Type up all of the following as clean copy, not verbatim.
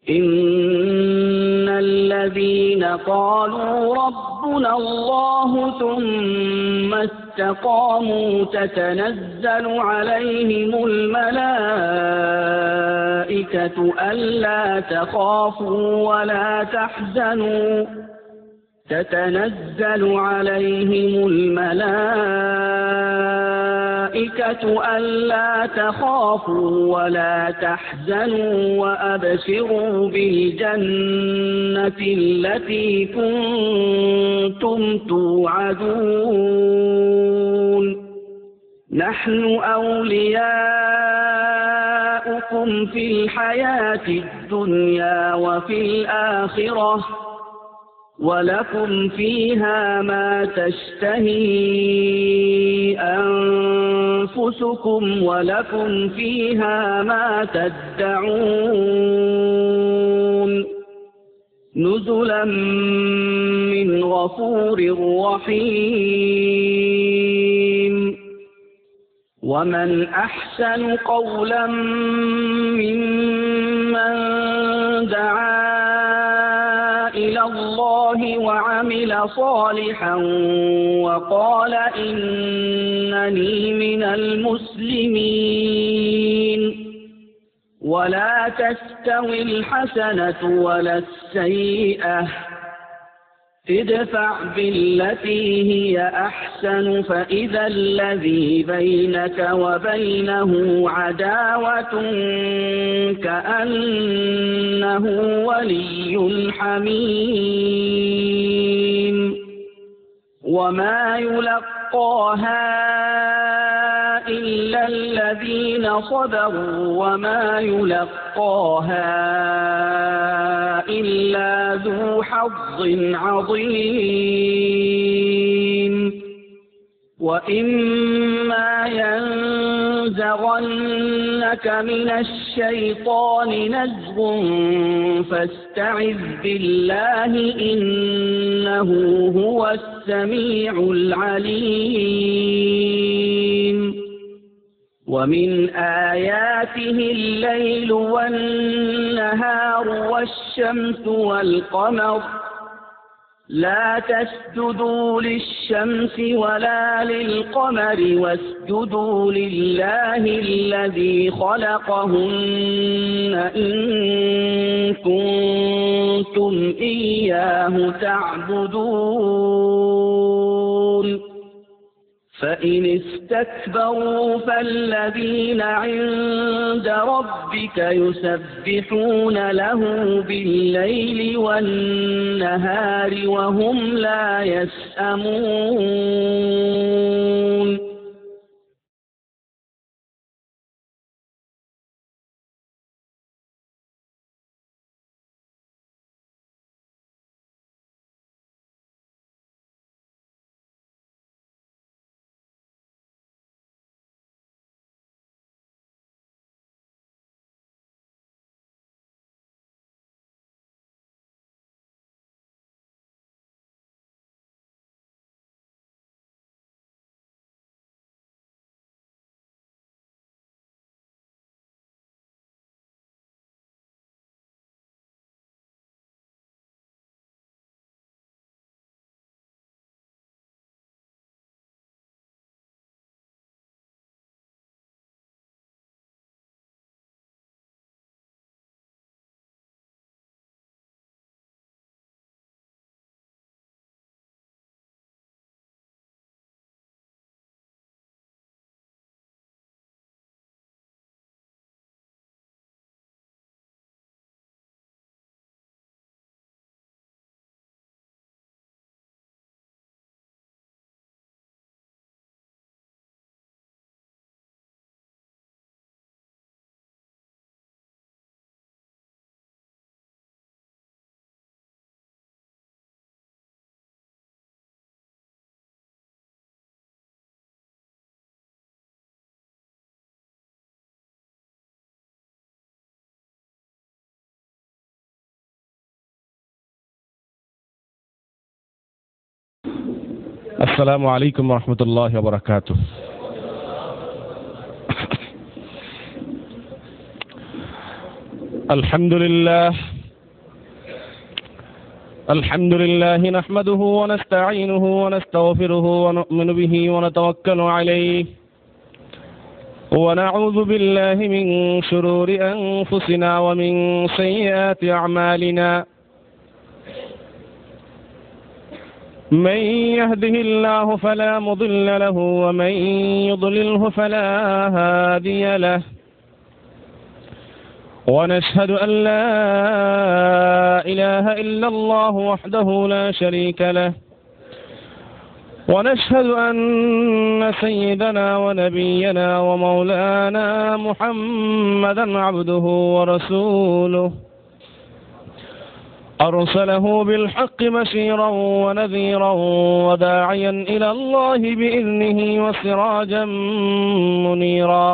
إن الذين قالوا ربنا الله ثم استقاموا تتنزل عليهم الملائكة ألا تخافوا ولا تحزنوا وأبشروا بالجنة التي كنتم توعدون نحن أولياؤكم في الحياة الدنيا وفي الآخرة ولكم فيها ما تشتهي أنفسكم ولكم فيها ما تدعون نزلا من غفور رحيم ومن أحسن قولا ممن دعا إلى الله وعمل صالحا وقال إنني من المسلمين ولا تستوي الحسنة ولا السيئة ادفع بالتي هي أحسن فإذا الذي بينك وبينه عداوة كأنه ولي حميم وما يلقاها إلا الذين صبروا وما يلقاها إلا ذو حظ عظيم وإما ينزغنك من الشيطان نزغ فاستعذ بالله إنه هو السميع العليم ومن آياته الليل والنهار والشمس والقمر لا تسجدوا للشمس ولا للقمر واسجدوا لله الذي خلقهن إن كنتم إياه تعبدون فإن استكبروا فالذين عند ربك يسبحون له بالليل والنهار وهم لا يسأمون السلام عليكم ورحمة الله وبركاته. الحمد لله الحمد لله نحمده ونستعينه ونستغفره ونؤمن به ونتوكل عليه ونعوذ بالله من شرور أنفسنا ومن سيئات أعمالنا من يهده الله فلا مضل له ومن يضلله فلا هادي له ونشهد أن لا إله إلا الله وحده لا شريك له ونشهد أن سيدنا ونبينا ومولانا محمدا عبده ورسوله أرسله بالحق بشيرا ونذيرا وداعيا إلى الله بإذنه وسراجا منيرا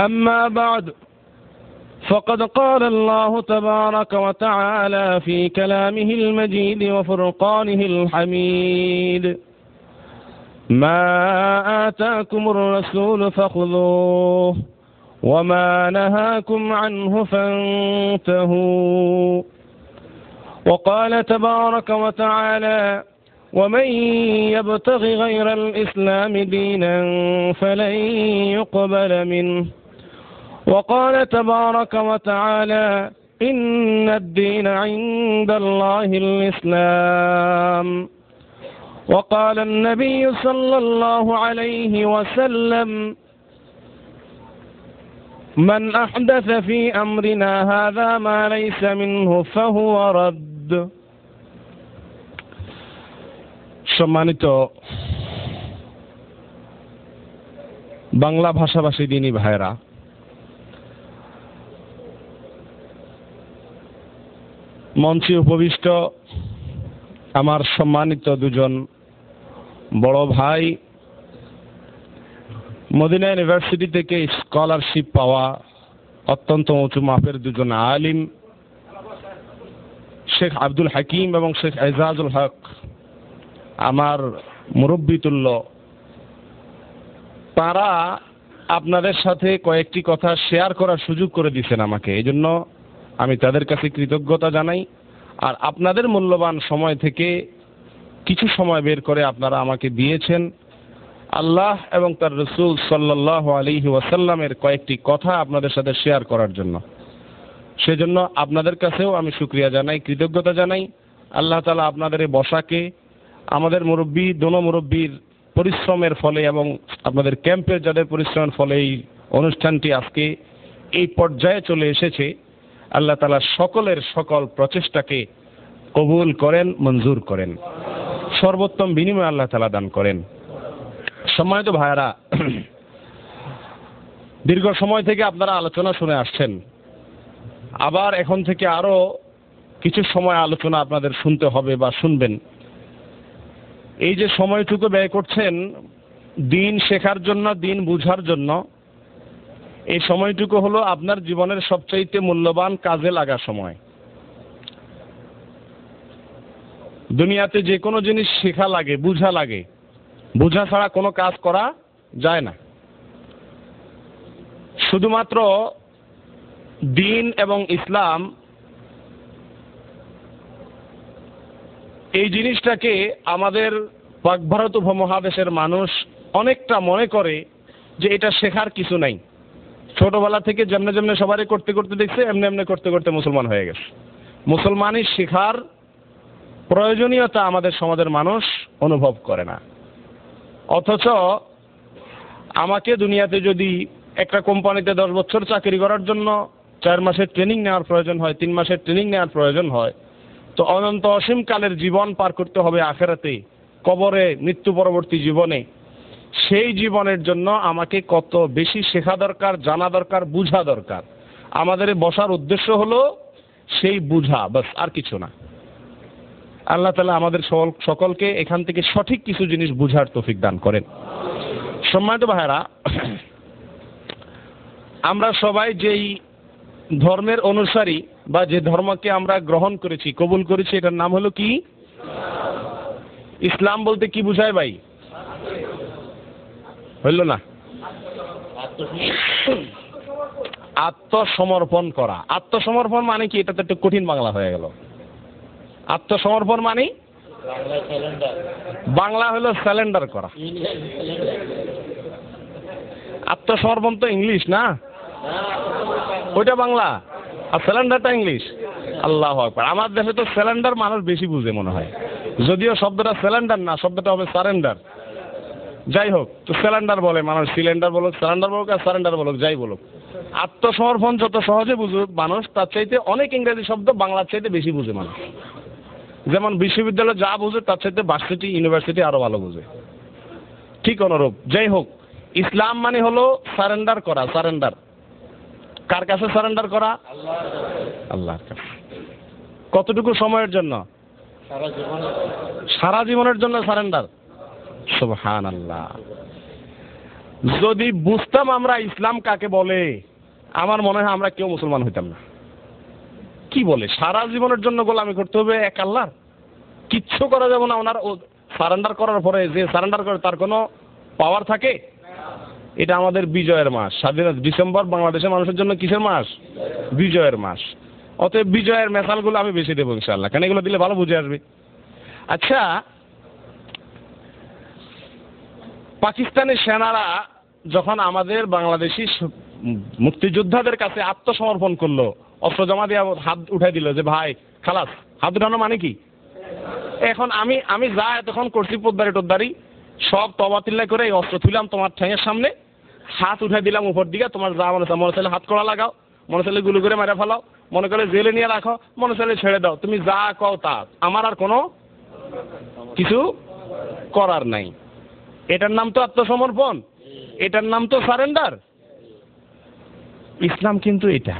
أما بعد فقد قال الله تبارك وتعالى في كلامه المجيد وفرقانه الحميد ما آتاكم الرسول فخذوه وما نهاكم عنه فانتهوا وقال تبارك وتعالى ومن يبتغ غير الإسلام دينا فلن يقبل منه وقال تبارك وتعالى إن الدين عند الله الإسلام وقال النبي صلى الله عليه وسلم من أحدث في أمرنا هذا ما ليس منه فهو رد সম্মানিত বাংলা ভাষাভাষী দিনী ভাইরা, মঞ্চে উপবিষ্ট আমার সম্মানিত দুজন বড় ভাই, মদিনা ইউনিভার্সিটি থেকে স্কলারশিপ পাওয়া অত্যন্ত উঁচু মাপের দুজন আলিম, শেখ আব্দুল হাকিম এবং শেখ এজাজুল হক, আমার মুরব্বিতুল্য, তারা আপনাদের সাথে কয়েকটি কথা শেয়ার করার সুযোগ করে দিয়েছেন আমাকে। এই জন্য আমি তাদের কাছে কৃতজ্ঞতা জানাই। আর আপনাদের মূল্যবান সময় থেকে কিছু সময় বের করে আপনারা আমাকে দিয়েছেন আল্লাহ এবং তার রসুল সাল্লাল্লাহু আলাইহি ওয়াসাল্লামের কয়েকটি কথা আপনাদের সাথে শেয়ার করার জন্য। সেজন্য আপনাদের কাছেও আমি শুকরিয়া জানাই, কৃতজ্ঞতা জানাই। আল্লাহ তাআলা আপনাদের এই বসাকে, আমাদের মুরব্বী, দোনো মুরব্বীর পরিশ্রমের ফলে এবং আপনাদের ক্যাম্পের যাদের পরিশ্রমের ফলে এই অনুষ্ঠানটি আজকে এই পর্যায়ে চলে এসেছে, আল্লাহ তাআলা সকলের সকল প্রচেষ্টাকে কবুল করেন, মঞ্জুর করেন, সর্বোত্তম বিনিময় আল্লাহ তাআলা দান করেন। সম্মানিত ভাইয়েরা, দীর্ঘ সময় থেকে আপনারা আলোচনা শুনে আসছেন, আবার এখন থেকে আরো কিছু সময় আলোচনা আপনাদের শুনতে হবে বা শুনবেন। এই যে সময়টুকু ব্যয় করছেন দিন শেখার জন্য, দিন বুঝার জন্য, এই সময়টুকু হলো আপনার জীবনের সবচাইতে মূল্যবান কাজে লাগা সময়। দুনিয়াতে যে কোনো জিনিস শেখা লাগে, বুঝা লাগে, বুঝা ছাড়া কোনো কাজ করা যায় না। শুধুমাত্র দিন এবং ইসলাম এই জিনিসটাকে আমাদের পাক ভারত উপমহাদেশের মানুষ অনেকটা মনে করে যে এটা শেখার কিছু নাই। ছোটবেলা থেকে যেমনে যেমনে সবারই করতে করতে দেখছে, এমনি এমনি করতে করতে মুসলমান হয়ে গেছে। মুসলমানই শেখার প্রয়োজনীয়তা আমাদের সমাজের মানুষ অনুভব করে না। অথচ আমাকে দুনিয়াতে যদি একটা কোম্পানিতে 10 বছর চাকরি করার জন্য 4 মাসের ট্রেনিং নেওয়ার প্রয়োজন হয়, 3 মাসের ট্রেনিং নেওয়ার প্রয়োজন হয়, তো অনন্ত অসীম কালের জীবন পার করতে হবে আখেরাতে, কবরে, মৃত্যু পরবর্তী জীবনে। সেই জীবনের জন্য আমাকে কত বেশি শেখা দরকার, জানা দরকার, বুঝা দরকার। আমাদের বসার উদ্দেশ্য হলো সেই বুঝা, বাস, আর কিছু না। আল্লাহ তাআলা আমাদের সকলকে এখান থেকে সঠিক কিছু জিনিস বুঝার তৌফিক দান করেন। সম্মানিত ভাইরা, আমরা সবাই যেই ধর্মের অনুসারী বা যে ধর্মকে আমরা গ্রহণ করেছি, কবুল করেছি, এটার নাম হলো কি? ইসলাম বলতে কি বুঝায় ভাই? হইল না? আত্মসমর্পণ করা। আত্মসমর্পণ মানে কি? এটা তো একটু কঠিন বাংলা হয়ে গেল। আত্মসমর্পণ মানে বাংলা হলো স্যালেন্ডার করা। আত্মসমর্পণ তো ইংলিশ না, ওইটা বাংলা, আর স্যালেন্ডারটা ইংলিশ। আল্লাহু আকবার। আমার দেশে তো স্যালেন্ডার মানুষ বেশি বুঝে মনে হয়, যদিও শব্দটা স্যালেন্ডার না, শব্দটা হবে সারেন্ডার। যাই হোক, তো স্যালেন্ডার বলে মানুষ, সিলিন্ডার বলুক, স্যালেন্ডার বলুক আর সারেন্ডার বলুক, যাই বলুক। আত্মসমর্পণ যত সহজে বুঝুক মানুষ, তার চাইতে অনেক ইংরেজি শব্দ বাংলার চাইতে বেশি বুঝে মানুষ। যেমন বিশ্ববিদ্যালয় যা বুঝে তার চাইতে ভার্সিটি, ইউনিভার্সিটি আরো ভালো বুঝে, ঠিক অনুরূপ। যাই হোক, ইসলাম মানে হলো সারেন্ডার করা। সারেন্ডার কার কাছে সারেন্ডার করা? আল্লাহর কাছে। কতটুকু সময়ের জন্য? সারা জীবনের জন্য সারেন্ডার। সুবহানাল্লাহ। যদি বুঝতাম আমরা ইসলাম কাকে বলে, আমার মনে হয় আমরা কেউ মুসলমান হইতাম না। কি বলে সারা জীবনের জন্য গোলামি করতে হবে এক আল্লাহর? কিচ্ছু করা যাবে না ওনার সারেন্ডার করার পরে। যে সারেন্ডার করে তার কোনো পাওয়ার থাকে? এটা আমাদের বিজয়ের মাস। স্বাধীনতা ডিসেম্বর বাংলাদেশের মানুষের জন্য কিসের মাস? বিজয়ের মাস। অতএব বিজয়ের মেসালগুলো আমি বেশি দেবো ইনশাআল্লাহ, কারণ এগুলো দিলে ভালো বুঝে আসবে। আচ্ছা, পাকিস্তানের সেনারা যখন আমাদের বাংলাদেশি মুক্তিযোদ্ধাদের কাছে আত্মসমর্পণ করলো, অস্ত্র জমা দিয়ে হাত উঠাই দিল যে ভাই খালাস, হাত উঠানো মানে কি? এখন আমি যা এতক্ষণ করছি পোদ্দারি টোদ্দারি সব তবাতিল্লা করে এই অস্ত্র তুললাম তোমার ঠ্যাঙের সামনে, হাত উঠাই দিলাম উপর দিকে, তোমার যা মনে চায়, মনে চাইলে হাত কড়া লাগাও, মনে চাইলে গুলো করে মেরে ফেলাও, মনে করে জেলে নিয়ে রাখো, মনে চাইলে ছেড়ে দাও, তুমি যা কও তা, আমার আর কোনো কিছু করার নাই। এটার নাম তো আত্মসমর্পণ, এটার নাম তো সারেন্ডার। ইসলাম কিন্তু এটা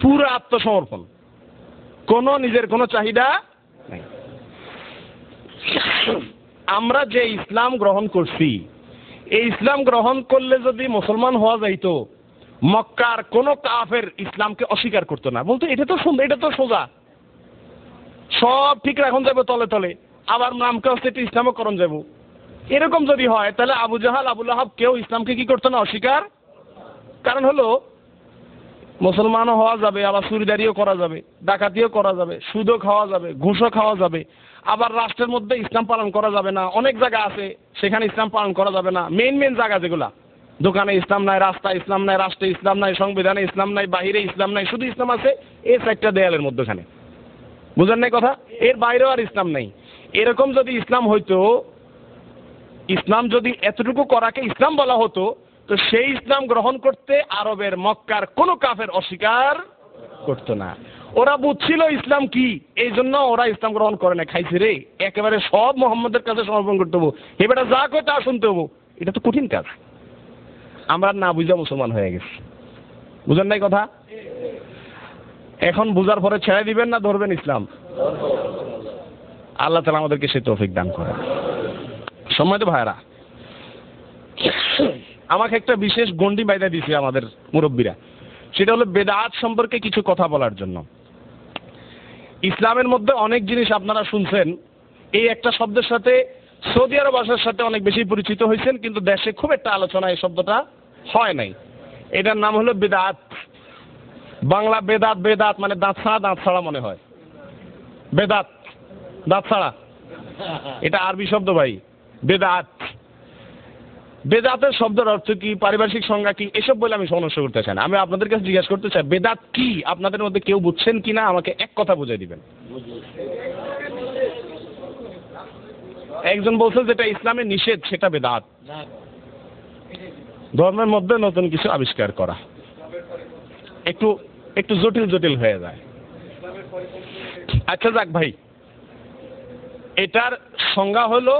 পুরো আত্মসমর্পণ, কোনো নিজের কোনো চাহিদা নাই। আমরা যে ইসলাম গ্রহণ করছি, এই ইসলাম গ্রহণ করলে যদি মুসলমান হওয়া যাইতো, মক্কার কোন কাফের ইসলামকে অস্বীকার করতো না, বলতো এটা তো সুন্দর, এটা তো সোজা, সব ঠিক রাখুন যাবে তলে তলে, আবার নামকে হচ্ছে এটা ইসলামকরণ যাব। এরকম যদি হয় তাহলে আবু জাহাল, আবু লাহাব কেউ ইসলামকে কি করতো না? অস্বীকার। কারণ হলো মুসলমানও হওয়া যাবে, আবার চুরিদারিও করা যাবে, ডাকাতিও করা যাবে, সুদও খাওয়া যাবে, ঘুষও খাওয়া যাবে, আবার রাষ্ট্রের মধ্যে ইসলাম পালন করা যাবে না। অনেক জায়গা আছে সেখানে ইসলাম পালন করা যাবে না। মেইন জায়গা যেগুলা, দোকানে ইসলাম নাই, রাস্তায় ইসলাম নাই, রাষ্ট্রে ইসলাম নাই, সংবিধানে ইসলাম নাই, বাহিরে ইসলাম নাই, শুধু ইসলাম আছে এই চারটা দেয়ালের মধ্যখানে। বুঝেন নাই কথা? এর বাইরেও আর ইসলাম নাই। এরকম যদি ইসলাম হইতো, ইসলাম যদি এতটুকু করাকে ইসলাম বলা হতো, তো সেই ইসলাম গ্রহণ করতে আরবের মক্কার কোনো কাফের অস্বীকার করতো না। ওরা বুঝছিল ইসলাম কি, এই জন্য ওরা ইসলাম গ্রহণ করে না। খাইছে রে, একেবারে সব মোহাম্মদের কাছে সমর্পণ করতে হবো, এবারে যা কয় তা শুনতে হবো। এটা তো কঠিন কাজ। আমরা না বুঝা মুসলমান হয়ে গেছি। বুঝেন নাই কথা? এখন বুঝার পরে ছেড়ে দিবেন না ধরবেন ইসলাম? আল্লাহ তাআলা আমাদেরকে সেই তৌফিক দান করেন। সম্মানিত ভাইরা, আমাকে একটা বিশেষ গণ্ডি বাইদা দিয়েছে আমাদের মুরব্বীরা, সেটা হলো বেদাত সম্পর্কে কিছু কথা বলার জন্য। ইসলামের মধ্যে অনেক জিনিস আপনারা শুনছেন, এই একটা শব্দের সাথে সৌদি আরব ভাষার সাথে অনেক বেশি পরিচিত হয়েছেন, কিন্তু দেশে খুব একটা আলোচনা এই শব্দটা হয় নাই। এটার নাম হলো বেদাত। বাংলা বেদাত, বেদাত মানে দাঁত ছাড়া মনে হয়। বেদাত দাঁত ছাড়া, এটা আরবি শব্দ ভাই। বেদাত, বেদাতের শব্দের অর্থ কি, পারিভাষিক সংজ্ঞা কি, এসব বলে আমি সমস্যা করতে চাই না। আমি আপনাদের কাছে জিজ্ঞাসা করতে চাই, বেদাত কি? আপনাদের মধ্যে কেউ বুঝছেন কিনা আমাকে এক কথা বুঝিয়ে দিবেন। একজন বলছে যেটা ইসলামে নিষেধ সেটা বেদাত। ধর্মের মধ্যে নতুন কিছু আবিষ্কার করা একটু একটু জটিল জটিল হয়ে যায়। আচ্ছা যাক ভাই, এটার সংজ্ঞা হলো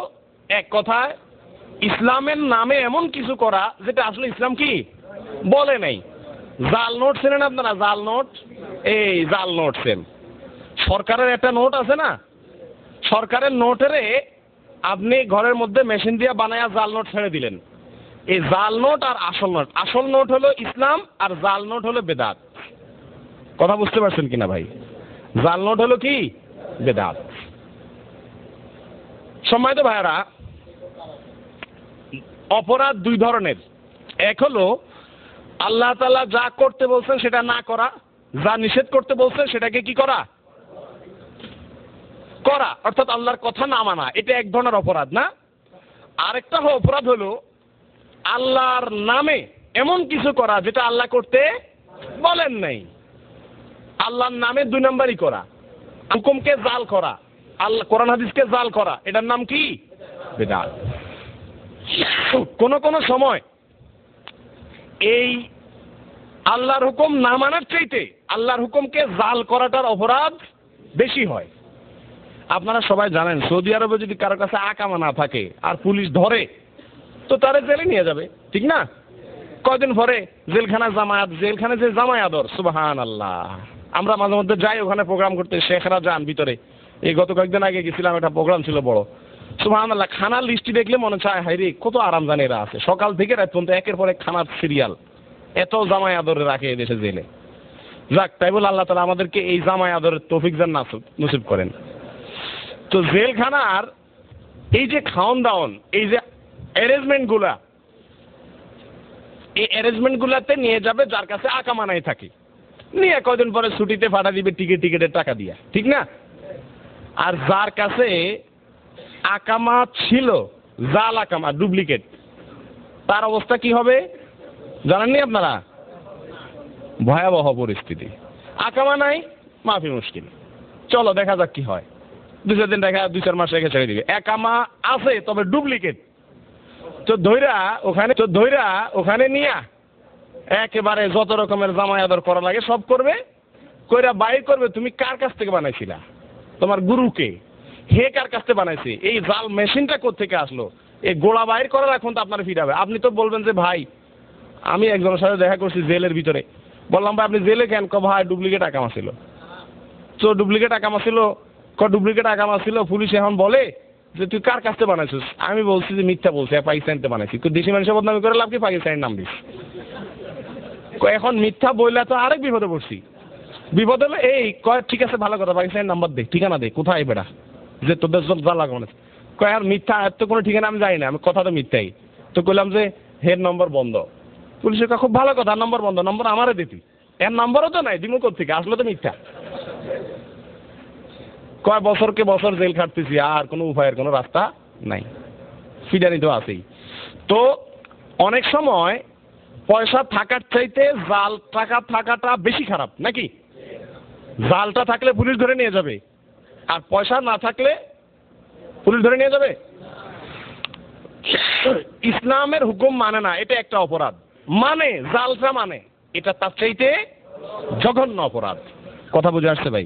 এক কথায় ইসলামের নামে এমন কিছু করা যেটা আসলে ইসলাম কি বলে নাই। জাল নোট চেনেন আপনারা? জাল নোট, এই জাল নোট চেন। সরকারের একটা নোট আছে না, সরকারের নোটেরে আপনি ঘরের মধ্যে মেশিন দিয়ে বানায়া জাল নোট ছেড়ে দিলেন। এই জাল নোট আর আসল নোট, আসল নোট হলো ইসলাম আর জাল নোট হলো বেদাত। কথা বুঝতে পারছেন কিনা ভাই? জাল নোট হলো কি? বেদাত। সম্মানিত ভাইরা, অপরাধ দুই ধরনের। এক হলো আল্লাহ তাআলা যা করতে বলছেন সেটা না করা, যা নিষেধ করতে বলছেন সেটাকে কি করা, করা, অর্থাৎ আল্লাহর কথা না মানা, এটা এক ধরনের অপরাধ না? আরেকটা অপরাধ হলো আল্লাহর নামে এমন কিছু করা যেটা আল্লাহ করতে বলেন নাই, আল্লাহর নামে 2 নম্বরই করা, হুকুমকে জাল করা, আল্লাহ কোরআন হাদিসকে জাল করা, এটার নাম কি? বিদআত। কোন সময় এই আল্লাহর হুকুম না মানার চাইতে আল্লাহর হুকুমকে জাল করাটার অপরাধ বেশি হয়। আপনারা সবাই জানেন সৌদি আরবে যদি কারো কাছে আকামা না থাকে আর পুলিশ ধরে তো তারা জেলে নিয়ে যাবে, ঠিক না? কয়দিন পরে জেলখানা জামায়াত, জেলখানে যে জামায়াতর, সুবহানাল্লাহ। আমরা মাঝে মধ্যে যাই ওখানে প্রোগ্রাম করতে, শেখরা যান ভিতরে। এই গত কয়েকদিন আগে গেছিলাম, একটা প্রোগ্রাম ছিল বড়, সুবহানাল্লাহ। খানার লিস্টি দেখলে মনে চায় হায় রে কত আরাম জানে এরা আছে, সকাল থেকে রাত পর্যন্ত একের পর এক খানার সিরিয়াল, এত জামাই আদরে রাখে এদেশে জেলে। যাক, তাই বলে আল্লাহ তাআলা আমাদেরকে এই জামাই আদরের তৌফিক যেন নসিব করেন। তো জেলখানার এই যে খাওন দাওন, এই যে অ্যারেঞ্জমেন্ট গুলা, এই অ্যারেঞ্জমেন্ট গুলাতে নিয়ে যাবে যার কাছে আকামা নাই থাকে, নিয়ে কয়দিন পরে ছুটিতে পাঠা দিবে টিকিটের টাকা দিয়া, ঠিক না? আর যার কাছে আকামা ছিল, জাল আকামা, ডুপ্লিকেট, তার অবস্থা কি হবে জানেননি আপনারা? ভয়াবহ পরিস্থিতি। আকামা নাই, মাফি মুশকিল, চলো দেখা যাক কি হয়। 2-4 দিন রেখে, 2-4 মাস রেখে ছেড়ে দিবে। একামা আছে তবে ডুপ্লিকেট, তো ধৈরা ওখানে নিয়া একেবারে যত রকমের জামাই আদর করা লাগে সব করবে, কইরা বাইর করবে তুমি কার কাছ থেকে বানাইছিলা, তোমার গুরুকে, হে কার কাছ থেকে বানাইছে, এই জাল মেশিনটা কোত্থেকে আসলো, এই গোড়া বাইর করার এখন তো আপনার ফিরাবে। আপনি তো বলবেন যে ভাই আমি একজনের সাথে দেখা করছি জেলের ভিতরে, বললাম ভাই আপনি জেলে কেন? ভাই ডুপ্লিকেট আকামা ছিল। তো ডুপ্লিকেট আকামা ছিল, ডুপ্লিকেট আকামা ছিল, পুলিশ এখন বলে যে তুই কার কাছ থেকে বানাইছিস? আমি বলছি যে মিথ্যা বলছি, পাকিস্তানতে বানাইছি। তো দেশি মানুষের বদনামি করে লাভ কি, পাকিস্তানের নাম দিস। এখন মিথ্যা বললে তো আরেক বিপদে পড়ছি। বিপদ হলো এই, কয় ঠিক আছে ভালো কথা, পাকিস্তানের নাম্বার দে, ঠিকানা দে, কোথায় বেড়া যে তোদের সব যা লাগানো, কয় আর মিথ্যা, এত কোনো ঠিকানা আমি জানি না, আমি কথা তো মিথ্যাই। তো কইলাম যে হের নম্বর বন্ধ। পুলিশের কাছে খুব ভালো কথা, নম্বর বন্ধ, নম্বর আমারে দিতি, এর নম্বরও তো নাই, দিমু কোত্থেকে, আসলে তো মিথ্যা। কয় বছরকে বছর জেল খাটতেছি, আর কোনো উপায়ের কোনো রাস্তা নাই, ফিডানি তো আছেই। তো অনেক সময় পয়সা থাকার চাইতে জাল টাকা থাকাটা বেশি খারাপ নাকি? জালটা থাকলে পুলিশ ধরে নিয়ে যাবে, আর পয়সা না থাকলে পুলিশ ধরে নিয়ে যাবে? ইসলামের হুকুম মানে না, এটা একটা অপরাধ। মানে জালটা মানে এটা তার চাইতে জঘন্য অপরাধ। কথা বুঝে আসছে ভাই?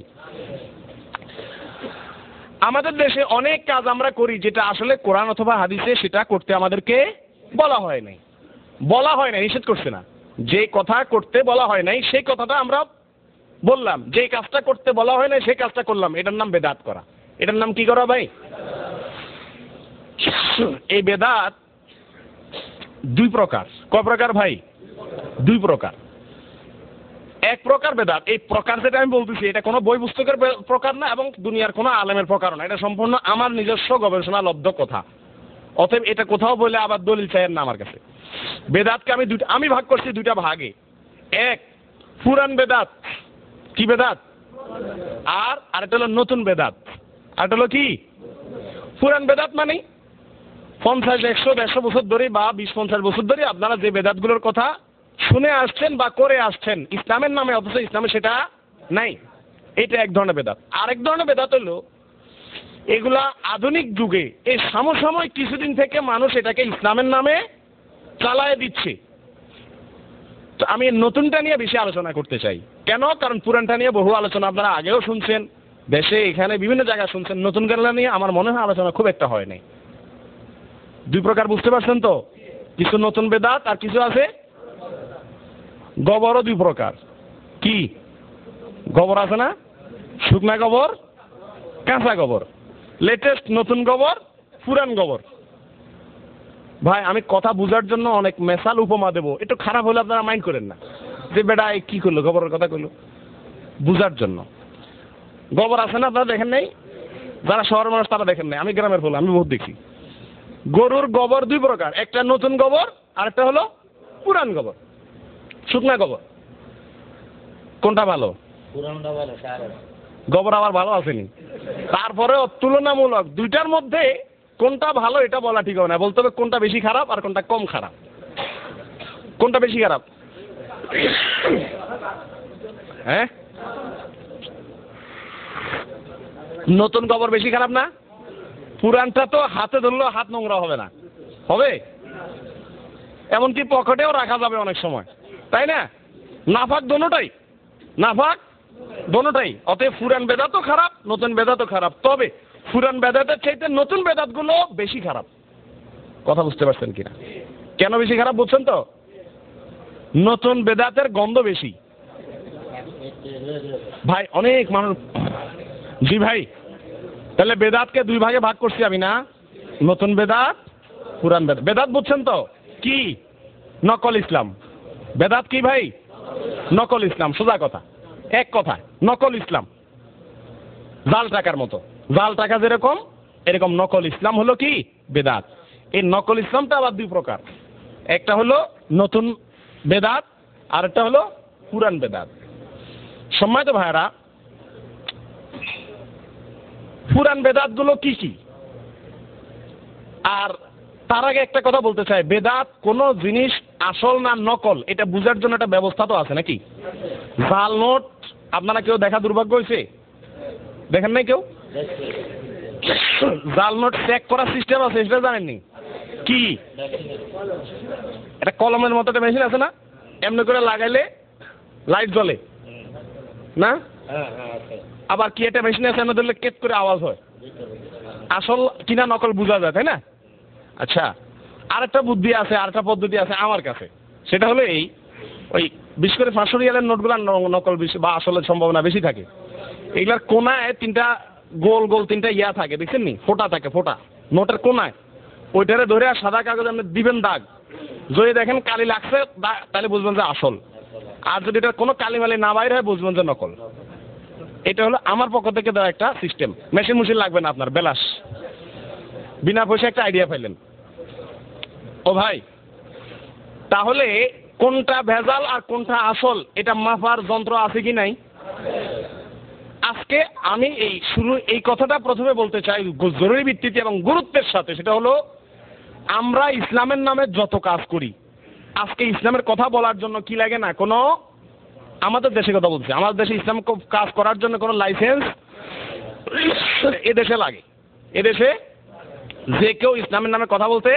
আমাদের দেশে অনেক কাজ আমরা করি যেটা আসলে কোরআন অথবা হাদিসে সেটা করতে আমাদেরকে বলা হয় নাই, নিষেধ করছে না। যে কথা করতে বলা হয় নাই সেই কথাটা আমরা বললাম, যে কাজটা করতে বলা হয় নাই সেই কাজটা করলাম, এটার নাম বেদাত করা। এটার নাম কি করা ভাই? এই বেদাত 2 প্রকার। কয় প্রকার ভাই? 2 প্রকার। এক প্রকার বেদাত, এই প্রকার যেটা আমি বলতেছি এটা কোনো বই পুস্তকের প্রকার না এবং দুনিয়ার কোনো আলেমের প্রকার না, এটা সম্পূর্ণ আমার নিজস্ব গবেষণালব্ধ কথা। অতএব এটা কোথাও বলে আবার দলিল চাইয়ের না আমার কাছে। বেদাতকে আমি ভাগ করছি 2টা ভাগে। এক, পুরান বেদাত। কি বেদাত? আর আরেকটা হলো নতুন বেদাত। আরেকটা হলো কি? পুরান বেদাত মানে 50, 100, 150 বছর ধরে বা 20-50 বছর ধরে আপনারা যে বেদাতগুলোর কথা শুনে আসছেন বা করে আসছেন ইসলামের নামে, অথচ ইসলামে সেটা নাই, এটা এক ধরনের বেদাত। আরেক ধরনের বেদাত হলো এগুলা আধুনিক যুগে এই সমসাময়িক কিছুদিন থেকে মানুষ এটাকে ইসলামের নামে চালায় দিচ্ছে। তো আমি নতুনটা নিয়ে বেশি আলোচনা করতে চাই। কেন? কারণ পুরানটা নিয়ে বহু আলোচনা আপনারা আগেও শুনছেন, দেশে এখানে বিভিন্ন জায়গায় শুনছেন। নতুন গালা নিয়ে আমার মনে হয় আলোচনা খুব একটা হয় নাই। 2 প্রকার বুঝতে পারছেন তো? কিছু নতুন বেদাত আর কিছু আছে গোবরও 2 প্রকার। কি গোবর আছে না? শুকনা গোবর, কাঁচা গোবর, লেটেস্ট নতুন গোবর, পুরান গোবর। ভাই আমি কথা বুঝার জন্য অনেক মেসাল উপমা দেবো, একটু খারাপ হলে আপনারা মাইন্ড করেন না যে বেটা কি করলো, গোবরের কথা কইলো। বুঝার জন্য গোবর আছে না, আপনারা দেখেন নাই? যারা শহরের মানুষ তারা দেখেন নাই, আমি গ্রামের ফল, আমি বহুত দেখি। গরুর গোবর 2 প্রকার, একটা নতুন গোবর আর একটা হলো পুরান গোবর। শুকনা গোবর কোনটা ভালো? গোবর আবার ভালো আসেনি, তারপরেও তুলনামূলক দুইটার মধ্যে কোনটা ভালো এটা বলা ঠিক হবে না, বলতে হবে কোনটা বেশি খারাপ আর কোনটা কম খারাপ। কোনটা বেশি খারাপ? হ্যাঁ, নতুন গোবর বেশি খারাপ না? পুরানটা তো হাতে ধরলেও হাত নোংরা হবে না, হবে? এমনকি পকেটেও রাখা যাবে অনেক সময়, তাই না? নাফাক দোনোটাই, নাফাক দোনোটাই। অতএব পুরান বেদাতও খারাপ, নতুন বেদাতও খারাপ, তবে পুরান বেদাতের চাইতে নতুন বেদাতগুলো বেশি খারাপ। কথা বুঝতে পারছেন কিনা? কেন বেশি খারাপ বুঝছেন তো? নতুন বেদাতের গন্ধ বেশি ভাই। অনেক মানুষ, জি ভাই, তাহলে বেদাতকে দুই ভাগে ভাগ করছি আমি না, নতুন বেদাত, পুরান বেদাত। বেদাত বুঝছেন তো কি? নকল ইসলাম। বেদাত কি ভাই? নকল ইসলাম, সোজা কথা, এক কথা, নকল ইসলাম। জাল টাকার মতো, জাল টাকা যেরকম এরকম নকল ইসলাম হলো কি? বেদাত। এই নকল ইসলামটা আবার দুই প্রকার, একটা হলো নতুন বেদাত আর একটা হলো পুরান বেদাত। সম্মানিত ভাইরা, পুরান বেদাত গুলো কি কি? আর তার আগে একটা কথা বলতে চাই, বেদাত কোন জিনিস আসল না নকল এটা বুঝার জন্য একটা ব্যবস্থা তো আছে নাকি? জাল নোট আপনারা কেউ দেখা দুর্ভাগ্য হয়েছে? দেখেন নাই কেউ? জাল নোট চেক করার সিস্টেম আছে, সেটা জানেননি? কি? এটা কলমের মতো একটা মেশিন আছে না, এমনি করে লাগাইলে লাইট জ্বলে না? আবার কি একটা মেশিন আছে, এমনি ধরলে কেট করে আওয়াজ হয়। আসল কিনা নকল বোঝা যায়, তাই না? আচ্ছা, আরেকটা বুদ্ধি আছে, আরেকটা পদ্ধতি আছে আমার কাছে, সেটা হলো এই, ওই বিশেষ করে 500 রিয়ালের নোটগুলো নকল বেশি বা আসলের সম্ভাবনা বেশি থাকে। এগুলার কোনায় তিনটা গোল গোল তিনটা ইয়া থাকে, দেখছেন নি? ফোঁটা থাকে, ফোঁটা নোটের কোনায়, ওইটারে ধরে আর সাদা কাগজ আপনি দিবেন দাগ, যদি দেখেন কালি লাগছে তাহলে বুঝবেন যে আসল, আর যদি এটা কোনো কালি মালি না বাইরে হয় বুঝবেন যে নকল। এটা হলো আমার পক্ষ থেকে দেওয়া একটা সিস্টেম, মেশিন মুশিন লাগবে না আপনার, বেলাস বিনা পয়সা একটা আইডিয়া পাইলেন। ও ভাই, তাহলে কোনটা ভেজাল আর কোনটা আসল এটা মাপার যন্ত্র আছে কি নাই? আজকে আমি এই কথাটা প্রথমে বলতে চাই জরুরি ভিত্তিতে এবং গুরুত্বের সাথে, সেটা হলো আমরা ইসলামের নামে যত কাজ করি, আজকে ইসলামের কথা বলার জন্য কি লাগে না, কোনো, আমাদের দেশে কথা বলছি, আমাদের দেশে ইসলাম কাজ করার জন্য কোনো লাইসেন্স এদেশে লাগে। এদেশে যে কেউ ইসলামের নামে কথা বলতে,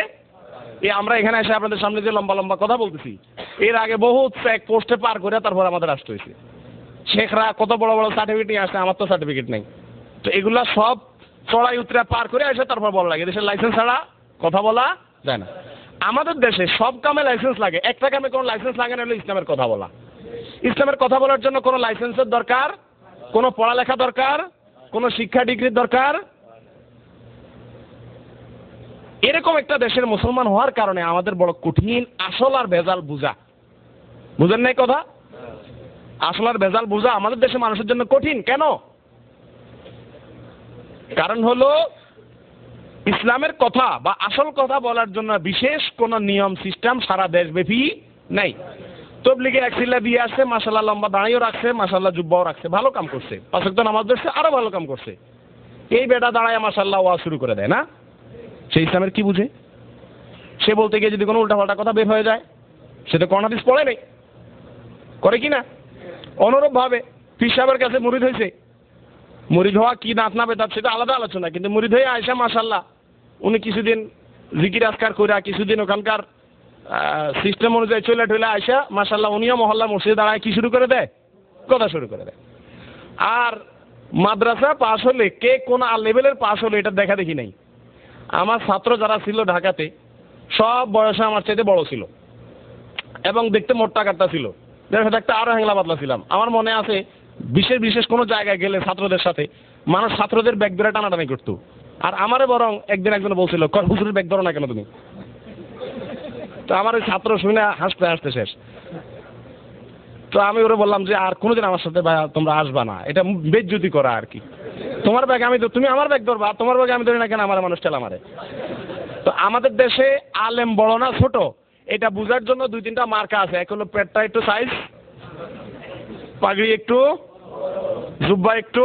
আমরা এখানে এসে আপনাদের সামনে যে লম্বা লম্বা কথা বলতেছি, এর আগে বহুত চেক পোস্টে পার করে তারপর আমাদের আসতে হয়েছে। শেখরা কত বড় বড় সার্টিফিকেট নিয়ে আসে, আমার তো সার্টিফিকেট নেই। তো এগুলা সব চড়াই উতরা পার করে আসে তারপর বলা লাগে, দেশের লাইসেন্স ছাড়া কথা বলা যায় না। আমাদের দেশে সব কামে লাইসেন্স লাগে, একটা কামে কোনো লাইসেন্স লাগে না, হলো ইসলামের কথা বলা। ইসলামের কথা বলার জন্য কোনো লাইসেন্সের দরকার, কোনো পড়ালেখা দরকার, কোনো শিক্ষা ডিগ্রির দরকার। এরকম একটা দেশের মুসলমান হওয়ার কারণে আমাদের বড় কঠিন আসল আর ভেজাল বুঝা। বুঝেন নাই কথা? আসল আর ভেজাল বুঝা আমাদের দেশে মানুষের জন্য কঠিন। কেন? কারণ হলো ইসলামের কথা বা আসল কথা বলার জন্য বিশেষ কোন নিয়ম সিস্টেম সারা দেশব্যাপী নাই। তবলিগে এক সিল্লা দিয়ে আসছে, মাশাআল্লাহ লম্বা দাঁড়িয়েও রাখছে, মাশাআল্লাহ জুব্বাও রাখছে, ভালো কাম করছে, পাঁচ ওয়াক্ত নামাজ পড়ছে, আরো ভালো কাম করছে। এই বেটা দাঁড়ায় মাশাআল্লাহ ওয়াজ শুরু করে দেয় না, সে ইসলামের কি বুঝে? সে বলতে গিয়ে যদি কোনো উল্টাপাল্টা কথা বের হয়ে যায়, সে তো কোরআন হাদিস পড়ে নেই, করে কি না? অনুরূপ ভাবে পীর সাহেবের কাছে মুরিদ হয়েছে, মুরিদ হওয়া কি নাত না বেদাত সেটা আলাদা আলোচনা, কিন্তু মুরিদ হয়ে আয়সা মাশাআল্লাহ উনি কিছুদিন জিকির আজকার কইরা কিছুদিন ওখানকার সিস্টেম অনুযায়ী চলে ঠলে আয়সা মাশাআল্লাহ উনিও মহল্লা মসজিদে দাঁড়ায় কি শুরু করে দেয়? কথা শুরু করে দেয়। আর মাদ্রাসা পাশ হলে কে কোন লেভেলের পাশ হলে এটা দেখা দেখি নাই। আমার ছাত্র যারা ছিল ঢাকাতে সব বয়সে আমার চাইতে বড় ছিল এবং দেখতে মোটা কাট্টা ছিল, দেখা দেখতে আরো হ্যাংলা পাতলা ছিলাম। আমার মনে আছে বিশেষ কোনো জায়গায় গেলে ছাত্রদের সাথে মানুষ ছাত্রদের ব্যাগ ধরে টানাটানি করতো, আর আমারে বরং একজন বলছিল হুজুরের ব্যাগ ধরো না কেন তুমি? তো আমার ওই ছাত্র শুনে হাসতে হাসতে শেষ। তো আমি ওরা বললাম যে আর কোনোদিন আমার সাথে তোমরা আসবা না, এটা বেজ্জতি করা আর কি। তোমার ব্যাগ আমি তুমি আমার ব্যাগ ধরবা, তোমার ব্যাগ আমি ধরি না কেন? আমার মানুষ ঠেলা মারে। তো আমাদের দেশে আলেম বড় না ছোট এটা বোঝার জন্য 2-3টা মার্কা আছে। এক হলো পেটটা একটু সাইজ, পাগড়ি একটু, জুব্বা একটু,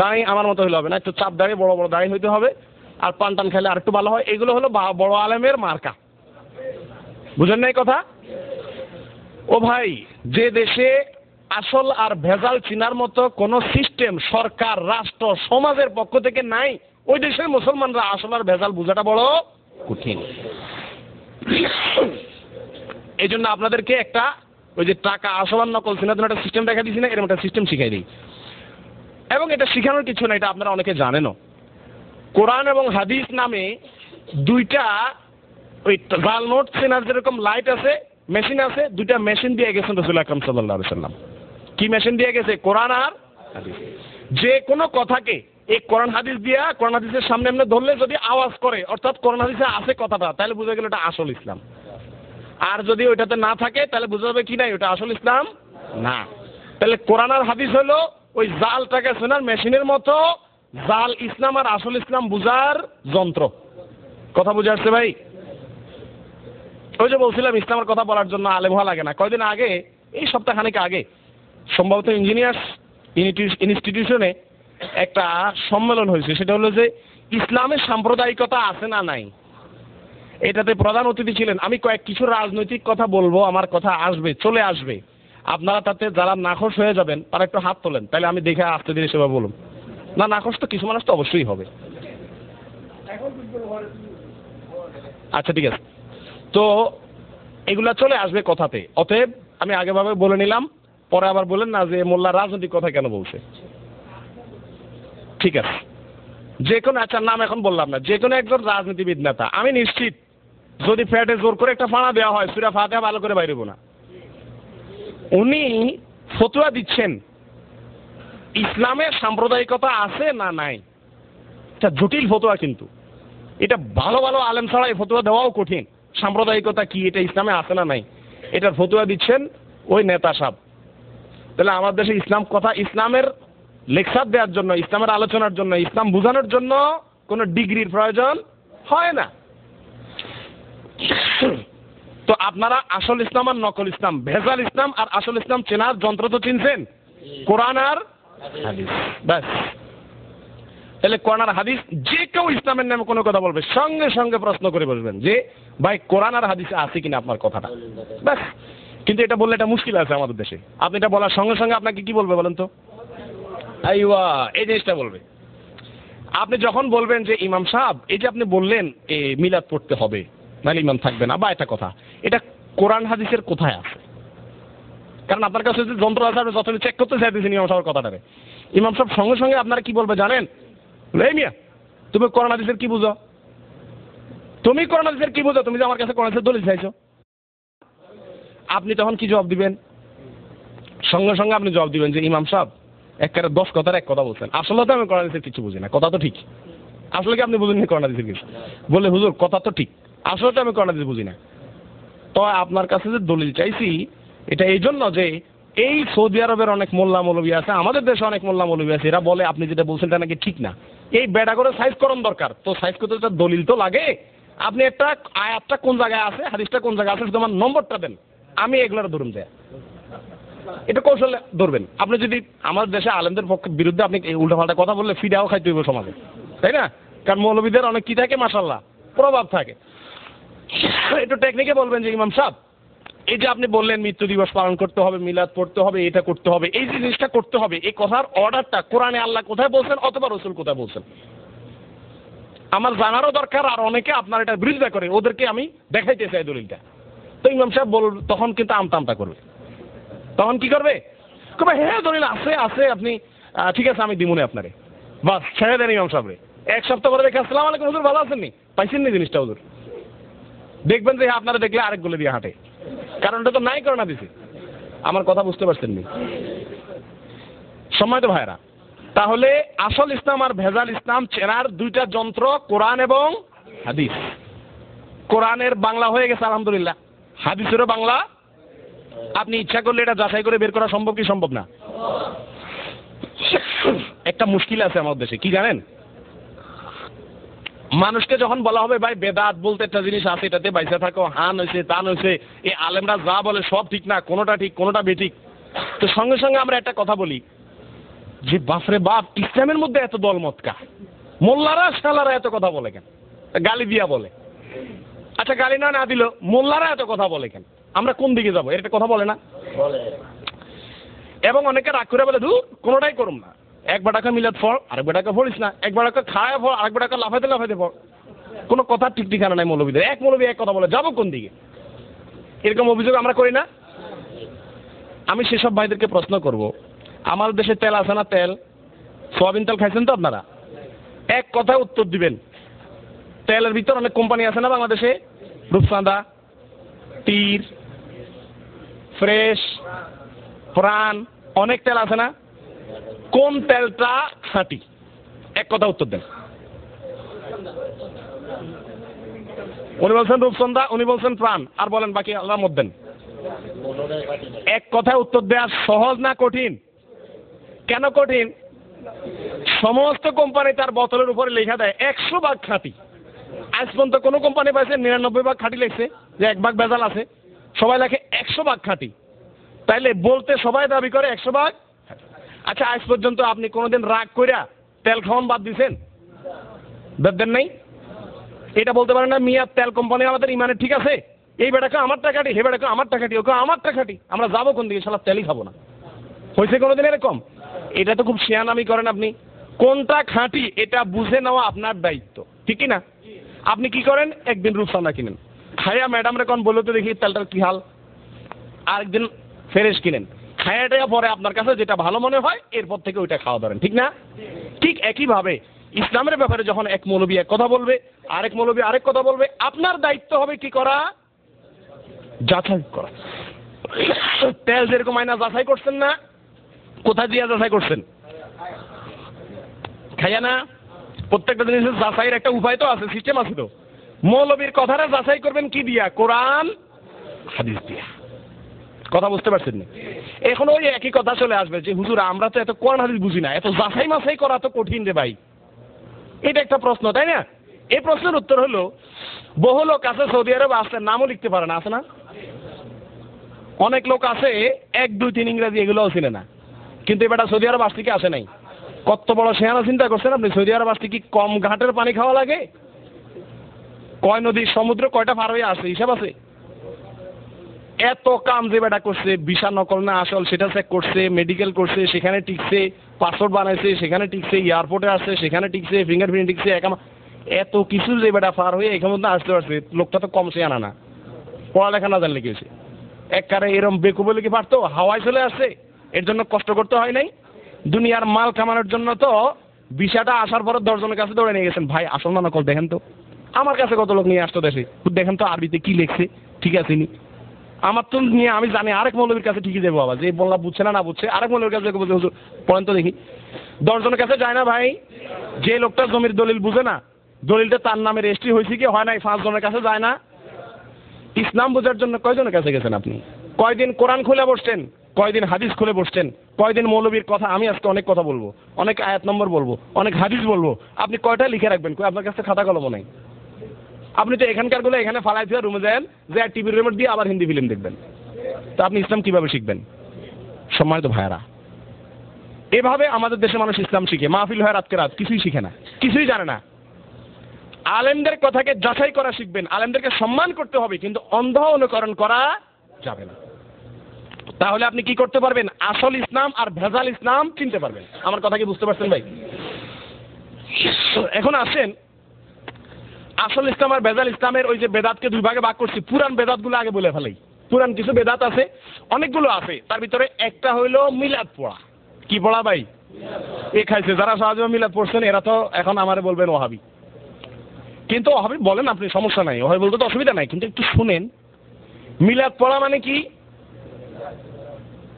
দাঁড়ি আমার মতো হলে হবে না, একটু চাপ দাঁড়িয়ে বড় বড় দাঁড়ি হইতে হবে, আর পান টান খেলে আর একটু ভালো হয়। এগুলো হলো বড় আলেমের মার্কা। বুঝেন নাই কথা? ও ভাই, যে দেশে আসল আর ভেজাল চিনার মতো কোন সিস্টেম সরকার, রাষ্ট্র, সমাজের পক্ষ থেকে নাই, ওই দেশের মুসলমানরা আসল আর ভেজাল বোঝাটা বড় কঠিন। এই জন্য আপনাদেরকে একটা ওই যে টাকা আসল আর নকল চিনার জন্য একটা সিস্টেম দেখা দিচ্ছি না, এরকম একটা সিস্টেম শিখাই দিই। এবং এটা শিখানোর কিছু না, এটা আপনারা অনেকে জানেনও। কোরআন এবং হাদিস নামে 2টা ওই জাল নোট চেনার যেরকম লাইট আছে, মেশিন আছে, 2টা মেশিন দিয়ে গেছেন রাসূল আকরাম সাল্লাল্লাহু আলাইহি ওয়াসাল্লাম। কি মেশিন দিয়ে গেছে? কোরআন আর হাদিস। যে কোনো কথাকে এই কোরআন হাদিস দিয়া, কোরআন হাদিসের সামনে এমনি ধরলে যদি আওয়াজ করে, অর্থাৎ কোরআন হাদিসে আছে কথাটা, তাহলে বুঝা গেল এটা আসল ইসলাম। আর যদি ওইটাতে না থাকে তাহলে বুঝা যাবে কি নাই, ওটা আসল ইসলাম না। তাহলে কোরআন আর হাদিস হলো ওই জালটাকে শোনার মেশিনের মতো, জাল ইসলাম আর আসল ইসলাম বুঝার যন্ত্র। কথা বুঝে আসছে ভাই? ওই যে বলছিলাম ইসলামের কথা বলার জন্য আলেম হওয়া লাগে না। কয়দিন আগে, এই সপ্তাহখানেক আগে সম্ভবত ইঞ্জিনিয়ার্স ইনস্টিটিউশনে একটা সম্মেলন হয়েছে। সেটা হলো যে ইসলামের সাম্প্রদায়িকতা আছে না নাই। এটাতে প্রধান অতিথি ছিলেন। আমি কিছু রাজনৈতিক কথা বলবো, আমার কথা আসবে, চলে আসবে। আপনারা তাতে যারা নাখোশ হয়ে যাবেন তারা একটু হাত তোলেন, তাহলে আমি দেখে আসতে দিলে সেবা বলুন। না, নাখোশ তো কিছু মানুষ তো অবশ্যই হবে। আচ্ছা ঠিক আছে, তো এগুলা চলে আসবে কথাতে। অতএব আমি আগেভাবে বলে নিলাম, পরে আবার বলেন না যে মোল্লা রাজনৈতিক কথা কেন বলছে। ঠিক আছে, যে কোনো, আচ্ছা নাম এখন বললাম না, যে কোনো একজন রাজনীতিবিদ নেতা, আমি নিশ্চিত যদি ফ্যাটে জোর করে একটা ফাঁড়া দেওয়া হয়, সূরা ফাতিহা ভালো করে বাইরেব না। উনি ফতোয়া দিচ্ছেন ইসলামের সাম্প্রদায়িকতা আছে না নাই। এটা জটিল ফতোয়া, কিন্তু এটা ভালো ভালো আলেম ছাড়া এই ফতোয়া দেওয়াও কঠিন। সাম্প্রদায়িকতা কি, এটা ইসলামে আছে না নাই, এটার ফতোয়া দিচ্ছেন ওই নেতা সাহেব। তাহলে আমার দেশে ইসলাম কথা, ইসলামের লেকচার দেওয়ার জন্য, ইসলামের আলোচনার জন্য, ইসলাম বোঝানোর জন্য কোনো ডিগ্রির প্রয়োজন হয় না। তো আপনারা আসল ইসলাম আর নকল ইসলাম, ভেজাল ইসলাম আর আসল ইসলাম চেনার যন্ত্র তো চিনছেন, কোরআন আর হাদিস। ব্যাস, তাহলে কোরআন আর হাদিস, যে কেউ ইসলামের নামে কোনো কথা বলবে সঙ্গে সঙ্গে প্রশ্ন করে বলবেন যে ভাই কোরআন আর হাদিসে আছে কিনা আপনার কথাটা। ব্যাস। কিন্তু এটা বললে এটা মুশকিল আছে আমাদের দেশে। আপনি এটা বলার সঙ্গে সঙ্গে আপনাকে কি বলবে বলেন তো? আইওয়া, এই জিনিসটা বলবে। আপনি যখন বলবেন যে ইমাম সাহেব, এই যে আপনি বললেন মিলাদ পড়তে হবে, নাহলে ইমাম থাকবে না, বা একটা কথা, এটা কোরআন হাদিসের কোথায় আছে? কারণ আপনার কাছে যে যন্ত্র আছে, আপনি যতদিন চেক করতে চাইতেছেন ইমাম সাহেবের কথাটারে, ইমাম সাহেব সঙ্গে সঙ্গে আপনারা কি বলবে জানেন? এই মিয়া, তুমি কোরআন হাদিসের কি বুঝো? তুমি কোরআন হাদিসের কি বুঝো? তুমি যে আমার কাছে কোরআন হাদিসের দলিল চাইছো। আপনি তখন কি জবাব দিবেন? সঙ্গে সঙ্গে আপনি জবাব দিবেন যে ইমাম সাহেব একেবারে 10 কথার এক কথা বলছেন, আসলে তো আমি কোরআন হাদিসের কিছু বুঝি না। কথা তো ঠিক, আসলে কি আপনি বুঝেননি কোরআন হাদিসের কিছু? বলে হুজুর কথা তো ঠিক, আসলে তো আমি কোরআন হাদিস বুঝি না। তো আপনার কাছে যে দলিল চাইছি, এটা এই জন্য যে এই সৌদি আরবের অনেক মোল্লা মৌলবী আছে, আমাদের দেশে অনেক মোল্লা মৌলবী আছে, এরা বলে আপনি যেটা বলছেন এটা নাকি ঠিক না। এই বেড়া করে সাইজ করণ দরকার। তো সাইজ করতে একটা দলিল তো লাগে। আপনি একটা আয়াতটা কোন জায়গায় আছে, হাদিসটা কোন জায়গায় আছে, শুধু আমার নম্বরটা দেন, আমি এগুলোর ধরুন দেয়। এটা কৌশলে ধরবেন। আপনি যদি আমাদের দেশে আলেমদের পক্ষে বিরুদ্ধে আপনি উল্টাপাল্টা কথা বললে ফিডাও খাইতে হইব সমাজে, তাই না? কারণ মৌলবীদের অনেক কি থাকে, মাশাআল্লাহ, প্রভাব থাকে। একটু টেকনিকে বলবেন যে ইমাম সাহেব, এই যে আপনি বললেন মৃত্যু দিবস পালন করতে হবে, মিলাদ পড়তে হবে, এটা করতে হবে, এই জিনিসটা করতে হবে, এই কথার অর্ডারটা কোরআনে আল্লাহ কোথায় বলছেন অথবা রাসূল কোথায় বলছেন আমার জানারও দরকার। আর অনেকে আপনার এটা বিরোধিতা করে, ওদেরকে আমি দেখাইতে চাই দলিলটা। তো ইমাম সাহেব তখন কিন্তু আমতা করবে। তখন কি করবে? হ্যাঁ দলিল আছে আছে, আপনি ঠিক আছে আমি দিমুনে আপনারে, বাস ছেড়ে দেন ইমাম সাহেবরে। 1 সপ্তাহ পরে দেখে আসসালামু আলাইকুম হুজুর, ভালো আছেন নি, পাইছেন নি জিনিসটা হুজুর? দেখবেন যে আপনারা দেখলে আরেক গুলো দিয়ে হাঁটে, কারণ এটা তো নাই করোনা দিছে। আমার কথা বুঝতে পারছেন নি সম্মানিত ভাইরা? তাহলে আসল ইসলাম আর ভেজাল ইসলাম চেনার 2টা যন্ত্র কোরআন এবং হাদিস। কোরআনের বাংলা হয়ে গেছে আলহামদুলিল্লাহ, হাদিসেরও বাংলা। আপনি ইচ্ছা করলে এটা যাচাই করে বের করা সম্ভব কি সম্ভব না? একটা মুশকিল আছে আমাদের দেশে, কি জানেন? মানুষকে যখন বলা হবে ভাই বেদাত বলতে একটা জিনিস আছে, এটাতে বাইসা থাকো, হান হয়েছে তান হয়েছে, এই আলেমরা যা বলে সব ঠিক না, কোনোটা ঠিক কোনোটা বেঠিক, তো সঙ্গে সঙ্গে আমরা একটা কথা বলি যে বাপরে বাপ, ইসলামের মধ্যে এত দলমত কা, মোল্লারা শালারা এত কথা বলে কেন, গালি দিয়া বলে। আচ্ছা গালি না দিল, মোল্লারা এত কথা বলে কেন, আমরা কোন দিকে যাবো, এর একটা কথা বলে না বলে। এবং অনেকে রাগ করে বলে ধু কোনোটাই করুম না, একবার টাকা মিলাদ ফল আরেকবার টাকা ফলিস না, একবার টাকা খায় ফল আরেকবার টাকা লাফাইতে ফল, কোনো কথা ঠিক ঠিকানা নাই মৌলবীদের। এক মৌলবী এক কথা বলে, যাবো কোন দিকে, এরকম অভিযোগ আমরা করি না। আমি সেসব ভাইদেরকে প্রশ্ন করব, আমাদের দেশে তেল আছে না, তেল সোয়াবিন তেল খাইছেন তো আপনারা, এক কথায় উত্তর দিবেন। তেলের ভিতর অনেক কোম্পানি আছে না বাংলাদেশে, রূপসান্দা, তীর, ফ্রেশ, প্রাণ, অনেক তেল আছে না, কোন তেলটা খাঁটি, এক কথা উত্তর দেন। উনি বলছেন রূপসন্দা, উনি বলছেন প্রাণ, আর বলেন বাকি আল্লাহ মত দেন। এক কথায় উত্তর দেওয়া সহজ না কঠিন? কেন কঠিন? সমস্ত কোম্পানি তার বোতলের উপরে লেখা দেয় 100% খাঁটি। আজ পর্যন্ত কোনো কোম্পানি পাইছে 99% খাঁটি লিখছে, যে 1% ভেজাল আছে, সবাই লেখে 100% খাঁটি। তাইলে বলতে সবাই দাবি করে 100%। আচ্ছা আজ পর্যন্ত আপনি কোনোদিন রাগ কইরা তেল খাওয়ান বাদ দিছেন? বাদ দেন নাই? এটা বলতে পারেন না মিয়া তেল কোম্পানি আমাদের ইমানে ঠিক আছে, এই বেটাকে আমার টাকাটি, হে বেটাকে আমার টাকাটি, ওকে আমার টাকাটি, আমরা যাবো কোন দিকে, শালা তেলই খাবো না। হয়েছে কোনোদিন এরকম? এটা তো খুব শিয়ানামি করেন আপনি। কোনটা খাঁটি এটা বুঝে নেওয়া আপনার দায়িত্ব, ঠিক কি না? আপনি কি করেন, একদিন রূপসান্দা কিনেন, খাইয়া ম্যাডামরে কোন বললো তো দেখি তেলটার কি হাল, আরেকদিন ফ্রেশ কিনেন, খাইয়াটা পরে আপনার কাছে যেটা ভালো মনে হয় এরপর থেকে ওইটা খাওয়া ধরেন, ঠিক না? ঠিক একইভাবে ইসলামের ব্যাপারে যখন এক মৌলবী এক কথা বলবে, আরেক মৌলবী আরেক কথা বলবে, আপনার দায়িত্ব হবে কি করা, যাচাই করা। তেল যেরকম আয়না যাচাই করছেন না, কোথায় দিয়ে যাচাই করছেন? খাইয়া না? প্রত্যেকটা জিনিসের যাচাইয়ের একটা উপায় তো আছে, সিস্টেম আছে তো। মৌলবীর কথাটা যাচাই করবেন কি দিয়া? কোরআন হাদিস দিয়া। কথা বুঝতে পারছেন না? এখন ওই একই কথা চলে আসবে যে হুজুর আমরা তো এত কোরআন হাদিস বুঝি না, এত যাচাই মাছাই করা তো কঠিন রে ভাই। এটা একটা প্রশ্ন, তাই না? এই প্রশ্নের উত্তর হলো, বহু লোক আছে সৌদি আরব আসলে নামও লিখতে পারে না, আছে না? অনেক লোক আছে 1, 2, 3 ইংরেজি এগুলোও চিনে না, কিন্তু এবার সৌদি আরব আসতে কি আসে নাই। কত বড় শেয়ানা চিন্তা করছেন আপনি? সৌদি আরব আসতে কি কম ঘাটের পানি খাওয়া লাগে? কয় নদী সমুদ্র কয়টা পার হয়ে আসে হিসাব আছে? এত কাম যে বেটা করছে, ভিসা নকল না আসল সেটা চেক করছে, মেডিকেল করছে সেখানে টিকছে, পাসপোর্ট বানাইছে সেখানে টিকছে, এয়ারপোর্টে আসছে সেখানে টিকছে, ফিঙ্গারপ্রিন্ট টিকছে, এত কিছু যে বেটা পার হয়ে এখানে মধ্যে আসতে পারছে, লোকটা তো কম শেয়ানা না, পড়ালেখা না জানলে কি হয়েছে? একবারে এরম বেকু বলে কি পারতো? হাওয়ায় চলে আসছে, এর জন্য কষ্ট করতে হয় নাই। দুনিয়ার মাল কামানোর জন্য তো ভিসাটা আসার পর 10 জনের কাছে দৌড়ে নিয়ে গেছেন, ভাই আসল না নকল দেখেন তো। আমার কাছে কত লোক নিয়ে আসতো দেশে, দেখেন তো আরবিতে কি লিখছে, ঠিক আছে নি? আমার তো নিয়ে আমি জানি আরেক মৌলবীর কাছে ঠিকই দেবো, বাবা যে বললা বুঝছে না বুঝছে, আরেক মৌলবীর কাছে বলছে হুজুর পয়েন্ট তো দেখি। 10 জনের কাছে যায় না ভাই, যে লোকটা জমির দলিল বুঝে না, দলিলটা তার নামে রেজিস্ট্রি হয়েছে কি হয় নাই, 5 জনের কাছে যায় না। ইসলাম বোঝার জন্য কয়জনের কাছে গেছেন আপনি? কয়দিন কোরআন খুলে বসছেন, কয়দিন হাদিস খুলে বসছেন, কয়দিন মৌলবীর কথা, আমি আজকে অনেক কথা বলবো, অনেক আয়াত নম্বর বলবো, অনেক হাদিস বলবো, আপনি কয়টা লিখে রাখবেন? আপনার কাছে খাতা কলম নাই। আপনি তো এখানকার গুলো এখানে ফালাই দিয়ে রুমে যান, যে টিভির রিমোট দিয়ে আবার হিন্দি ফিল্ম দেখবেন, তা আপনি ইসলাম কিভাবে শিখবেন? সম্মানিত ভাইয়েরা, এভাবে আমাদের দেশে মানুষ ইসলাম শিখে, মাহফিল হয় রাতকে রাত, কিছুই শিখে না, কিছুই জানে না। আলেমদের কথাকে যাচাই করা শিখবেন, আলেমদেরকে সম্মান করতে হবে, কিন্তু অন্ধ অনুকরণ করা যাবে না। তাহলে আপনি কি করতে পারবেন? আসল ইসলাম আর ভেজাল ইসলাম চিনতে পারবেন। আমার কথা কি বুঝতে পারছেন ভাই? এখন আসেন, আসল ইসলাম আর ভেজাল ইসলামের ওই যে বেদাতকে 2 ভাগে ভাগ করছি, পুরান বেদাতগুলো আগে বলে ফেলাই। পুরান কিছু বেদাত আছে, অনেকগুলো আছে, তার ভিতরে একটা হইল মিলাদ পড়া। কি পড়া ভাই? এ খাইছে যারা সহজে মিলাদ পড়ছেন এরা তো এখন আমারে বলবেন ওহাবি, কিন্তু ওহাবি বলেন আপনি, সমস্যা নাই, ওহাবি বলতে তো অসুবিধা নাই, কিন্তু একটু শুনেন। মিলাদ পড়া মানে কি?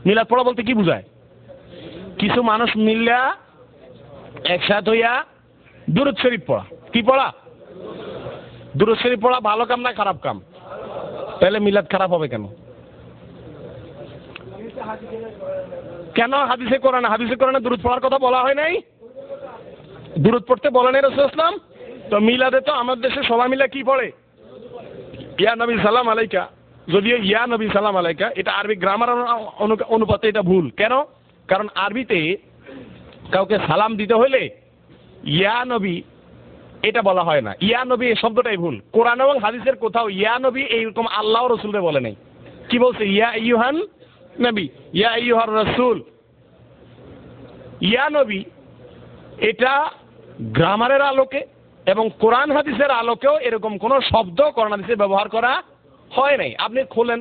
মিলাদ পড়া বলতে কি বুঝায়? কিছু মানুষ মিল্লা একসাথে হইয়া দুরূদ শরীফ পড়া। কি পড়া? দুরূদ শরীফ পড়া ভালো কাম না খারাপ কাম? তাহলে মিলাদ খারাপ হবে কেন? কেন হাদিসে কোরআনে দুরূদ পড়ার কথা বলা হয় নাই? দুরূদ পড়তে বলেন রাসূল সাল্লাল্লাহু আলাইহি ওয়াসাল্লাম, তো মিলাদে তো আমাদের দেশে সবাই মিলে কি পড়ে? ইয়া নবী সালাম আলাইকা। যদিও ইয়া নবী সালাম আলাইকা এটা আরবি গ্রামার অনুপাতে এটা ভুল। কেন? কারণ আরবিতে কাউকে সালাম দিতে হলে ইয়া নবী এটা বলা হয় না। ইয়া নবী এই শব্দটাই ভুল। কোরআন এবং হাদিসের কোথাও ইয়া নবী এইরকম আল্লাহ রসুলকে বলে নাই। কি বলছে? ইয়া আইয়ুহান নবী, ইয়া আইয়ুহার রাসূল। ইয়া নবী এটা গ্রামারের আলোকে এবং কোরআন হাদিসের আলোকেও এরকম কোন শব্দ কোরআন হাদিসে ব্যবহার করা হয় নাই। আপনি খোলেন,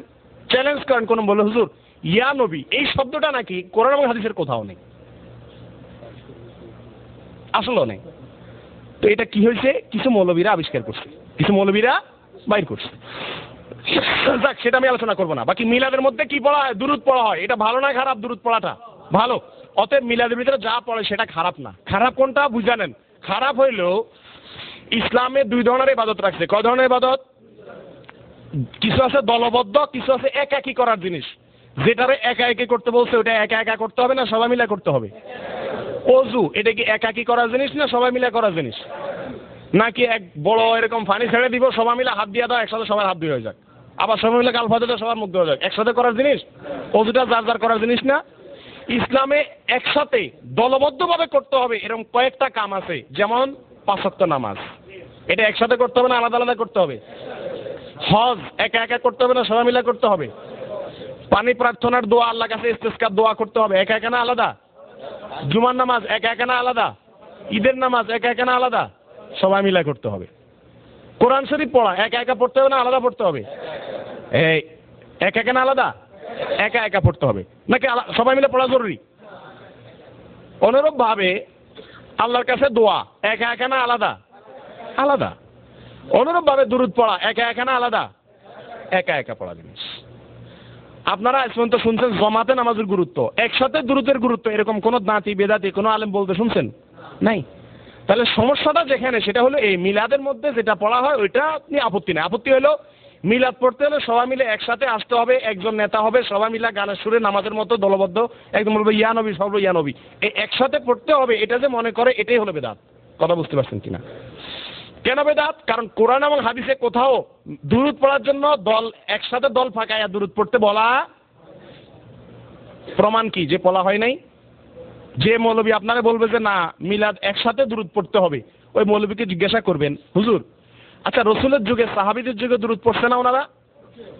চ্যালেঞ্জ করেন কোন বলে হুজুর ইয়া নবী এই শব্দটা নাকি কোরআন এবং হাদিসের কোথাও নেই, আসলেও নেই। তো এটা কি হয়েছে? কিছু মৌলবীরা আবিষ্কার করছে, কিছু মৌলবীরা বাইর করছে। যাক, সেটা আমি আলোচনা করবো না। বাকি মিলাদের মধ্যে কি পড়া হয়? দুরূদ পড়া হয়। এটা ভালো না খারাপ? দুরূদ পড়াটা ভালো। অতএব মিলাদের ভিতরে যা পড়ে সেটা খারাপ না। খারাপ কোনটা বুঝানেন? খারাপ হইলো ইসলামে দুই ধরনের ইবাদত রাখছে। কয় ধরনের ইবাদত? কিছু আছে দলবদ্ধ, কিছু আছে একাকী করার জিনিস। যেটারে একা একা করতে বলছে ওটা একা একা করতে হবে না সবাই মিলে করতে হবে? অজু এটা কি একাকী করার জিনিস না সবাই মিলে করার জিনিস? নাকি এক বড় এরকম পানি ছেড়ে দিব সবাই মিলে হাত দিয়ে দাও একসাথে সবার হাত ধুয়ে হয়ে যাক, আবার সবাই মিলে গাল ফাঁদে সবার মুখ ধোয়া যাক, একসাথে করার জিনিস? অজুটা যার যার করার জিনিস না। ইসলামে একসাথে দলবদ্ধভাবে করতে হবে এরকম কয়েকটা কাম আছে। যেমন 5 ওয়াক্ত নামাজ, এটা একসাথে করতে হবে না আলাদা আলাদা করতে হবে? হজ একা একা করতে হবে না সবাই মিলে করতে হবে? পানি প্রার্থনার দোয়া আল্লাহর কাছে ইস্তেসকার দোয়া করতে হবে একা একা না আলাদা? জুমার নামাজ একা একা না আলাদা? ঈদের নামাজ একা একা না আলাদা? সবাই মিলে করতে হবে। কোরআন শরীফ পড়া একা একা পড়তে হবে না আলাদা পড়তে হবে? এই একা একা না আলাদা? একা একা পড়তে হবে নাকি সবাই মিলে পড়া জরুরি? অনুরূপ ভাবে আল্লাহর কাছে দোয়া একা একা না আলাদা? আলাদা। অনুরূপ ভাবে দুরূদ পড়া একা একা না আলাদা? একা একা পড়া জিনিস। আপনারা আজ পর্যন্ত শুনছেন জমাতে নামাজের গুরুত্ব, একসাথে দুরূদের গুরুত্ব এরকম কোন দাঁতি বেদাতি কোন আলেম বলতে শুনছেন? নাই। তাহলে সমস্যাটা যেখানে সেটা হলো এই মিলাদের মধ্যে যেটা পড়া হয় ওইটা নিয়ে আপত্তি নেই। আপত্তি হলো মিলাদ পড়তে হলে সবাই মিলে একসাথে আসতে হবে, একজন নেতা হবে, সবাই মিলে গানের সুরে নামাজের মতো দলবদ্ধ একদম বলবে ইয়া নবী সর্ব ইয়া নবী, এই একসাথে পড়তে হবে এটা যে মনে করে এটাই হলো বেদাত। কথা বুঝতে পারছেন কিনা? কেন বেদাত? কারণ কোরআন এবং হাদিসে কোথাও দুরূদ পড়ার জন্য দল একসাথে দল ফাঁকায়া দুরূদ পড়তে বলা প্রমাণ কি যে বলা হয় নাই? যে মৌলবী আপনারা বলবে যে না মিলাদ একসাথে দুরূদ পড়তে হবে, ওই মৌলবীকে জিজ্ঞাসা করবেন হুজুর আচ্ছা রসুলের যুগে সাহাবীদের যুগে দুরূদ পড়ছে না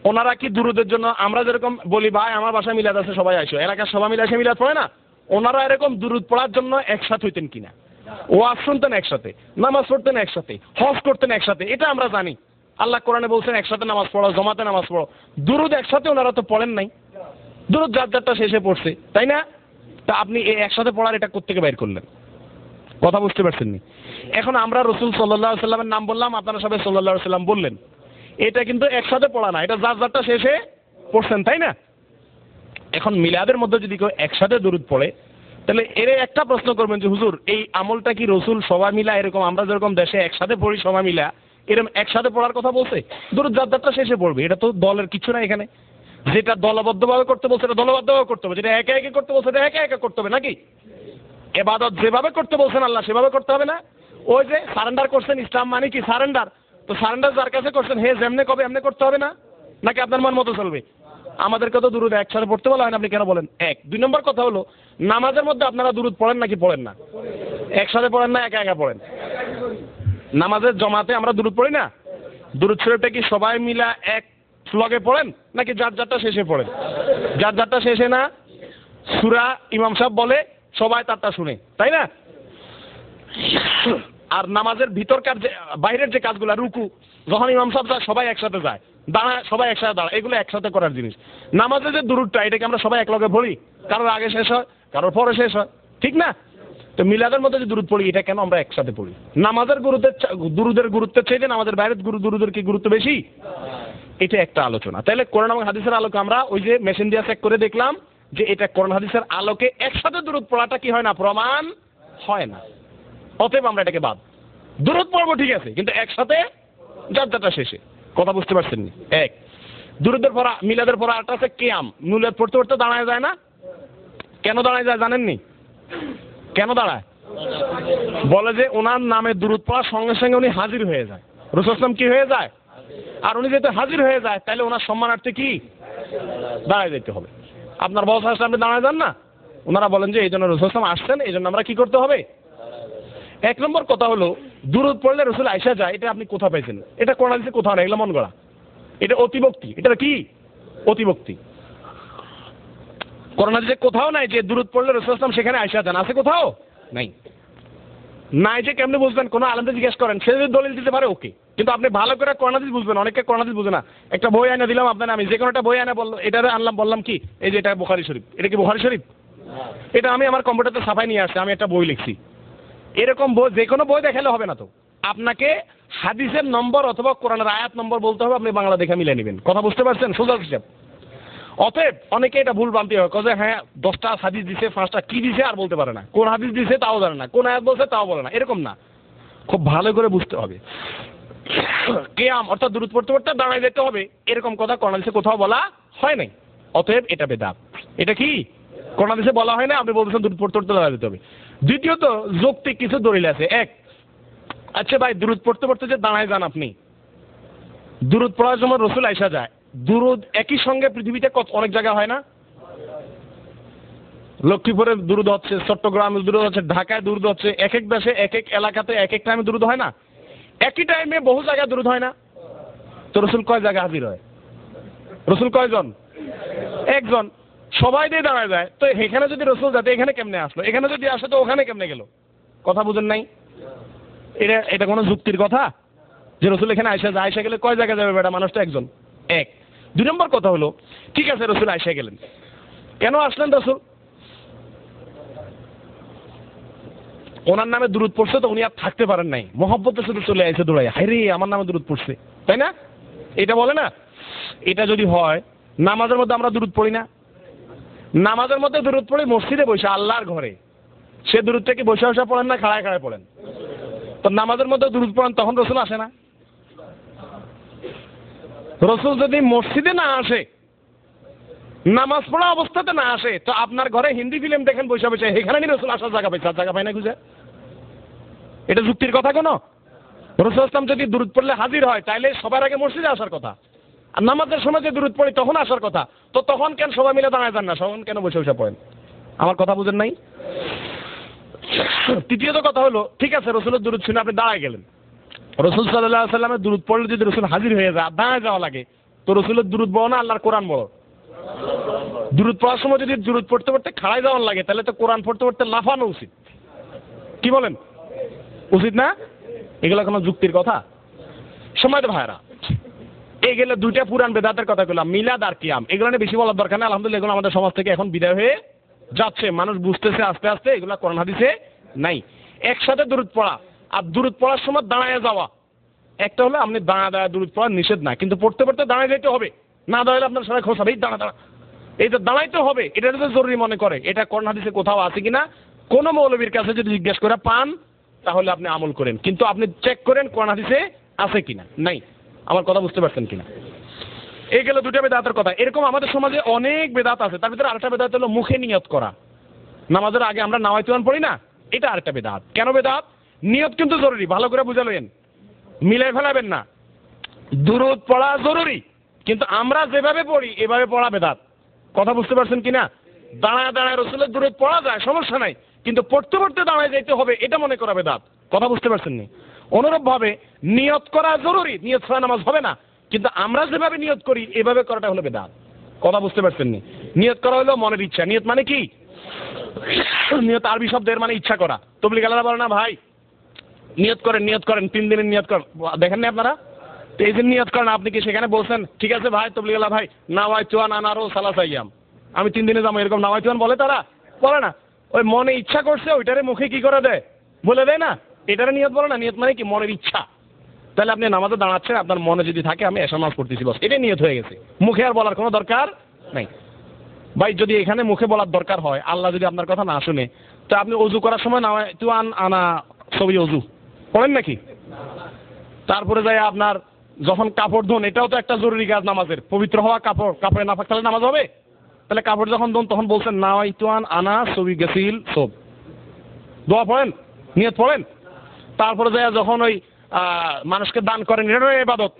ওনারা কি দুরূদের জন্য আমরা যেরকম বলি ভাই আমার বাসায় মিলাদ আছে সবাই আসো, এলাকার সবাই মিলে এসে মিলাদ পড়ে না, ওনারা এরকম দুরূদ পড়ার জন্য একসাথে হইতেন কিনা? ওয়াজ শুনতেন একসাথে, নামাজ পড়তেন একসাথে, হজ করতেন একসাথে, এটা আমরা জানি। আল্লাহ কোরআনে বলছেন একসাথে নামাজ পড়ো, জমাতে নামাজ পড়ো। দুরূদ একসাথে ওনারা তো পড়েন নাই, দুরূদ যার যারটা শেষে পড়ছে, তাই না? তা আপনি এই একসাথে পড়ার এটা কোত্থেকে বাইর করলেন? কথা বুঝতে পারছেন নি? এখন আমরা রসুল সাল্লাল্লাহু আলাইহি সাল্লামের নাম বললাম, আপনারা সবাই সাল্লাল্লাহু আলাইহি সাল্লাম বললেন, এটা কিন্তু একসাথে পড়া না, এটা যার যারটা শেষে পড়ছেন, তাই না? এখন মিলাদের মধ্যে যদি কেউ একসাথে দুরূদ পড়ে তাহলে এর একটা প্রশ্ন করবেন যে হুজুর এই আমলটা কি রসুল সবাই মিলা এরকম আমরা যেরকম দেশে একসাথে পড়ি সবাই মিলা এরকম একসাথে পড়ার কথা বলছে? দুরূদ যার যারটা শেষে পড়বে, এটা তো দলের কিছু না এখানে। যেটা দলবদ্ধভাবে করতে বলছে এটা দলবদ্ধভাবে করতে হবে, যেটা একা একা করতে বলছে এটা একা একা করতে হবে নাকি? ইবাদত যেভাবে করতে বলছেন আল্লাহ সেভাবে করতে হবে না? ওই যে সারেন্ডার করছেন, ইসলাম মানে কি সারেন্ডার, তো সারেন্ডার যার কাছে করছেন হে যেমনে কবে এমনি করতে হবে না? নাকি আপনার মন মতো চলবে? আমাদেরকে তো দুরূদ একসাথে পড়তে বলা হয় না, আপনি কেন বলেন? এক। 2 নম্বর কথা হলো নামাজের মধ্যে আপনারা দুরূদ পড়েন নাকি পড়েন না? একসাথে পড়েন না একা একা পড়েন? নামাজের জমাতে আমরা দুরূদ পড়ি না? দুরূদ শরীফটা কি সবাই মিলা এক লগে পড়েন নাকি যার যারটা শেষে পড়েন? যার যারটা শেষে না, সূরা ইমাম সাহেব বলে সবাই তারটা শুনে, তাই না? আর নামাজের ভিতরকার যে বাইরের যে কাজগুলো রুকু যখন ইমাম সাহেব যায় সবাই একসাথে যায়, দাঁড়ায় সবাই একসাথে দাঁড়ায়, এগুলো একসাথে করার জিনিস। নামাজে যে দুরূদটা এটাকে আমরা সবাই একলগে পড়ি, কারোর আগে শেষ হয় কারোর পরে শেষ হয়, ঠিক না? তো মিলাদের মধ্যে যে দুরূদ পড়ি এটা কেন আমরা একসাথে পড়ি? নামাজের দুরূদের গুরুত্বের চাইতে নামাজের বাইরের দুরূদের কি গুরুত্ব বেশি? এটা একটা আলোচনা। তাহলে কোরআন এবং হাদিসের আলোকে আমরা ওই যে মেশিন দিয়ে চেক করে দেখলাম যে এটা কোরআন হাদিসের আলোকে একসাথে দুরূদ পড়াটা কি হয় না, প্রমাণ হয় না। অতএব আমরা এটাকে বাদ। দুরূদ পড়বো ঠিক আছে, কিন্তু একসাথে যার যারটা শেষে। কথা বুঝতে পারছেন নি? এক। দুরূদের পড়া মিলাদের পড়া আরেকটা আছে কিয়াম। মিলাদ পড়তে পড়তে দাঁড়ায় যায় না? কেন দাঁড়ায় যায় জানেননি? কেন দাঁড়ায়? বলে যে ওনার নামে দুরূদ পড়ার সঙ্গে সঙ্গে উনি হাজির হয়ে যায়। রাসূল সাল্লাল্লাহু আলাইহি ওয়াসাল্লাম কি হয়ে যায়? আর উনি যেহেতু হাজির হয়ে যায় তাহলে ওনার সম্মানার্থে কি দাঁড়ায় যেতে হবে। আপনার বস আসলে আপনি দাঁড়ায় যান না, ওনারা বলেন যে এই জন্য রাসূল সাল্লাল্লাহু আলাইহি ওয়াসাল্লাম আসছেন, এই জন্য আমরা কি করতে হবে? এক নম্বর কথা হলো দুরূদ পড়লে রাসূল আয়েশা যায়, এটা আপনি কোথা পাইছেন? এটা কোরআন হাদিসে কোথাও নেই, এগুলো মন গড়া, এটা অতিভক্তি। এটা কি অতিভক্তি? কোরআন হাদিসে কোথাও নাই যে দুরূদ পড়লে রাসূল সাল্লাল্লাহু আলাইহি ওয়াসাল্লাম সেখানে আয়েশা যান, আছে কোথাও? নাই। নাই যে কেমনে বুঝবেন? কোনো আলেমকে জিজ্ঞেস করেন, সে যদি দলিল দিতে পারে ওকে, কিন্তু আপনি ভালো করে কোরআন হাদিস বুঝবেন। অনেকে কোরআন হাদিস বুঝে না। একটা বই এনে দিলাম আপনার, আমি যে কোনো একটা বই এনে বললো এটা আনলাম, বললাম কি এই যে এটা বুখারী শরীফ, এটা কি বুখারী শরীফ? এটা আমি আমার কম্পিউটারতে ছাপাই নিয়ে আসছি, আমি একটা বই লিখছি। এরকম বই যে কোনো বই দেখালে হবে না তো, আপনাকে হাদিসের নম্বর অথবা কোরআনের আয়াত নম্বর বলতে হবে, আপনি বাংলা দেখে মিলে নেবেন। কথা বুঝতে পারছেন? সোজা হিসাব। অতএব অনেকে এটা ভুল ভ্রান্তি হয়, যে হ্যাঁ 10টা হাদিস দিছে, 5টা কি দিছে আর বলতে পারে না, কোন হাদিস দিছে তাও জানে না, কোন আয়াত বলছে তাও বলে না, এরকম না। খুব ভালো করে বুঝতে হবে। কিয়াম অর্থাৎ দুরূদ পড়তে পড়তে দাঁড়ায় যেতে হবে, এরকম কথা কোরআন হাদিসে কোথাও বলা হয় নাই। অতএব এটা বেদাত। এটা কি কোরআন হাদিসে বলা হয় না, আপনি বলছেন দুরূদ পড়তে পড়তে দাঁড়ায় যেতে হবে। দ্বিতীয়ত যৌক্তিক কিছু দলিল আছে। এক, আচ্ছা ভাই দুরূদ পড়তে পড়তে যে দাঁড়ায় যান আপনি, দুরূদ পড়ার সময় রাসূল আয়েশা যায়, দুরূদ একই সঙ্গে পৃথিবীতে অনেক জায়গা হয় না? লক্ষ্মীপুরে দুরূদ হচ্ছে, চট্টগ্রামে দুরূদ হচ্ছে, ঢাকায় দুরূদ হচ্ছে, এক এক দেশে এক এক এলাকাতে এক এক টাইমে দুরূদ হয় না? একই টাইমে বহু জায়গায় দুরূদ হয় না? তো রাসূল কয় জায়গায় হাজির হয়? রাসূল কয়জন? একজন। সবাই দিয়ে দাঁড়ায় যায়, তো এখানে যদি রাসূল যাতে এখানে কেমনে আসলো, এখানে যদি আসে তো ওখানে কেমনে গেল? কথা বুঝেন নাই? এটা কোনো যুক্তির কথা যে রাসূল এখানে আয়েশা গেলে কয় জায়গায় যাবে? বেটা মানুষ তো একজন। এক। দুই নম্বর কথা হলো, ঠিক আছে রাসূল আয়েশা গেলেন, কেন আসলেন রাসূল? ওনার নামে দুরূদ পড়ছে তো উনি আর থাকতে পারেন নাই, মহব্বতে শুধু চলে আসে দৌড়াই, হায় রে আমার নামে দুরূদ পড়ছে, তাই না? এটা বলে না? এটা যদি হয়, নামাজের মধ্যে আমরা দুরূদ পড়ি না? নামাজের মধ্যে দুরূদ পড়ি মসজিদে বসে, আল্লাহর ঘরে। সে দুরূদটা কি বসে বসে পড়েন না খাড়ায় খাড়ায় পড়েন? তো নামাজের মধ্যে দুরূদ পড়েন, তখন রাসূল আসে না? রাসূল যদি মসজিদে না আসে, নামাজ পড়া অবস্থাতে না আসে, তো আপনার ঘরে হিন্দি ফিল্ম দেখেন বসে বসে, এখানে নি রাসূল আসার জায়গা পাইছে, আর জায়গা পায় না খুঁজে? এটা যুক্তির কথা কোনো? রাসূল ইসলাম যদি দুরূদ পড়লে হাজির হয়, তাইলে সবার আগে মসজিদে আসার কথা। আর নামাজের সময় যে দুরূদ পড়ি তখন আসার কথা, তো তখন কেন সবাই মিলে দাঁড়ায় যান না, তখন কেন বসে বসে পড়েন? আমার কথা বুঝেন নাই? তৃতীয়ত কথা হলো, ঠিক আছে রাসূলের দুরূদ শুনে আপনি দাঁড়ায় গেলেন, রাসূল সাল্লাল্লাহু আলাইহি ওয়াসাল্লামের দুরূদ পড়লে যদি রাসূল হাজির হয়ে যায়, দাঁড়ায় যাওয়া লাগে, তো রাসূলের দুরূদ বড় না আল্লাহর কোরআন বড়? দুরূদ পড়ার সময় যদি দুরূদ পড়তে পড়তে খাড়ায় যাওয়ার লাগে, তাহলে তো কোরআন পড়তে পড়তে লাফানো উচিত। কি বলেন? উচিত না? এগুলো কোনো যুক্তির কথা? সময় তো ভাইরা, এই গেলে দুইটা পুরান বেদাতের কথা বললাম, মিলাদ আর কিয়াম। এগুলো নিয়ে বেশি বলার দরকার নেই, আলহামদুলিল্লাহ এগুলো আমাদের সমাজ থেকে এখন বিদায় হয়ে যাচ্ছে, মানুষ বুঝতেছে আস্তে আস্তে, এগুলো কোরআন হাদিসে নাই। একসাথে দুরূদ পড়া আর দুরূদ পড়ার সময় দাঁড়ায় যাওয়া, একটা হলো আপনি দাঁড়ায় দুরূদ পড়া নিষেধ না, কিন্তু পড়তে পড়তে দাঁড়ায় যেতে হবে, না দাঁড়ালে আপনার সবাই খোঁজ হবে, এই দাঁড়া, এই তো দাঁড়াইতে হবে, এটা তো জরুরি মনে করে। এটা কোরআন হাদিসে কোথাও আছে কিনা কোন মৌলবীর কাছে যদি জিজ্ঞেস করে পান, তাহলে আপনি আমল করেন, কিন্তু আপনি চেক করেন কোরআন হাদিসে আছে কিনা, নাই। আমার কথা বুঝতে পারছেন কিনা? এই গেল দুটা বেদাতের কথা। এরকম আমাদের সমাজে অনেক বেদাত আছে। তার ভিতরে আরেকটা বেদাত হলো মুখে নিয়ত করা। নামাজের আগে আমরা নাওয়াইতুয়ান পড়ি না, এটা আরেকটা বেদাত। কেন বেদাত? নিয়ত কিন্তু জরুরি, ভালো করে বুঝালেন, মিলাই ফেলাবেন না। দুরূদ পড়া জরুরি, কিন্তু আমরা যেভাবে পড়ি এভাবে পড়া বেদাত। কথা বুঝতে পারছেন কিনা? দাঁড়ায় দাঁড়ায় রাসূলের দুরূদ পড়া যায়, সমস্যা নাই, কিন্তু পড়তে পড়তে দাঁড়ায় যাইতে হবে, এটা মনে করা বেদাত। কথা বুঝতে পারছেন নি? অনুরূপ ভাবে নিয়ত করা জরুরি, নিয়ত ছাড়া নামাজ হবে না, কিন্তু আমরা যেভাবে নিয়ত করি এভাবে করাটা হলো বেদাত। কথা বুঝতে পারছেন নি? নিয়ত করা হলো মনের ইচ্ছা। নিয়ত মানে কি? নিয়ত আরবি শব্দের মানে ইচ্ছা করা। তাবলীগ আলাদা বলে না ভাই, নিয়ত করেন 3 দিনের নিয়ত করেন, দেখেন না আপনারা? তো এই যে নিয়ত করেন, আপনি কি সেখানে বলছেন ঠিক আছে ভাই তাবলীগ আলাদা ভাই নাওয়াইতুয়ান আনারো সালাসা আইয়াম, আমি 3 দিনে যাবো, এরকম নাওয়াইতুয়ান বলে তারা? বলে না। ওই মনে ইচ্ছা করছে ওইটারে মুখে কি করে দেয়? বলে দেয় না। এটারে নিয়ত বলে না। নিয়ত মানে কি? মনের ইচ্ছা। তাহলে আপনি নামাজে দাঁড়াচ্ছেন, আপনার মনে যদি থাকে আমি এশার নামাজ পড়তেছি, বস, এটাই নিয়ত হয়ে গেছে, মুখে আর বলার কোনো দরকার নাই। ভাই যদি এখানে মুখে বলার দরকার হয়, আল্লাহ যদি আপনার কথা না শুনে, তো আপনি অজু করার সময় নাওয়াইতুয়ান আনা ছবি অজু পড়েন নাকি? তারপরে যাই আপনার যখন কাপড় ধোন, এটাও তো একটা জরুরি কাজ নামাজের, পবিত্র হওয়া, কাপড়ে নাফাক তাহলে নামাজ হবে? তাহলে কাপড় যখন ধোন তখন বলছেন নাওয়াইতুয়ান আনা ছবি গেছিল সব, দোয়া পড়েন, নিয়ত পড়েন, তারপরে যায় যখন ওই মানুষকে দান করেন, এটা ইবাদত।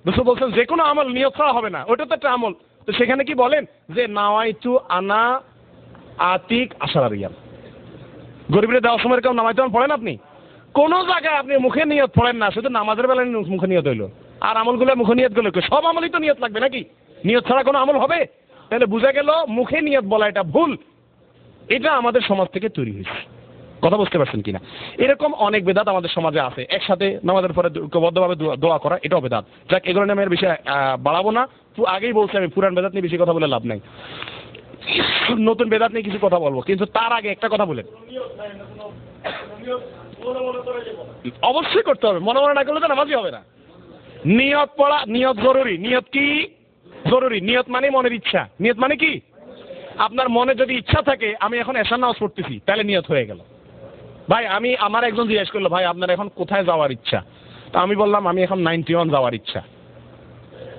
রাসূল বলছেন যে কোনো আমল নিয়ত ছাড়া হবে না, ওইটা তো একটা আমল। তো সেখানে কি বলেন যে নাওয়াইতু আনা আতিক আশারা রিয়াল, গরিবরে দেওয়ার সময় কেউ নামাইতে পড়েন আপনি? কোন জায়গায় আপনি মুখে নিয়ত পড়েন না, শুধু নামাজের বেলায় মুখে নিয়ত হইলো। আর আমলগুলো মুখে নিয়ত গুলো সব আমলই তো নিয়ত লাগবে নাকি? নিয়ত ছাড়া কোনো আমল হবে? তাহলে বুঝা গেল মুখে নিয়ত বলা এটা ভুল। এটা আমাদের সমাজ থেকে তৈরি হয়েছে। কথা বুঝতে পারছেন কিনা? এরকম অনেক বেদাত আমাদের সমাজে আছে। একসাথে নামাজের পরে ঐক্যবদ্ধভাবে দোয়া করা, এটাও বেদাত। যাক, এগুলো নিয়ে আমি বিষয়ে বাড়াবো না। আগেই বলছি আমি পুরান বেদাত নিয়ে বেশি কথা বলে লাভ নাই, নতুন বেদাত নিয়ে কিছু কথা বলবো। কিন্তু তার আগে একটা কথা বলেন, অবশ্যই করতে হবে। মনে মনে না করলে তো নামাজই হবে না। নিয়ত পড়া, নিয়ত জরুরি। নিয়ত কি জরুরি? নিয়ত মানে মনের ইচ্ছা। নিয়ত মানে কি? আপনার মনে যদি ইচ্ছা থাকে আমি এখন এশার নামাজ পড়তেছি, তাহলে নিয়ত হয়ে গেল। ভাই আমার একজন জিজ্ঞেস করলো, ভাই আপনার এখন কোথায় যাওয়ার ইচ্ছা? তা আমি বললাম আমি এখন 91 যাওয়ার ইচ্ছা।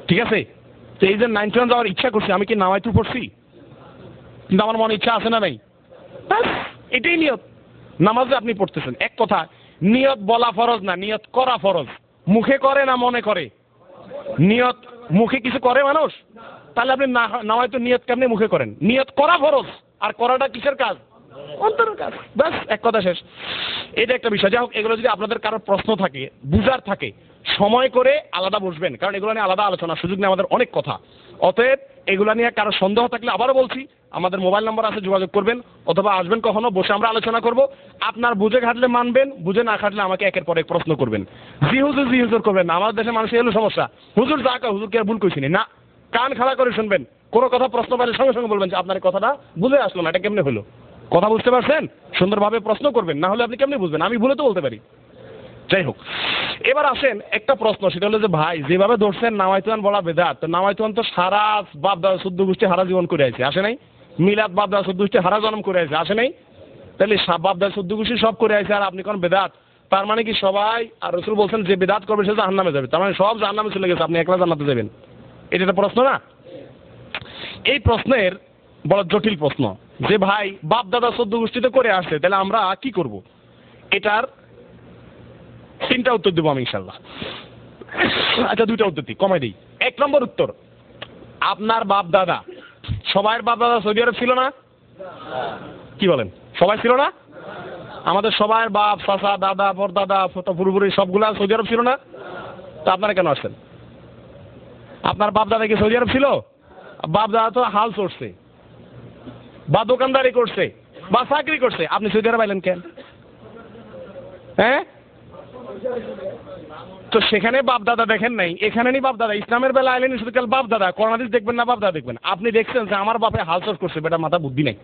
ঠিক আছে, তো এই যে 91 যাওয়ার ইচ্ছা করছি, আমি কি নামাইতু পড়ছি? কিন্তু আমার মনে ইচ্ছা আছে না নাই? এটাই নিয়ত। নামাজে আপনি পড়তেছেন। এক কথা, নিয়ত বলা ফরজ না, নিয়ত করা ফরজ। মুখে করে না মনে করে? নিয়ত মুখে কিছু করে মানুষ? তাহলে আপনি নামাইতু নিয়ত কেমনি মুখে করেন? নিয়ত করা ফরজ, আর করাটা কিসের কাজ? অন্তরের কাজ। ব্যাস, এক কথা শেষ। এটা একটা বিষয়। যাই হোক, এগুলো যদি আপনাদের কারোর প্রশ্ন থাকে, বুঝার থাকে, সময় করে আলাদা বসবেন, কারণ এগুলো নিয়ে আলাদা আলোচনা সুযোগ নিয়ে আমাদের অনেক কথা। অতএব এগুলো নিয়ে কারো সন্দেহ থাকলে আবারও বলছি, আমাদের মোবাইল নম্বর আছে, যোগাযোগ করবেন, অথবা আসবেন কখনো, বসে আমরা আলোচনা করব। আপনার বুঝে খাটলে মানবেন, বুঝে না খাটলে আমাকে একের পর এক প্রশ্ন করবেন। জি হুজুর করবেন না। আমাদের দেশে মানুষের এলো সমস্যা, হুজুর যা কা হুজুর কে ভুল কইছি না, কান খাড়া করে শুনবেন। কোনো কথা প্রশ্ন পাইলে সঙ্গে সঙ্গে বলবেন যে আপনার কথাটা বুঝে আসলো না, এটা কেমনে হলো? কথা বুঝতে পারছেন? সুন্দরভাবে প্রশ্ন করবেন, না হলে আপনি কেমনে বুঝবেন? আমি ভুলে তো বলতে পারি। যাই হোক, এবার আসেন একটা প্রশ্ন, সেটা হলো যে ভাই যেভাবে ধরছেন নামাইতুয়ান বলা বেদাত, তো নামাইতুয়ান তো সারা বাপ দাদা 14 গোষ্ঠী হারা জীবন করে আছে, আসে নাই? মিলাদ বাপ দাদা 14 গোষ্ঠী হারা জন্ম করে আছে, আসে নাই? তাহলে বাপ দাদা 14 গোষ্ঠী সব করে আছে, আর আপনি কোন বেদাত? তার মানে কি সবাই? আর রাসূল বলছেন যে বেদাত করবে সে জাহান্নামে যাবে, তার মানে সব জাহান্নামে চলে গেছে, আপনি একলা জান্নাতে যাবেন। এটা একটা প্রশ্ন না? এই প্রশ্নের বড় জটিল প্রশ্ন যে ভাই বাপ দাদা 14 গোষ্ঠীতে করে আসছে, তাহলে আমরা কি করব? এটার 3টা উত্তর দেবো আমি ইনশাল্লাহ। আচ্ছা, 2টা উত্তর দিই, কমাই দিই। 1 নম্বর উত্তর, আপনার বাপ দাদা, সবার বাপ দাদা সৌদি আরব ছিল না? কি বলেন, সবাই ছিল না? আমাদের সবার বাপ, চাচা, দাদা, পরদাদা, পুরোপুরি সবগুলা সৌদি আরব ছিল না? তা আপনারা কেন আসছেন? আপনার বাপ দাদা কি সৌদি আরব ছিল? বাপ দাদা তো হাল চড়ছে, বা দোকানদারি করছে, বা চাকরি করছে, আপনি সৌদি আরব আইলেন কেন? হ্যাঁ, তো সেখানে বাপ দাদা দেখেন নাই, এখানে নি বাপ দাদা। ইসলামের বেলা আইলেন শুধু কাল বাপ দাদা, কোরআন দেখবেন না বাপ দাদা দেখবেন। আপনি দেখছেন যে আমার বাপে হাল চাষ করছে, বেটা মাথা বুদ্ধি নাই।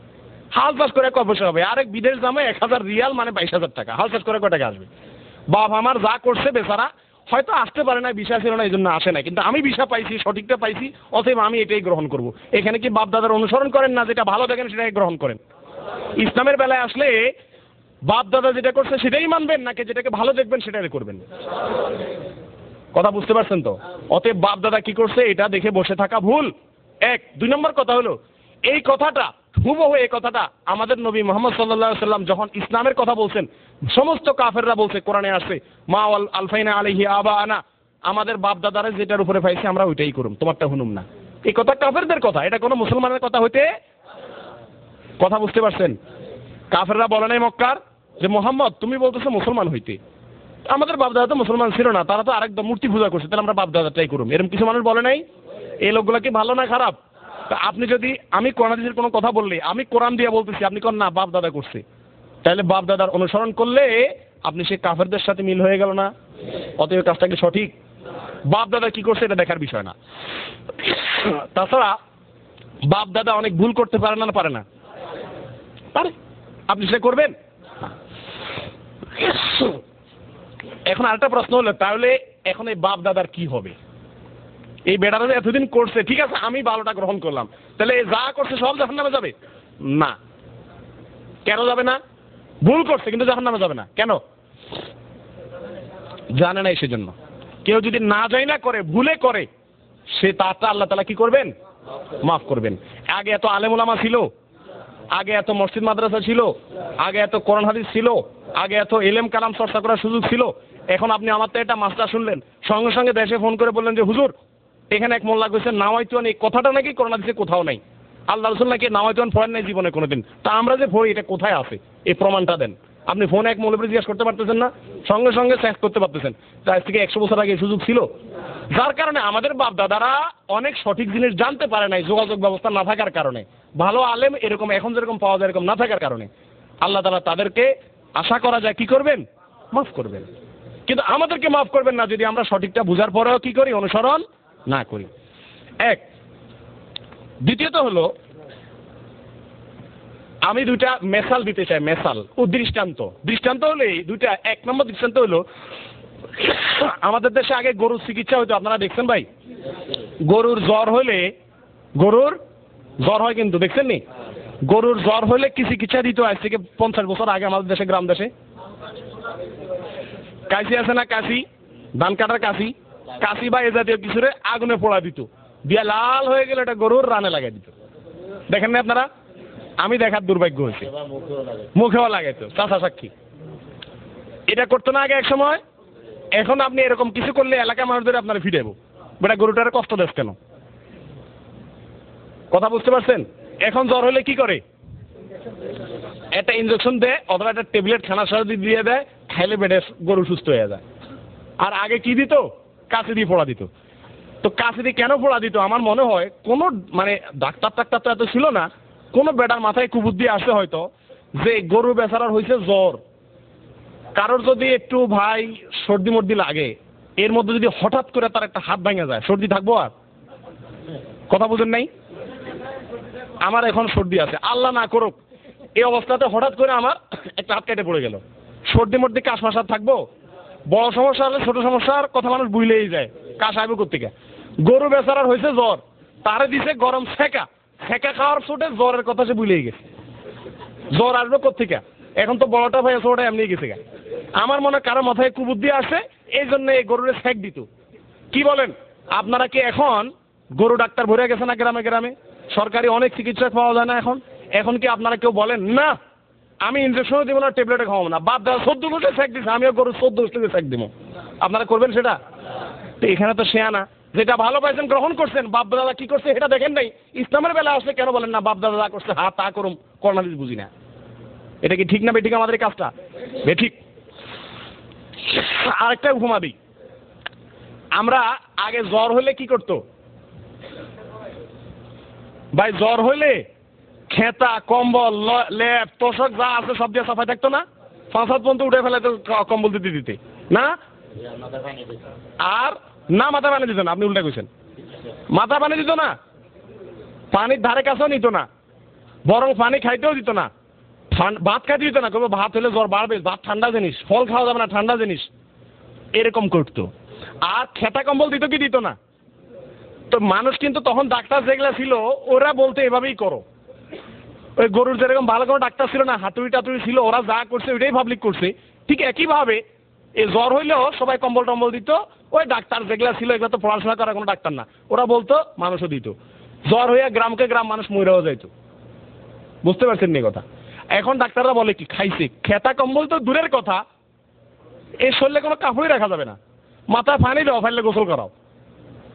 হাল চাষ করে কয় পয়সা হবে? আরেক বিদেশ দামে 1000 রিয়াল মানে 22,000 টাকা। হাল চাষ করে কয় টাকা আসবে? বাপ আমার যা করছে বেচারা, হয়তো আসতে পারে না, ভিসা ছিল না, এই জন্য আসে না, কিন্তু আমি ভিসা পাইছি, সঠিকটা পাইছি, অতএব আমি এটাই গ্রহণ করব। এখানে কি বাপ দাদার অনুসরণ করেন না? যেটা ভালো দেখেন সেটাই গ্রহণ করেন। ইসলামের বেলায় আসলে বাপ দাদা যেটা করছে সেটাই মানবেন, নাকি যেটাকে ভালো দেখবেন সেটাই করবেন? কথা বুঝতে পারছেন তো? অতএব বাপ দাদা কি করছে এটা দেখে বসে থাকা ভুল। 1। 2 নম্বর কথা হলো, এই কথাটা হুবহু এই কথাটা আমাদের নবী মুহাম্মদ সাল্লাল্লাহু আলাইহি ওয়াসাল্লাম যখন ইসলামের কথা বলছেন, সমস্ত কাফেররা বলছে, কোরআনে আসছে, মা ওয়াল আলফাইনা আলাইহি আবানা, আমাদের বাপ দাদারা যেটার উপরে পাইছে আমরা ওইটাই করুম, তোমারটা হুনুম না। এই কথা কাফেরদের কথা, এটা কোনো মুসলমানের কথা হইতে। কথা বুঝতে পারছেন? কাফেররা বলে নাই মক্কার যে মোহাম্মদ তুমি বলতেছো মুসলমান হইতে, আমাদের বাপ দাদা তো মুসলমান ছিল না, তারা তো আরেকদম মূর্তি পূজা করছে, তাহলে আমরা বাপ দাদাটাই করুম, এরকম কিছু মানুষ বলে নাই? এই লোকগুলা কি ভালো না খারাপ? তা আপনি যদি আমি কোরআন হাদিসের কোনো কথা বললে, আমি কোরআন দিয়ে বলতেছি, আপনি কোন না বাপ দাদা করছে, তাহলে বাপ দাদার অনুসরণ করলে আপনি সে কাফেরদের সাথে মিল হয়ে গেল না? অতএব কাজটা কি সঠিক? বাপ দাদা কি করছে এটা দেখার বিষয় না। তাছাড়া বাপ দাদা অনেক ভুল করতে পারে না? পারে না? পারে। আপনি সেটা করবেন? এখন আরেকটা প্রশ্ন হলো, তাহলে এখন এই বাপ দাদার কি হবে? এই বেটারা যে এতদিন করছে, ঠিক আছে আমি ভালোটা গ্রহণ করলাম, তাহলে যা করছে সব জাহান্নামে যাবে? না। কেন যাবে না? ভুল করছে কিন্তু জাহান্নামে যাবে না। কেন? জানে না, সেজন্য। কেউ যদি না যায় না করে, ভুলে করে, সে তারটা আল্লাহ তাআলা কি করবেন? মাফ করবেন। আগে এত আলেম ওলামা ছিল, আগে এত মসজিদ মাদ্রাসা ছিল, আগে এত কোরআন হাদিস ছিল, আগে এত এলেম কালাম চর্চা করার সুযোগ ছিল। এখন আপনি আমার তো একটা মাস্টার শুনলেন, সঙ্গে সঙ্গে দেশে ফোন করে বললেন যে হুজুর এখানে এক মোল্লা কইছে নাওয়াইতুন, এই কথাটা নাকি কোরআন হাদিসে কোথাও নাই, আল্লাহ রাসূল নাকি নাওয়াইতুন পড়েন নাই জীবনে কোনোদিন। তা আমরা যে পড়ি এটা কোথায় আছে, এই প্রমাণটা দেন। আপনি ফোনে এক মৌলবী জিজ্ঞাসা করতে পারতেছেন না, সঙ্গে সঙ্গে চেক করতে পারতেছেন। আজ থেকে 100 বছর আগে সুযোগ ছিল, যার কারণে আমাদের বাপ দাদারা অনেক সঠিক জিনিস জানতে পারে নাই, যোগাযোগ ব্যবস্থা না থাকার কারণে। ভালো আলেম এরকম এখন যেরকম পাওয়া যায় এরকম না থাকার কারণে আল্লাহ তাআলা তাদেরকে আশা করা যায় কি করবেন, মাফ করবেন। কিন্তু আমাদেরকে মাফ করবেন না যদি আমরা সঠিকটা বুঝার পরেও কি করি, অনুসরণ না করি। এক। দ্বিতীয়ত হলো আমি দুইটা মেসাল দিতে চাই, মেসাল ও দৃষ্টান্ত। দৃষ্টান্ত হলে দুইটা, এক নম্বর দৃষ্টান্ত হলো আমাদের দেশে আগে গরুর চিকিৎসা হতো, আপনারা দেখছেন ভাই? গরুর জ্বর হয় কিন্তু দেখছেন নি? গরুর জ্বর হলে কি চিকিৎসা দিত আজ থেকে 50 বছর আগে আমাদের দেশে, গ্রাম দেশে? কাশি আছে না, কাশি, ধান কাটার কাশি, কাশি বা এ জাতীয় কিছুরে আগুনে পোড়া দিত, দিয়া লাল হয়ে গেলে এটা গরুর রানে লাগাই দিত। দেখেন না আপনারা? আমি দেখার দুর্ভাগ্য হয়েছে, মুখেও লাগাইতো, চাচা সাক্ষী। এটা করতো না আগে এক সময়। এখন আপনি এরকম কিছু করলে এলাকা মানুষ ধরে আপনারা ফিরে যাবো, বেটা গরুটার কষ্ট দেশ কেন? কথা বুঝতে পারছেন? এখন জ্বর হলে কি করে, একটা ইনজেকশন দেয় অথবা একটা ট্যাবলেট খানার সাথে দিয়ে দেয়, খাইলে বেডে গরু সুস্থ হয়ে যায়। আর আগে কি দিত, কাশি দিয়ে পোড়া দিত। তো কাশি দিয়ে কেন পোড়া দিত? আমার মনে হয় কোনো মানে ডাক্তার টাক্তার তো এত ছিল না, কোনো বেটার মাথায় কুবুদ্ধি আসে হয়তো যে গরু বেচারার হয়েছে জ্বর, কারোর যদি একটু ভাই সর্দি মর্দি লাগে, এর মধ্যে যদি হঠাৎ করে তার একটা হাত ভেঙে যায়, সর্দি থাকবো আর? কথা বুঝেন নাই? আমার এখন সর্দি আছে, আল্লাহ না করুক এই অবস্থাতে হঠাৎ করে আমার একটা হাত কেটে পড়ে গেল, সর্দি মর্দি কাশ মাসার থাকবো? বড় সমস্যা হলে ছোট সমস্যার কথা মানুষ বুঝলেই যায়, কাশ আইব কোত্থেকে? গরু বেচারার হয়েছে জ্বর, তারে দিছে গরম সেকা, সেকা খাওয়ার ছোটে জ্বরের কথা সে ভুলেই গেছে। জ্বর আসবে কোত্থেকে? এখন তো বড়টা ভাই ছোটটা এমনি গেছে গা। আমার মনে হয় কারো মাথায় কুবুদ্ধি আসে, এই জন্য এই গরুরে সেক দিত। কি বলেন আপনারা? কি এখন গরু ডাক্তার ভরে গেছে না গ্রামে গ্রামে? সরকারি অনেক চিকিৎসা পাওয়া যায় না এখন? এখন কি আপনারা কেউ বলেন না আমি ইনজেকশনও দিব না, ট্যাবলেটে খাওয়াবো না, বাপ দাদা 14 গোষ্ঠী সেক দিচ্ছে, আমিও গরু 14 গোষ্ঠীকে সেক দিব? আপনারা করবেন সেটা? তো এখানে তো শেয়ানা, যেটা ভালো পাইছেন গ্রহণ করছেন, বাপ দাদা কি করছে এটা দেখেন নাই। ইসলামের বেলা আসলে কেন বলেন না বাপ দাদা যা করছে হা তা করুম, করোনা দিস বুঝি না? এটা কি ঠিক না বেঠিক আমাদের কাজটা? বেঠিক। আরেকটা উপমা দিই। আমরা আগে জ্বর হলে কি করতো ভাই? জ্বর হইলে খেতা কম্বল লেপ তোষক যা আছে সব দিয়ে সাফাই থাকতো না? 5-7 পর্যন্ত উঠে ফেলে তো কম্বল দিতে দিতে না? আর না মাথা পানি দিত না, আপনি উল্টা কইছেন। মাথা পানি দিত না, পানির ধারে কাছেও নিত না, বরং পানি খাইতেও দিত না, ভাত খাইতে দিত না, কেবল ভাত হলে জ্বর বাড়বে, ভাত ঠান্ডা জিনিস, ফল খাওয়া যাবে না, ঠান্ডা জিনিস, এরকম করতো। আর খেতা কম্বল দিত কি দিত না? তো মানুষ কিন্তু তখন ডাক্তার যেগুলা ছিল ওরা বলতে এভাবেই করো। ওই গরুর যেরকম ভালো কোনো ডাক্তার ছিল না, হাতুড়ি টাতুড়ি ছিল, ওরা যা করছে ওইটাই পাবলিক করছে। ঠিক একইভাবে এই জ্বর হইলেও সবাই কম্বল টম্বল দিত। ওই ডাক্তার যেগুলা ছিল এগুলো তো পড়াশোনা করা কোনো ডাক্তার না, ওরা বলতো মানুষও দিত। জ্বর হইয়া গ্রামকে গ্রাম মানুষ মরেও যাইতো। বুঝতে পারছেন নি কথা? এখন ডাক্তাররা বলে কি খাইছে, খেতা কম্বল তো দূরের কথা, এই শরীরে কোনো কাপড়ই রাখা যাবে না, মাথায় পানি দাও, ফাইলে গোসল করাও,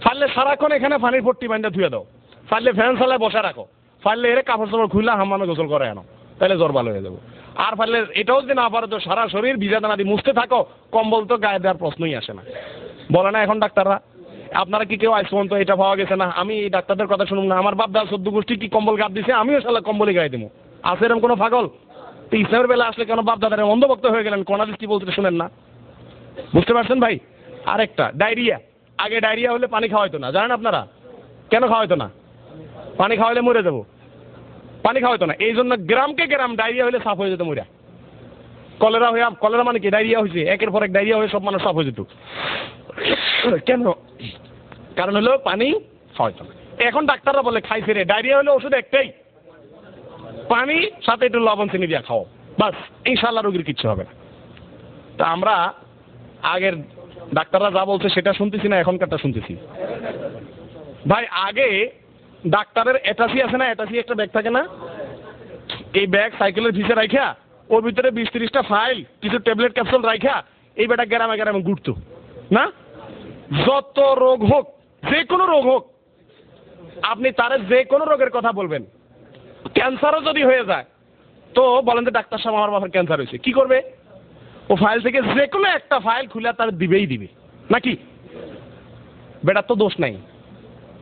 ফাইলে সারাক্ষণ এখানে পানির পট্টি বান্ধা ধুয়ে দাও, ফাইলে ফ্যান চালায় বসে রাখো, ফাইলে এর কাপড় চাপড় খুললা হাম্মামে গোসল করে আনো, তাহলে জ্বর ভালো হয়ে যাবো। আর ফাইলে এটাও যদি না পারো তো সারা শরীর ভিজা দানা দিয়ে মুছতে থাকো, কম্বল তো গায়ে দেওয়ার প্রশ্নই আসে না। বলে না এখন ডাক্তাররা? আপনারা কি কেউ আইসন তো এটা পাওয়া গেছে না আমি এই ডাক্তারদের কথা শুনুন না, আমার বাপ দাদা 14 গোষ্ঠী কি কম্বল গাপ দিছে, আমিও শালা কম্বলই গায়ে দেবো? আছে এরকম কোনো পাগল? তো ইসলামের বেলা আসলে কেন বাপ দাদারে অন্ধভক্ত হয়ে গেলেন? কোনাদিস কি বলতে শুনেন না? বুঝতে পারছেন ভাই? আরেকটা ডায়রিয়া। আগে ডায়রিয়া হলে পানি খাওয়াইতো না, জানেন আপনারা কেন খাওয়াইতো না? পানি খাওয়াইলে মরে যাবো, পানি খাওয়াইতো না, এই জন্য গ্রামকে গ্রাম ডায়রিয়া হলে সাফ হয়ে যেত মরা। কলেরা হয়ে, কলেরা মানে কি ডায়রিয়া হয়েছে, একের পর এক ডায়রিয়া হয়ে সব মানুষ সাফ হয়ে যেত। কেন? কারণ হলো পানি খাওয়াইতো না। এখন ডাক্তাররা বলে খাইছে রে, ডায়রিয়া হলে ওষুধ একটাই, পানি সাথে একটু লবণ চিনি দিয়া খাও, বাস ইনশাআল্লাহ রোগীর কিচ্ছু হবে না। তা আমরা আগের ডাক্তাররা যা বলছে সেটা শুনতেছি না এখনকারটা শুনতেছি। ভাই আগে ডাক্তারের অ্যাটাচি আছে না, অ্যাটাচি একটা ব্যাগ থাকে না, এই ব্যাগ সাইকেলের ভিসে রাখা ওর ভিতরে 20-30টা ফাইল কিছু ট্যাবলেট ক্যাপসুল রাখা এই বেটা গ্রামে গ্রামে ঘুরতো না। যত রোগ হোক, যে কোনো রোগ হোক, আপনি তার যে কোনো রোগের কথা বলবেন, ক্যান্সারও যদি হয়ে যায় তো বলেন যে ডাক্তার সাহেব আমার বাবার ক্যান্সার হয়েছে, কি করবে? ও ফাইল থেকে যে কোনো একটা ফাইল খুলে তার দিবেই দিবে নাকি? বেটার তো দোষ নাই,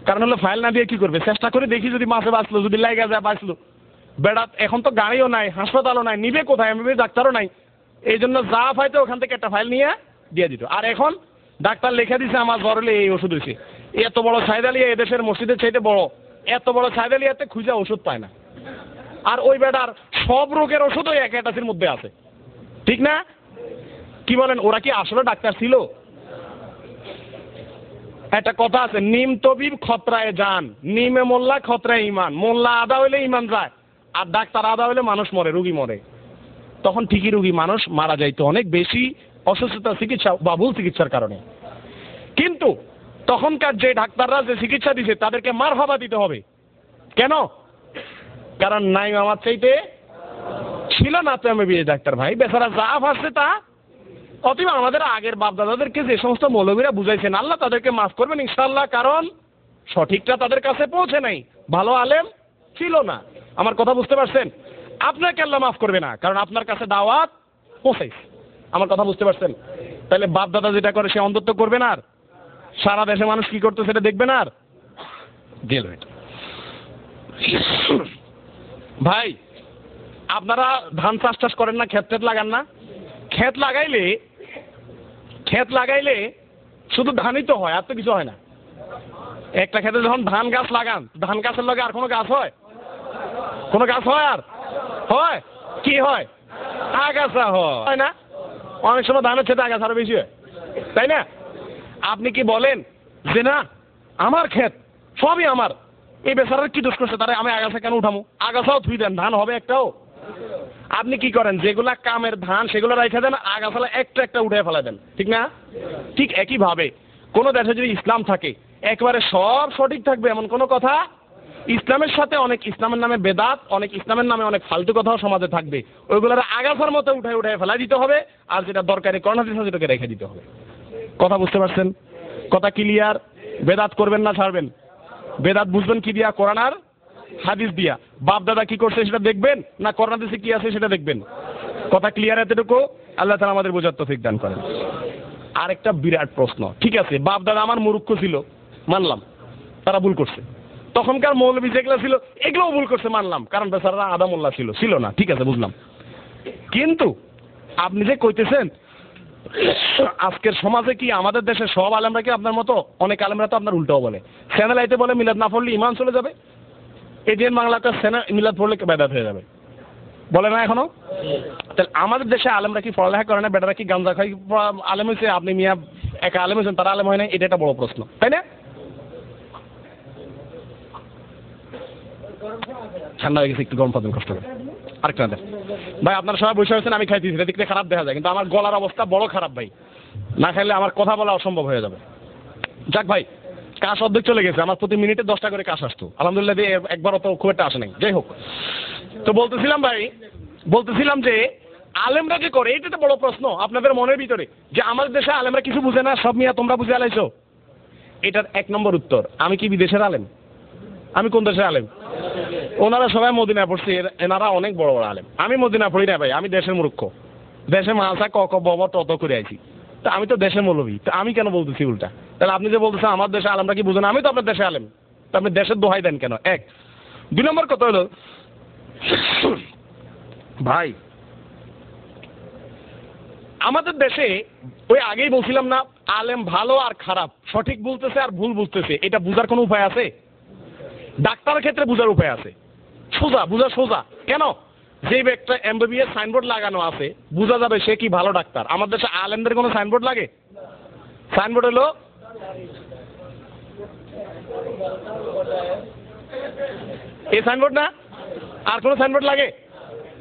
কারণ হলো ফাইল না দিয়ে কি করবে? চেষ্টা করে দেখি যদি মাসে বাঁচলো, যদি লাইগা যায় বাঁচলো। বেটা এখন তো গাড়িও নাই, হাসপাতালও নাই, নিবে কোথায়? এমবিবিএস ডাক্তারও নাই, এই জন্য যা পাইতো ওখান থেকে একটা ফাইল নিয়ে দিয়ে দিত। আর এখন ডাক্তার লেখা দিছে আমার জ্বর হলে এই ওষুধ হয়েছে, এত বড় সাইদালিয়া এদেশের মসজিদের চাইতে বড়, এত বড় সাইদালিয়াতে খুঁজে ওষুধ পায় না। আর ওই বেটার সব রোগের ওষুধ ওই একাটাসির মধ্যে আছে, ঠিক না? কি বলেন, ওরা কি আসলে ডাক্তার ছিল? একটা কথা আছে, নিম তবিব খতরায় যান, নিমে মোল্লা খতরায় ইমান। মোল্লা আদা হইলে ইমান যায়, আর ডাক্তার আদা হইলে মানুষ মরে, রুগী মরে। তখন ঠিকই রুগী মানুষ মারা যাইতো অনেক বেশি অসুস্থতা চিকিৎসা বা ভুল চিকিৎসার কারণে। কিন্তু তখনকার যে ডাক্তাররা যে চিকিৎসা দিছে তাদেরকে মারহাবা দিতে হবে। কেন? কারণ নাই আমার চাইতে ছিল না তো এমবিবিএস ডাক্তার ভাই, বেচারা যা ভাসছে তা। অতএব আমাদের আগের বাপদাদাদেরকে যে সমস্ত মৌলবীরা বুঝাইছেন, আল্লাহ তাদেরকে মাফ করবেন ইনশাআল্লাহ, কারণ সঠিকটা তাদের কাছে পৌঁছে নাই, ভালো আলেম ছিল না। আমার কথা বুঝতে পারছেন? আপনাকে আল্লাহ মাফ করবে না, কারণ আপনার কাছে দাওয়াত পৌঁছাইছে। আমার কথা বুঝতে পারছেন? তাহলে বাপ দাদা যেটা করে সে অন্ধত্ব করবে না, আর সারা দেশে মানুষ কি করতে সেটা দেখবে না। আর গেল এটা। ভাই আপনারা ধান চাষ করেন না, ক্ষেত লাগান না? ক্ষেত লাগাইলে শুধু ধানই তো হয়, আর তো কিছু হয় না। একটা ক্ষেতে যখন ধান গাছ লাগান, ধান গাছের লগে আর কোনো গাছ হয়? কোনো গাছ হয়? আর হয় কি হয়? আগাছা হয় না? অনেক সময় ধানের ক্ষেতে আগাছা আরো বেশি হয়, তাই না? আপনি কি বলেন যে না আমার ক্ষেত সবই আমার, এই বেচারার কি দোষ করছে, তারা আমি আগাছা কেন উঠামো? আগাছাও ধুই দেন, ধান হবে একটাও? আপনি কি করেন, যেগুলা কামের ধান সেগুলো রেখে দেন, আগাছালা একটা একটা উঠে ফেলা দেন, ঠিক না? ঠিক একই ভাবে কোন দেশে যদি ইসলাম থাকে একবারে সব সঠিক থাকবে এমন কোনো কথা? ইসলামের সাথে অনেক ইসলামের নামে বেদাত, অনেক ইসলামের নামে অনেক ফালতু কথাও সমাজে থাকবে, ওইগুলোর আগাছার মতো উঠে ফেলা দিতে হবে, আর যেটা দরকারি করোনা সেটাকে রেখে দিতে হবে। কথা বুঝতে পারছেন? কথা ক্লিয়ার? বেদাত করবেন না ছাড়বেন? বেদাত বুঝবেন কি দিয়া? কোরআন আর হাদিস দিয়া। বাপ দাদা কি করছে সেটা দেখবেন, না কোরআন হাদিসে কি আছে সেটা দেখবেন? কথা ক্লিয়ার? এতটুকু আল্লাহ তাআলা আমাদের বোঝার তৌফিক দান করেন। আরেকটা বিরাট প্রশ্ন, ঠিক আছে বাপ দাদা আমার মূর্খ ছিল, মানলাম তারা ভুল করছে, তখনকার মৌলবী যেগুলো ছিল এগুলোও ভুল করছে, মানলাম, কারণ বেচারা আদামুল্লাহ ছিল না, ঠিক আছে বুঝলাম। কিন্তু আপনি যে কইতেছেন আজকের সমাজে কি আমাদের দেশে সব আলেমরা কি আপনার মতো? অনেক আলেমরা তো আপনার উল্টাও বলে, চ্যানেল আইতে বলে মিলাদ না পড়লে ইমান চলে যাবে, এডিএন বাংলাটা মিলাদ পড়লে বেদাত হয়ে যাবে, বলে না এখনো? তাহলে আমাদের দেশে আলেমরা কি পড়ালেখা করে না? বেটারা কি গাঞ্জা খাই আলেম হয়েছে? আপনি মিয়া একা আলেম হয়েছেন, তারা আলেম হয় না? এটা একটা বড় প্রশ্ন, তাই না? ঠান্ডা হয়ে গেছে, একটু গরম পাবেন, কষ্ট করে আরেকটা দেন ভাই। আপনারা সবাই বসে হয়েছেন, আমি খাইতেছি, এটা দেখতে খারাপ দেখা যায়, কিন্তু আমার গলার অবস্থা বড় খারাপ ভাই, না খাইলে আমার কথা বলা অসম্ভব হয়ে যাবে। যাক ভাই, কাশ অর্ধেক চলে গেছে, আমার প্রতি মিনিটে 10টা করে কাশ আসতো, আলহামদুলিল্লাহ একবার অত খুব একটা আসে নাই। যাই হোক, তো বলতেছিলাম যে আলেমরা যে করে এটা তো বড় প্রশ্ন আপনাদের মনের ভিতরে, যে আমাদের দেশে আলেমরা কিছু বুঝে না, সব মিয়া তোমরা বুঝে আলাইছো। এটার 1 নম্বর উত্তর, আমি কি বিদেশের আলেম? আমি কোন দেশের আলেম? ওনারা সবাই মদিনায় পড়ছে, এনারা অনেক বড় বড় আলেম। আমি মদিনা পড়ি না ভাই, আমি দেশের মূর্খ, দেশে মালসা ক বাবা তত করে আইছি, তা আমি তো দেশের মৌলবী, তা আমি কেন বলতেছি উল্টা? তাহলে আপনি যে বলতেছেন আমার দেশে আলেমরা কি বুঝে না, আমি তো আপনার দেশে আলেম, তা আপনি দেশের দোহাই দেন কেন? 1। 2 নম্বর কথা হলো ভাই, আমাদের দেশে ওই আগেই বলছিলাম না, আলেম ভালো আর খারাপ, সঠিক বলতেছে আর ভুল বুঝতেছে, এটা বুঝার কোনো উপায় আছে? ডাক্তারের ক্ষেত্রে বুঝার উপায় আছে, সোজা। কেন? যে একটা এমবিবিএস সাইনবোর্ড লাগানো আছে, বোঝা যাবে সে কি ভালো ডাক্তার। আমাদের দেশে আলেমদের কোনো সাইনবোর্ড লাগে? সাইনবোর্ড হলো এই সাইনবোর্ড না, আর কোনো সাইনবোর্ড লাগে?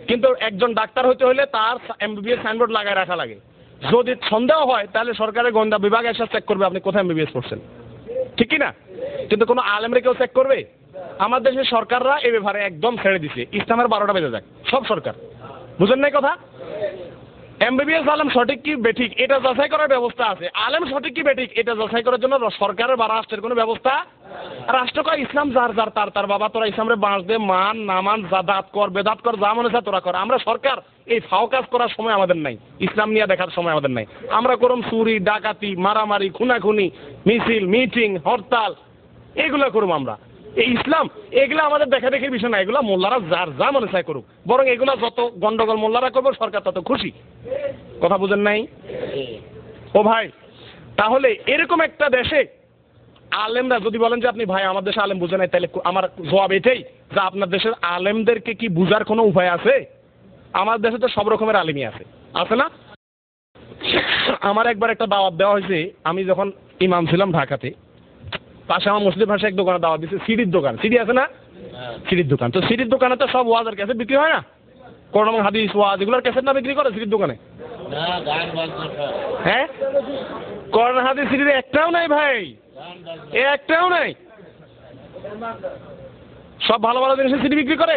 কিন্তু একজন ডাক্তার হতে হলে তার এমবিবিএস সাইনবোর্ড লাগায় রাখা লাগে। যদি সন্দেহ হয় তাহলে সরকারের গোয়েন্দা বিভাগ এসে চেক করবে আপনি কোথায় এমবিবিএস পড়ছেন, ঠিক কি না? কিন্তু কোনো আলেমরে কেউ চেক করবে? আমার দেশের সরকাররা এই ব্যাপারে একদম ছেড়ে দিছে, ইসলামের 12টা বেজে যাক সব সরকার। বুঝেন নাই কথা? এমবিবিএস আলেম সঠিক কি বেঠিক এটা যাচাই করার ব্যবস্থা আছে, আলেম সঠিক কি বেঠিক এটা যাচাই করার জন্য সরকারের বা রাষ্ট্রের কোনো ব্যবস্থা। রাষ্ট্র কয় ইসলাম যার যার তার তার, বাবা তোরা ইসলামরে বাঁশ দে, মান না মান, জাদাত কর বেদাত কর, যা মনে চায় তোরা কর। আমরা সরকার এই ফাও কাজ করার সময় আমাদের নাই, ইসলাম নিয়ে দেখার সময় আমাদের নাই। আমরা করম চুরি ডাকাতি মারামারি খুনাখুনি মিছিল মিটিং হরতাল এগুলো করুম আমরা। এই ইসলাম এগুলো আমাদের দেখা দেখি বিষয় না, এগুলো মোল্লারা যার যা মনে চায় করুক, বরং এগুলো যত গন্ডগোল মোল্লারা করবো সরকার তত খুশি। কথা বুঝেন নাই? ও ভাই, তাহলে এরকম একটা দেশে আলেমরা যদি বলেন যে আপনি ভাই আমার দেশে আলেম বুঝে নাই, তাহলে আমার জবাব এটাই যে আপনার দেশের আলেমদেরকে কি বুঝার কোনো উপায় আছে? আমার দেশে তো সব রকমের আলেমই আছে, আছে না? আমার একবার একটা দাওয়াত দেওয়া হয়েছে, আমি যখন ইমাম ছিলাম ঢাকাতে, পাশে আমার মসজিদের পাশে এক দোকানে দাওয়াত দিচ্ছে, সিডির দোকান, সিডি আছে না? সিডির দোকান। তো সিডির দোকানে তো সব ওয়াজের ক্যাসেট বিক্রি হয় না, কোরআন হাদিস ওয়াজ এগুলোর ক্যাসেট না বিক্রি করে সিডির দোকানে? হ্যাঁ, কোরআন হাদিস সিডির একটাও নাই ভাই, একটাও নাই। সব ভালো ভালো জিনিসের সিডি বিক্রি করে।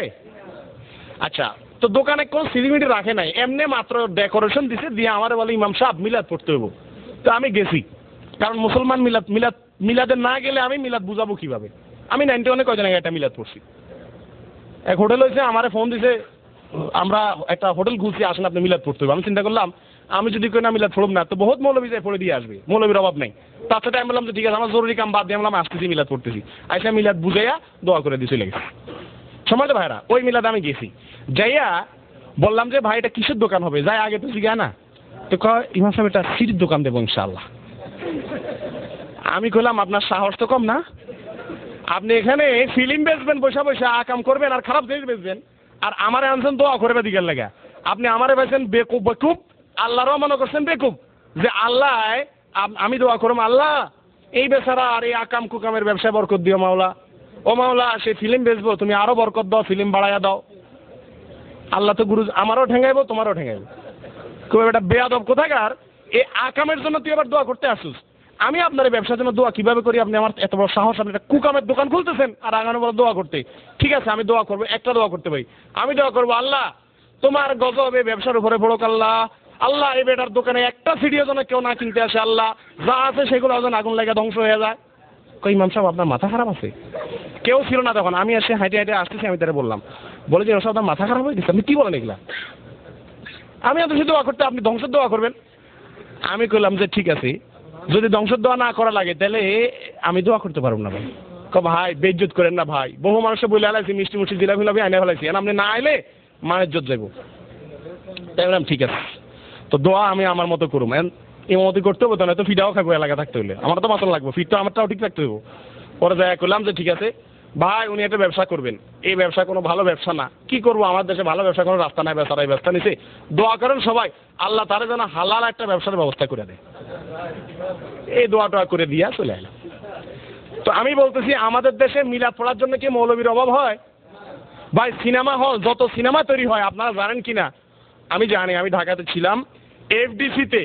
আচ্ছা, তো দোকানে কোন সিডি মিডি রাখে নাই, এমনি মাত্র ডেকোরেশন দিছে, দিয়ে আমার বলে ইমাম সাহেব মিলাদ পড়তে হইব। তো আমি গেছি, কারণ মুসলমান মিলাদ মিলাদ মিলাদে না গেলে আমি মিলাদ বুঝাবো কিভাবে? আমি 91 কয়জন আগে একটা মিলাদ পড়ছি। এক হোটেল হয়েছে, আমারে ফোন দিছে, আমরা একটা হোটেল খুঁজছি, আসেন আপনি মিলাদ পড়তে হবে। আমি চিন্তা করলাম আমি যদি কই না মিলাদ পড়ব না তো বহুত মৌলবী যায় পড়ে দিয়ে আসবে, মৌলবীর অভাব নাই। তার সাথে আমি বললাম যে ঠিক আছে আমার জরুরি কাম বাদ দিয়ে আমি আসতেছি মিলাদ পড়তেছি। আইসা মিলাদ বুঝাইয়া দোয়া করে দিয়ে চলে গেছি। সময় তো ভাইরা ওই মিলাদ আমি গেছি, যাইয়া বললাম যে ভাই এটা কিসের দোকান হবে? যাই আগে তো জিজ্ঞা না, তো কয় ইমাম সাহেব এটা সিডির দোকান দেবো ইনশাআল্লাহ। আমি কইলাম আপনার সাহস তো কম না, আপনি এখানে ফিল্ম বেচবেন, বসে বসে আকাম করবেন আর খারাপ জিনিস বেচবেন, আর আমারে আনছেন দোয়া করবে দিকের লাগা। আপনি আমারে বেছেন বেকুব বেকুব, আল্লাহরও মনে করছেন বেকুব, যে আল্লাহ আমি দোয়া করব আল্লাহ এই বেচারা আর এই আকাম কুকামের ব্যবসায় বরকত দিও মাওলা, ও মাওলা সে ফিল্ম বেচবো তুমি আরো বরকত দাও, ফিল্ম বাড়াইয়া দাও। আল্লাহ তো গুরু আমারও ঠেঙ্গাইবো তোমারও ঠেঙ্গাইবো। খুব একটা বেয়াদব কোথাকার, এই আকামের জন্য তুই আবার দোয়া করতে আসুস। আমি আপনার ব্যবসার জন্য দোয়া কিভাবে করি? আপনি আমার এত বড় সাহস, আপনি একটা কুকামের দোকান খুলতেছেন আর আগানো বড় দোয়া করতে। ঠিক আছে আমি দোয়া করবো, একটা দোয়া করতে পারি, আমি দোয়া করবো আল্লাহ তোমার গজব এই ব্যবসার উপরে পড়ুক আল্লাহ, আল্লাহ এই বেটার দোকানে একটা সিডিও যেন কেউ না কিনতে আসে, আল্লাহ যা আছে সেগুলো যেন আগুন লেগে ধ্বংস হয়ে যায়। কই ইমাম সাহেব আপনার মাথা খারাপ আছে? কেউ ছিল না তখন, আমি এসে হাইটে হাইটে আসতেছি, আমি তারা বললাম, বলে যে ওসব আপনার মাথা খারাপ হয়ে গেছে, আপনি কি বলেন এগুলা? আমি এত দোয়া করতে আপনি ধ্বংসের দোয়া করবেন? আমি কইলাম যে ঠিক আছে যদি ধ্বংসের দোয়া না করা লাগে তাহলে আমি দোয়া করতে পারবো না ভাই। ভাই বেইজ্জত করেন না ভাই, বহু মানুষে বলে আলাইছি মিষ্টি মুষ্টি জিলাপি লাভি আইনে ফেলাইছি, আপনি না আইলে মানের জোর যাইব। তাই বললাম ঠিক আছে, তো দোয়া আমি আমার মতো করুম, ইমামতি করতে হবো, তাহলে তো ফিটাও খাবো এলাকা থাকতে হইলে, আমার তো মাতন লাগবো, ফিটটা আমারটাও ঠিক রাখতে হইব। পরে যাই করলাম যে ঠিক আছে ভাই উনি একটা ব্যবসা করবেন, এই ব্যবসা কোনো ভালো ব্যবসা না, কি করবো আমার দেশে ভালো ব্যবসা কোনো রাস্তা নাই, বেচারা এই ব্যবসা নিছে, দোয়া করেন সবাই আল্লাহ তারা যেন হালাল একটা ব্যবসার ব্যবস্থা করে দেয়। এই দোয়া টোয়া করে দিয়া চলে এলাম। তো আমি বলতেছি আমাদের দেশে মিলাদ পড়ার জন্য কি মৌলবীর অভাব হয়? ভাই সিনেমা হল যত সিনেমা তৈরি হয় আপনারা জানেন কিনা আমি জানি, আমি ঢাকাতে ছিলাম, এফডিসিতে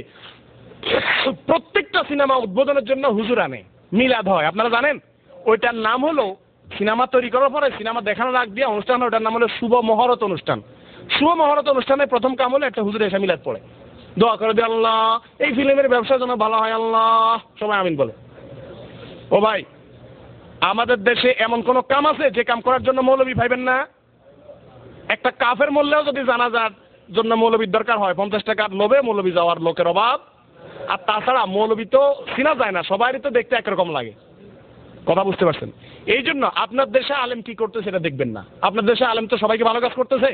প্রত্যেকটা সিনেমা উদ্বোধনের জন্য হুজুর আনে, মিলাদ হয়, আপনারা জানেন? ওইটার নাম হলো সিনেমা তৈরি করার পরে সিনেমা দেখানোর আগ দিয়ে অনুষ্ঠান, ওটার নাম হলো শুভ মহরত অনুষ্ঠান। শুভ মহরত অনুষ্ঠানের প্রথম কাম হলো একটা হুজুর এসে মিলাদ পড়ে, দোয়া করে দিয়ে আল্লাহ এই ফিল্মের ব্যবসা যেন ভালো হয় আল্লাহ, সবাই আমিন বলে। ও ভাই আমাদের দেশে এমন কোন কাম আছে যে কাম করার জন্য মৌলবী পাইবেন না? একটা কাফের মূল্যেও যদি জানাজার জন্য মৌলবীর দরকার হয় 50 টাকার লোভে মৌলবী যাওয়ার লোকের অভাব। আর তাছাড়া মৌলবী তো চিনা যায় না, সবারই তো দেখতে একরকম লাগে, কথা বুঝতে পারছেন? এই জন্য আপনার দেশে আলেম কি করতেছে সেটা দেখবেন না। আপনার দেশে আলেম তো সবাইকে ভালো কাজ করতেছে,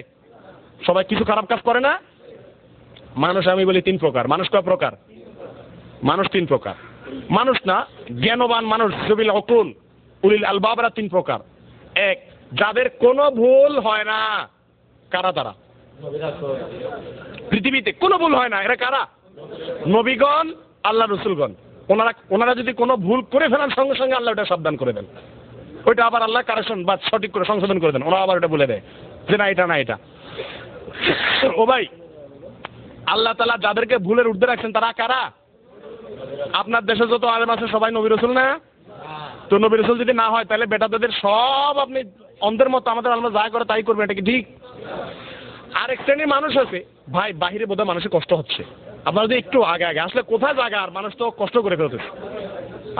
সবাই কিছু খারাপ কাজ করে না। মানুষ আমি বলি 3 প্রকার। মানুষ কয় প্রকার? মানুষ 3 প্রকার। মানুষ না জ্ঞানবান মানুষ, জবিল অকুল উলিল আলবাবরা 3 প্রকার। এক, যাদের কোনো ভুল হয় না। কারা তারা? পৃথিবীতে কোনো ভুল হয় না, এরা কারা? নবীগণ, আল্লাহ রসুলগণ। ওনারা যদি কোনো ভুল করে ফেলেন সঙ্গে সঙ্গে আল্লাহ ওটা সাবধান করে দেন, ওইটা আবার আল্লাহ কারেকশন বা সঠিক করে সংশোধন করে দেন, ওরা আবার ওটা বলে দেয় যে না এটা না এটা। ও ভাই আল্লাহ তাআলা যাদেরকে ভুলের ঊর্ধ্বে রাখছেন তারা কারা? আপনার দেশে যত আলেম আছে সবাই নবী রাসূল না? তো নবী রাসূল যদি না হয় তাহলে বেটাদের সব আপনি অন্ধের মতো আমাদের আল্লাহ যা করে তাই করবে, এটা কি ঠিক? আরেক শ্রেণীর মানুষ আছে ভাই, বাহিরে বোধহয় মানুষের কষ্ট হচ্ছে, আপনারা যদি একটু আগে আগে আসলে কোথায় জায়গা, আর মানুষ তো কষ্ট করে ফেলতেছে।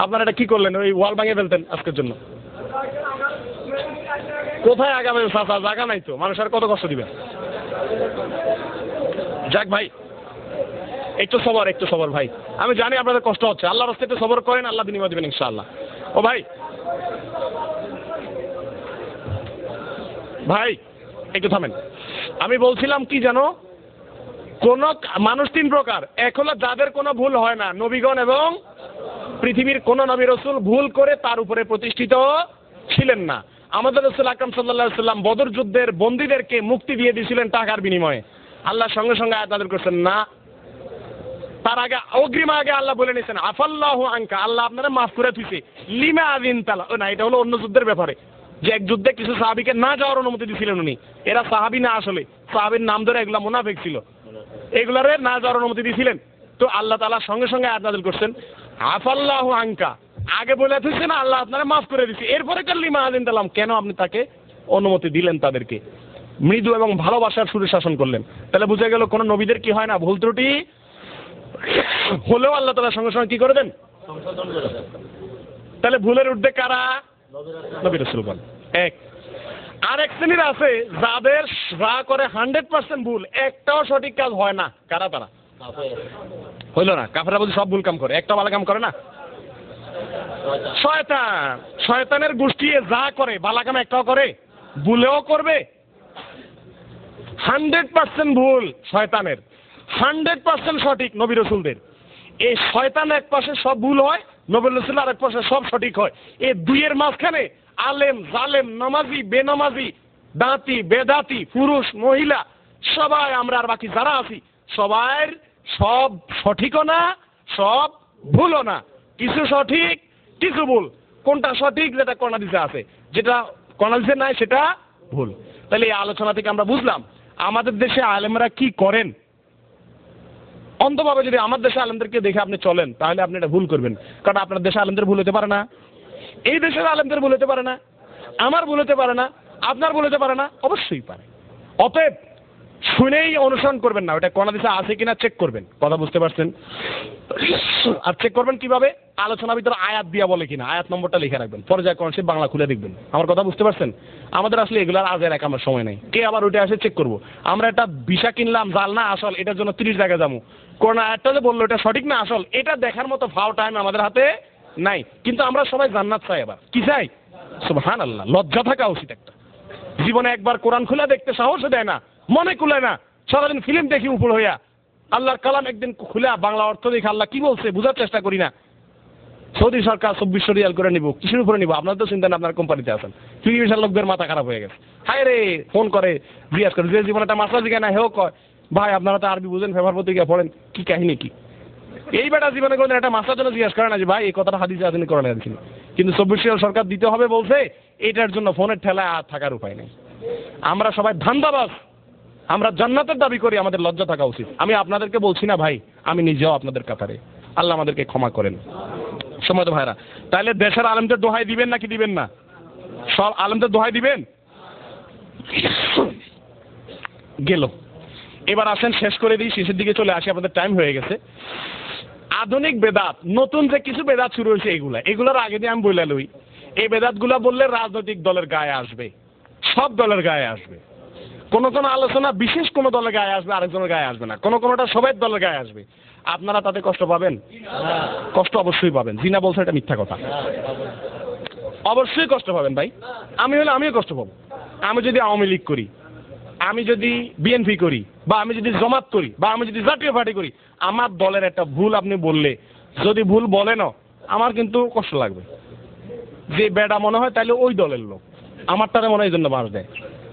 আপনারা এটা কি করলেন, ওই ওয়াল ভাঙিয়ে ফেলতেন আজকের জন্য। কোথায় আগাবেন চাচা, জায়গা নাই তো, মানুষ আর কত কষ্ট দিবে। যাক ভাই, একটু সবর ভাই, আমি জানি আপনাদের কষ্ট হচ্ছে, আল্লাহর রাস্তায় একটু সবর করেন, আল্লাহ বিনিময় দিবেন ইনশাআল্লাহ। ও ভাই ভাই একটু থামেন, আমি বলছিলাম কি জানো, কোন মানুষ তিন প্রকার, এক হলো যাদের কোনো ভুল হয় না, নবীগণ এবং পৃথিবীর কোন নবী রাসূল ভুল করে তার উপরে প্রতিষ্ঠিত ছিলেন না। আমাদের রাসূল আকরাম সাল্লাল্লাহু আলাইহি সাল্লাম বদর যুদ্ধের বন্দীদেরকে মুক্তি দিয়ে দিয়েছিলেন টাকার বিনিময়ে, আল্লাহ সঙ্গে সঙ্গে আয়াত নাযিল করছেন না, তার আগে অগ্রিম আগে আল্লাহ বলে নিয়েছেন আফাল্লাহু আনকা, আল্লাহ আপনারা মাফ করে দিয়েছে, লিমা আযিনতালা, না এটা হলো অন্য যুদ্ধের ব্যাপারে, যে এক যুদ্ধে কিছু সাহাবীকে না যাওয়ার অনুমতি দিয়েছিলেন উনি, এরা সাহাবী না, আসলে সাহাবীর নাম ধরে এগুলা মুনাফিক ছিল, এগুলারে না যাওয়ার অনুমতি দিয়েছিলেন। তো আল্লাহ তাআলা সঙ্গে সঙ্গে আয়াত নাযিল করছেন আফাল্লাহু আনকা, আগে বলে দিয়েছেন আল্লাহ আপনারা মাফ করে দিয়েছে, এরপরে কাল লিমা আযিনতালাম, কেন আপনি তাকে অনুমতি দিলেন, তাদেরকে মৃদু এবং ভালোবাসার সুরে শাসন করলেন। তাহলে বুঝা গেল কোন নবীদের কি হয় না, ভুল ত্রুটি হলেও আল্লাহ তাআলা সঙ্গে সঙ্গে কি করে দেন, তাহলে ভুলের ঊর্ধ্বে কারা, নবী রাসূলগণ। এক আরেক শ্রেণীর আছে যাদের যা করে 100% ভুল, একটাও সঠিক কাজ হয় না, কারা তারা, হইল না, কাফেররা বলছে সব ভুল কাম করে, একটাও ভালো কাম করে না, শয়তান, শয়তানের গোষ্ঠী যা করে ভালো কাম একটাও করে, ভুলেও করবে, 100% ভুল শয়তানের, 100% সঠিক নবী রাসূলদের। এই শয়তান এক পাশে সব ভুল হয়, নবী রাসূল আরেক পাশে সব সঠিক হয়, এই দুইয়ের মাঝখানে আলেম জালেম নামাজি বেনামাজি দাঁতি বেদাতি পুরুষ মহিলা সবাই আমরা আর বাকি যারা আছি সবাই সব সঠিকও না সব ভুলও না, কিছু সঠিক কিছু ভুল। কোনটা সঠিক, যেটা কর্ণাদিসে আছে, যেটা কর্ণাদিসে নাই সেটা ভুল। তাহলে এই আলোচনা থেকে আমরা বুঝলাম আমাদের দেশে আলেমরা কি করেন। অন্ধভাবে যদি আমার দেশে আলেমদেরকে দেখে আপনি চলেন তাহলে আপনি এটা ভুল করবেন, কারণ আপনার দেশে আলেমদের ভুল হতে পারে না, এই দেশের আলেমদের ভুল হতে পারে না, আমার ভুল হতে পারে না, আপনার ভুল হতে পারে না, অবশ্যই পারে। অতএব শুনেই অনুসরণ করবেন না, ওটা কোন হাদিসে আছে কিনা চেক করবেন, কথা বুঝতে পারছেন? আর চেক করবেন কিভাবে, আলোচনার ভিতরে আয়াত দিয়া বলে কিনা, আয়াত নম্বরটা লিখে রাখবেন, পর্যায়ক্রমে বাংলা খুলে দেখবেন। আমার কথা বুঝতে পারছেন? আমাদের আসলে এগুলার আজের এক আমার সময় নেই, কে আবার ওইটা এসে চেক করবো। আমরা একটা ভিসা কিনলাম, জাল না আসল, এটার জন্য 30 জায়গায় যাবো, কোন আয়াতটা যে বললো এটা সঠিক না আসল, এটা দেখার মতো ফাও টাইম আমাদের হাতে নাই। কিন্তু আমরা সবাই জান্নাত চাই, আবার কি চাই, সুবহানাল্লাহ, লজ্জা থাকা উচিত একটা। জীবনে একবার কোরআন খুলে দেখতে সাহস দেয় না, মনে খুলে না, সারাদিন ফিল্ম দেখি উপর হইয়া, আল্লাহর কালাম একদিন খুলে বাংলা অর্থ দেখে আল্লাহ কি বলছে বুঝার চেষ্টা করি না। সৌদি সরকার 2400 রিয়াল করে নিব, কিসের উপরে নিব, আপনার তো চিন্তা না, আপনার কোম্পানিতে আছেন, টিভিশন লোকদের মাথা খারাপ হয়ে গেছে, হায় রে ফোন করে জিজ্ঞাসা করে, যে জীবনে একটা মাসলা জিজ্ঞাসা না হেও কয় ভাই আপনারা তো আরবি বুঝেন, ফেভার পত্রিকা পড়েন, কি কাহিনী কি, এই বেটা জীবনে কোনদিন একটা মাসলার জন্য জিজ্ঞাসা করে না যে ভাই এই কথাটা হাদিসে আছে কোরআনে আছে কিনা। কিন্তু 24 রিয়াল সরকার দিতে হবে বলছে, এটার জন্য ফোনের ঠেলায় আর থাকার উপায় নেই। আমরা সবাই ধান্দাবাজ, আমরা জান্নাতের দাবি করি, আমাদের লজ্জা থাকা উচিত। আমি আপনাদেরকে বলছি না ভাই, আমি নিজেও আপনাদের কাতারে, আল্লাহ আমাদেরকে ক্ষমা করেন। সময় তো ভাইরা, তাহলে দেশের আলেমদের দোহাই দিবেন নাকি দিবেন না? সব আলেমদের দোহাই দিবেন। গেল, এবার আসেন শেষ করে দিই, শেষের দিকে চলে আসি, আপনাদের টাইম হয়ে গেছে। আধুনিক বেদাত, নতুন যে কিছু বেদাত শুরু হয়েছে, এগুলার আগে দিয়ে আমি বলে লই, এই বেদাতগুলা বললে রাজনৈতিক দলের গায়ে আসবে, সব দলের গায়ে আসবে। কোন কোন আলোচনা বিশেষ কোন দলের গায়ে আসবে, আরেকজনের গায়ে আসবে না, কোনটা সবাই দলের গায়ে আসবে। আপনারা তাতে কষ্ট পাবেন? কষ্ট অবশ্যই পাবেন। জিনা বলছে এটা মিথ্যা কথা, অবশ্যই কষ্ট পাবেন ভাই। আমি হলে আমিও কষ্ট পাবো। আমি যদি আওয়ামী লীগ করি, আমি যদি বিএনপি করি, বা আমি যদি জামাত করি, বা আমি যদি জাতীয় পার্টি করি, আমার দলের একটা ভুল আপনি বললে, যদি ভুল বলেনও, আমার কিন্তু কষ্ট লাগবে। যে বেডা মনে হয় তাহলে ওই দলের লোক, আমার তারা মনে হয় এই জন্য বাস দেয়,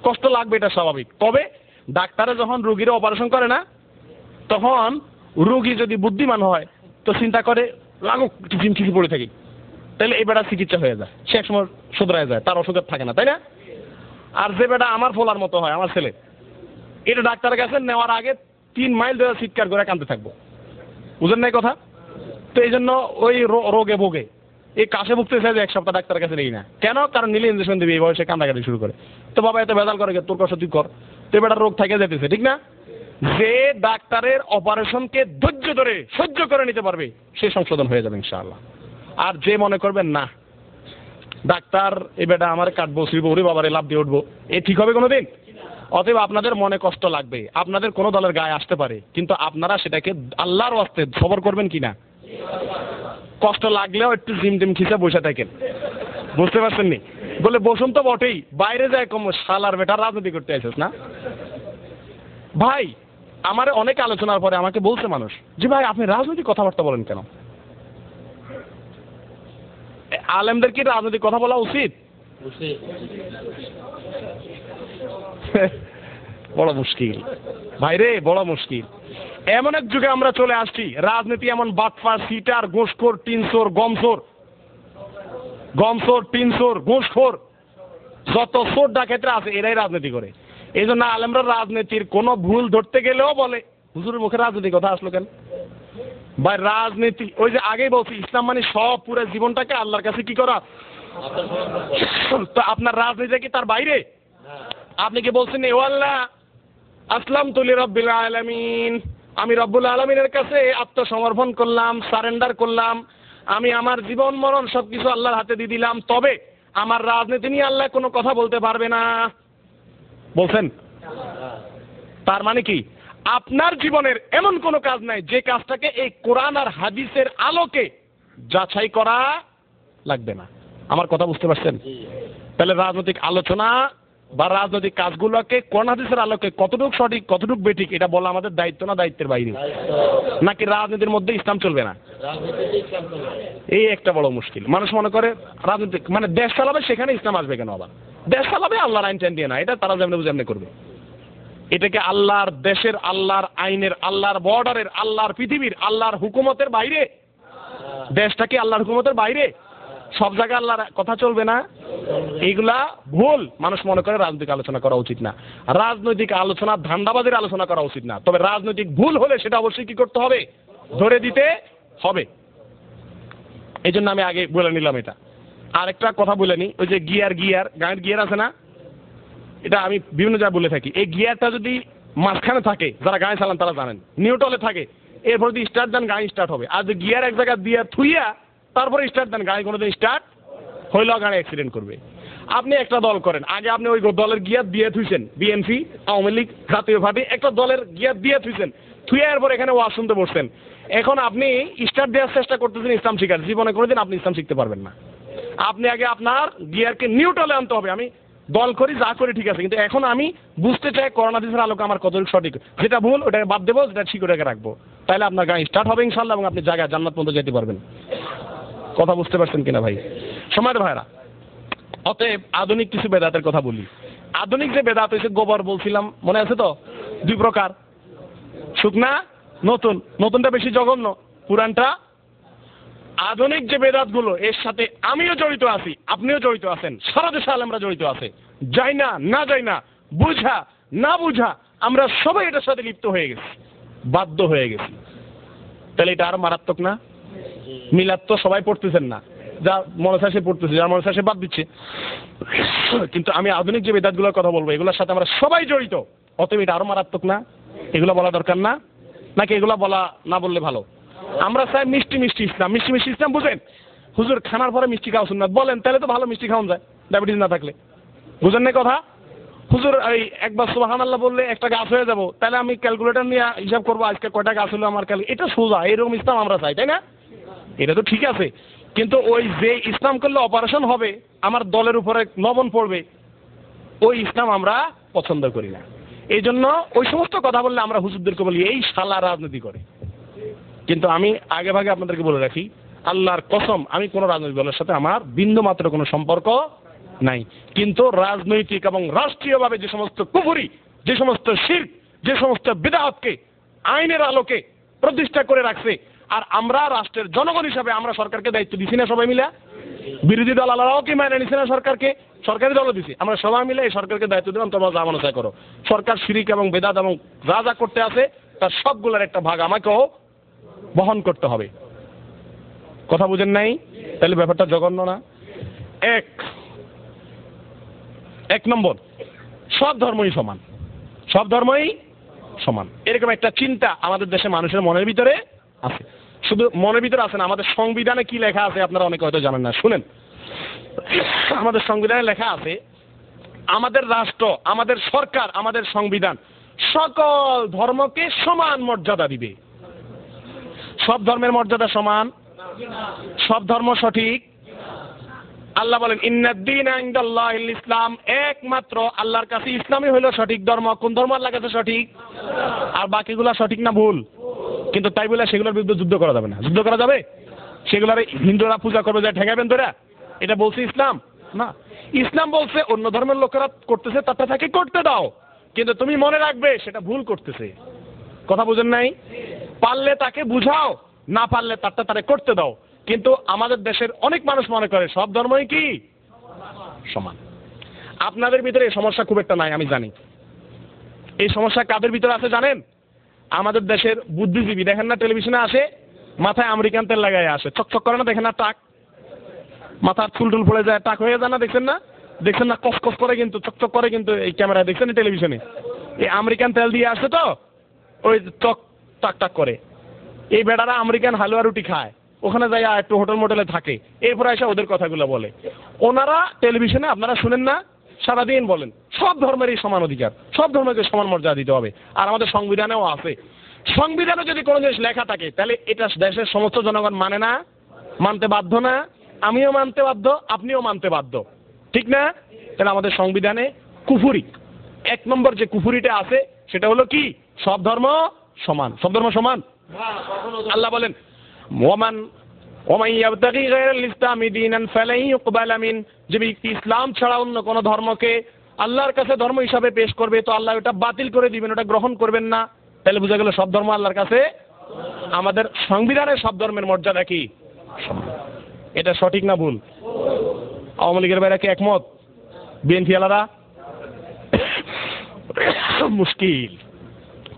কষ্ট লাগবে, এটা স্বাভাবিক। তবে ডাক্তারে যখন রোগীরা অপারেশন করে না, তখন রোগী যদি বুদ্ধিমান হয় তো চিন্তা করে লাগুক কিছু পড়ে থাকি, তাহলে এই বেটা চিকিৎসা হয়ে যায়, সে এক সময় শুধরায় যায়, তার অসুখ থাকে না, তাই না? আর যে বেটা আমার ফোলার মতো হয়, আমার ছেলে, এটা ডাক্তারের কাছে নেওয়ার আগে 3 মাইল ধরে চিৎকার করে কাঁদতে থাকবো, বুঝেন না কথা? তো এই জন্য ওই রোগে ভোগে, এই কাশে ভুগতেছে যে এক সপ্তাহ ডাক্তারের কাছে নেই না কেন, কারণ নিলে ইঞ্জেকশন দিবি, এই বয়সে কান্দাকাটি শুরু করে। তো বাবা এত ভেজাল করে, তোর কষ্ট তুই কর, তো এবার রোগ থাকে যেতেছে, ঠিক না? যে ডাক্তারের অপারেশনকে ধৈর্য ধরে সহ্য করে নিতে পারবে সে সংশোধন হয়ে যাবে ইনশাআল্লাহ। আর যে মনে করবেন না ডাক্তার এ বেটা আমার কাটবো শ্রীবো ওরে বাবারে লাভ দিয়ে উঠবো, এ ঠিক হবে কোনোদিন? অতএব আপনাদের মনে কষ্ট লাগবে, আপনাদের কোনো দলের গায়ে আসতে পারে, কিন্তু আপনারা সেটাকে আল্লাহর ওয়াস্তে সবর করবেন কিনা। কষ্ট লাগলেও একটু জিম টিম খিচে বসে থাকেন, বুঝতে পারছেন নি? বলে বসুন তো বটেই, বাইরে যায় কম শালার বেটা রাজনীতি করতে আসিস না ভাই। আমার অনেক আলোচনার পরে আমাকে বলছে মানুষ যে ভাই আপনি রাজনৈতিক কথাবার্তা বলেন কেন? আলেমদের কি রাজনৈতিক কথা বলা উচিত? বড় মুশকিল ভাইরে, বড় মুশকিল। এমন এক যুগে আমরা চলে আসছি, রাজনীতি এমন বাটফার, সিটার, ঘুষখোর, টিনচোর, গমচোর, টিনচোর, ঘুষখোর, যত চোর ডাকাতরা আছে এরাই রাজনীতি করে। এই জন্য আলেমরা রাজনীতির কোনো ভুল ধরতে গেলেও বলে হুজুরের মুখে রাজনীতির কথা আসলো কেন? ভাই রাজনীতি ওই যে আগেই বলছি, ইসলাম মানে সব পুরো জীবনটাকে আল্লাহর কাছে কি করা। তো আপনার রাজনীতি কি তার বাইরে? আপনি কি বলছেন এ আল্লাহ আসলামতু লিরাব্বিল আলামিন, আমি রব্বুল আলামিনের কাছে আত্মসমর্পণ করলাম, সারেন্ডার করলাম, আমি আমার জীবন মরণ সবকিছু আল্লাহর হাতে দিয়ে দিলাম, তবে আমার রাজনীতি নিয়ে আল্লাহ কোনো কথা বলতে পারবে না বলছেন? তার মানে কি আপনার জীবনের এমন কোনো কাজ নাই যে কাজটাকে এই কোরআন আর হাদিসের আলোকে যাচাই করা লাগবে না। আমার কথা বুঝতে পারছেন? তাহলে রাজনৈতিক আলোচনা বা রাজনৈতিক কাজগুলোকে কোরআন হাদিসের আলোকে কতটুকু সঠিক কতটুকু বেঠিক এটা বলা আমাদের দায়িত্ব না দায়িত্বের বাইরে? নাকি রাজনীতির মধ্যে ইসলাম চলবে না? এই একটা বড় মুশকিল। মানুষ মনে করে রাজনীতি মানে দেশ চালাবে, সেখানে ইসলাম আসবে কেন? আবার দেশ চালাবে আল্লাহর আইন টাইন দিয়ে না, এটা তারা যেমনি বুঝে এমনি করবে। এটাকে আল্লাহর দেশের, আল্লাহর আইনের, আল্লাহর বর্ডারের, আল্লাহর পৃথিবীর, আল্লাহর হুকুমতের বাইরে? দেশটা কি আল্লাহর হুকুমতের বাইরে? সব জায়গায় আল্লাহর কথা চলবে না? এইগুলা ভুল। মানুষ মনে করে রাজনৈতিক আলোচনা করা উচিত না, রাজনৈতিক আলোচনা ধান্দাবাজির আলোচনা করা উচিত না। তবে রাজনৈতিক ভুল হলে সেটা অবশ্যই কি করতে হবে? ধরে দিতে হবে। এই জন্য আমি আগে বলে নিলাম এটা। আর একটা কথা বলে নি, ওই যে গিয়ার গাড়ির গিয়ার আছে না, এটা আমি বিভিন্ন জায়গায় বলে থাকি। এই গিয়ারটা যদি মাঝখানে থাকে, যারা গাড়ি চালান তারা জানেন, নিউট্রালে থাকে, এরপর যদি স্টার্ট দেন গাড়ি স্টার্ট হবে। আর যদি গিয়ার এক জায়গায় দিয়ে থুইয়া তারপরে স্টার্ট দেন, গাড়ি কোনোদিন স্টার্ট হইলেও গাড়ি অ্যাক্সিডেন্ট করবে। আপনি একটা দল করেন, আগে আপনি ওই দলের গিয়ার দিয়ে থুইছেন, বিএনপি, আওয়ামী লীগ, জাতীয় পার্টি, একটা দলের গিয়ার দিয়ে থুইছেন, থুইয়া এরপর এখানে ওয়াজ শুনতে বসছেন। এখন আপনি স্টার্ট দেওয়ার চেষ্টা করতেছেন ইসলাম শিখার, জীবনে কোনোদিন আপনি ইসলাম শিখতে পারবেন না। আপনি আগে আপনার গিয়ারকে নিউট্রালে আনতে হবে। আমি দল করি যা করি ঠিক আছে, কিন্তু এখন আমি বুঝতে চাই করোনা দিনের আলোকে আমার কতটুকু সঠিক, যেটা ভুল ওটাকে বাদ দেবো, যেটা ঠিক ওটাকে রাখবো। তাহলে আপনার গাড়ি স্টার্ট হবে ইনশাল্লাহ, এবং আপনি জায়গায় জান্নাত পর্যন্ত যেতে পারবেন। কথা বুঝতে পারছেন কিনা ভাই? সময়ের ভাইরা, অতএব আধুনিক কিছু বেদাতের কথা বলি। আধুনিক যে বেদাত হয়েছে, গোবর বলছিলাম মনে আছে তো, দুই প্রকার, শুকনা, নতুন। নতুনটা বেশি জঘন্য, পুরানটা। আধুনিক যে বেদাত গুলো, এর সাথে আমিও জড়িত আছি, আপনিও জড়িত আছেন, সারা দেশে আলেমরা জড়িত আছে। যাই না না যাই না, বুঝা না বুঝা, আমরা সবাই এটার সাথে লিপ্ত হয়ে গেছি, বাধ্য হয়ে গেছি। তাহলে এটা আরো মারাত্মক না? মিলাদ তো সবাই পড়তেছেন না, যা মনে চায় সে পড়তেছে, যার মনে চায় সে বাদ দিচ্ছে। কিন্তু আমি আধুনিক যে বেদাতগুলোর কথা বলবো, এগুলোর সাথে আমরা সবাই জড়িত। অতএব এটা আরো মারাত্মক না? এগুলো বলা দরকার না? নাকি এগুলো বলা না বললে ভালো? আমরা চাই মিষ্টি মিষ্টি ইসলাম। মিষ্টি মিষ্টি ইসলাম বুঝেন? হুজুর খানার পরে মিষ্টি খাওয়া সুন্নাত বলেন, তাহলে তো ভালো মিষ্টি খাওয়ান যায় ডায়াবেটিস না থাকলে। বুঝেন না কথা? হুজুর এই একবার সুবহানাল্লাহ বললে একটা গাছ হয়ে যাবো, তাহলে আমি ক্যালকুলেটর নিয়ে হিসাব করবো আজকে কয়টা গাছ হলো আমার এটা সোজা। এরকম ইসলাম আমরা চাই, তাই না? এটা তো ঠিক আছে, কিন্তু ওই যে ইসলাম করলে অপারেশন হবে, আমার দলের উপরে লবণ পড়বে, ওই ইসলাম আমরা পছন্দ করি না। এই জন্য ওই সমস্ত কথা বললে আমরা হুজুরদেরকে বলি এই শালা রাজনীতি করে। কিন্তু আমি আগে ভাগে আপনাদেরকে বলে রাখি, আল্লাহর কসম, আমি কোনো রাজনৈতিক দলের সাথে আমার বিন্দু মাত্র কোনো সম্পর্ক নাই। কিন্তু রাজনৈতিক এবং রাষ্ট্রীয়ভাবে যে সমস্ত কুফরি, যে সমস্ত শিরক, যে সমস্ত বিদআতকে আইনের আলোকে প্রতিষ্ঠা করে রাখছে, আর আমরা রাষ্ট্রের জনগণ হিসাবে আমরা সরকারকে দায়িত্ব দিছি না সবাই মিলে? বিরোধী দল আলাদাও কি মানে নিছে না সরকারকে? সরকারি দলও দিছি, আমরা সবাই মিলে এই সরকারকে দায়িত্ব দিলাম, তোমরা যা মনে চাই করো। সরকার শিরিক এবং বেদাত এবং যা যা করতে আছে তার সবগুলোর একটা ভাগ আমাকেও বহন করতে হবে। কথা বুঝেন নাই? তাহলে ব্যাপারটা জঘন্য না? এক নম্বর, সব ধর্মই সমান, সব ধর্মই সমান, এরকম একটা চিন্তা আমাদের দেশে মানুষের মনের ভিতরে আছে। শুধু মনের ভিতরে আছে না, আমাদের সংবিধানে কি লেখা আছে আপনারা অনেকে হয়তো জানেন না। শুনেন, আমাদের সংবিধানে লেখা আছে আমাদের রাষ্ট্র, আমাদের সরকার, আমাদের সংবিধান সকল ধর্মকে সমান মর্যাদা দিবে। সব ধর্মের মর্যাদা সমান? সব ধর্ম সঠিক? আল্লাহ বলেন ইন্নাদ-দীনা ইনদাল্লাহিল ইসলাম, একমাত্র আল্লাহর কাছে ইসলামই হলো সঠিক ধর্ম। কোন ধর্ম আল্লাহর কাছে সঠিক? আর বাকিগুলা সঠিক না ভুল? কিন্তু তাই বলে সেগুলোর বিরুদ্ধে যুদ্ধ করা যাবে না। যুদ্ধ করা যাবে? সেগুলার হিন্দুরা পূজা করবে যায় ঠেকাবেন ধরে? এটা বলছে ইসলাম না। ইসলাম বলছে অন্য ধর্মের লোকেরা করতেছে তারটা তাকে করতে দাও, কিন্তু তুমি মনে রাখবে সেটা ভুল করতেছে। কথা বুঝেন নাই? পারলে তাকে বুঝাও, না পারলে তারটা তারে করতে দাও। কিন্তু আমাদের দেশের অনেক মানুষ মনে করে সব ধর্মই কি সমান। আপনাদের ভিতরে এই সমস্যা খুব একটা নাই, আমি জানি। এই সমস্যা কাদের ভিতরে আছে জানেন? আমাদের দেশের বুদ্ধিজীবী, দেখেন না টেলিভিশনে আসে, মাথায় আমেরিকান তেল লাগাই আসে, চকচক করে না, দেখেন না টাক, মাথার চুল টুল পড়ে যায়, টাক হয়ে যায় না, দেখছেন না? দেখছেন না কস কস করে, কিন্তু চকচক করে, কিন্তু এই ক্যামেরায় দেখছেন টেলিভিশনে, এই আমেরিকান তেল দিয়ে আসে তো ওই চক টাক টাক করে। এই বেটারা আমেরিকান হালুয়া রুটি খায়, ওখানে যাই একটু হোটেল মোটেলে থাকে, এরপরে এসে ওদের কথাগুলো বলে। ওনারা টেলিভিশনে আপনারা শুনেন না, সারাদিন বলেন সব ধর্মেরই সমান অধিকার, সব ধর্মকে সমান মর্যাদা দিতে হবে। আর আমাদের সংবিধানেও আছে। সংবিধানে যদি কোনো জিনিস লেখা থাকে তাহলে এটা দেশের সমস্ত জনগণ মানে না? মানতে বাধ্য না? আমিও মানতে বাধ্য, আপনিও মানতে বাধ্য, ঠিক না? তাহলে আমাদের সংবিধানে কুফুরি, এক নম্বর যে কুফুরিটা আছে সেটা হলো কি? সব ধর্ম সমান। সব ধর্ম সমান? আল্লাহ বলেন যে ব্যক্তি ইসলাম ছাড়া অন্য কোন ধর্মকে আল্লাহর কাছে ধর্ম হিসাবে পেশ করবে তো আল্লাহ ওটা বাতিল করে দিবেন, ওটা গ্রহণ করবেন না। তাহলে বোঝা গেল সব ধর্ম আল্লাহর কাছে। আমাদের সংবিধানে সব ধর্মের মর্যাদা কি? এটা সঠিক না ভুল? আওয়ামী লীগের বাইরে কি একমত? বিএনপি আলাদা? মুশকিল।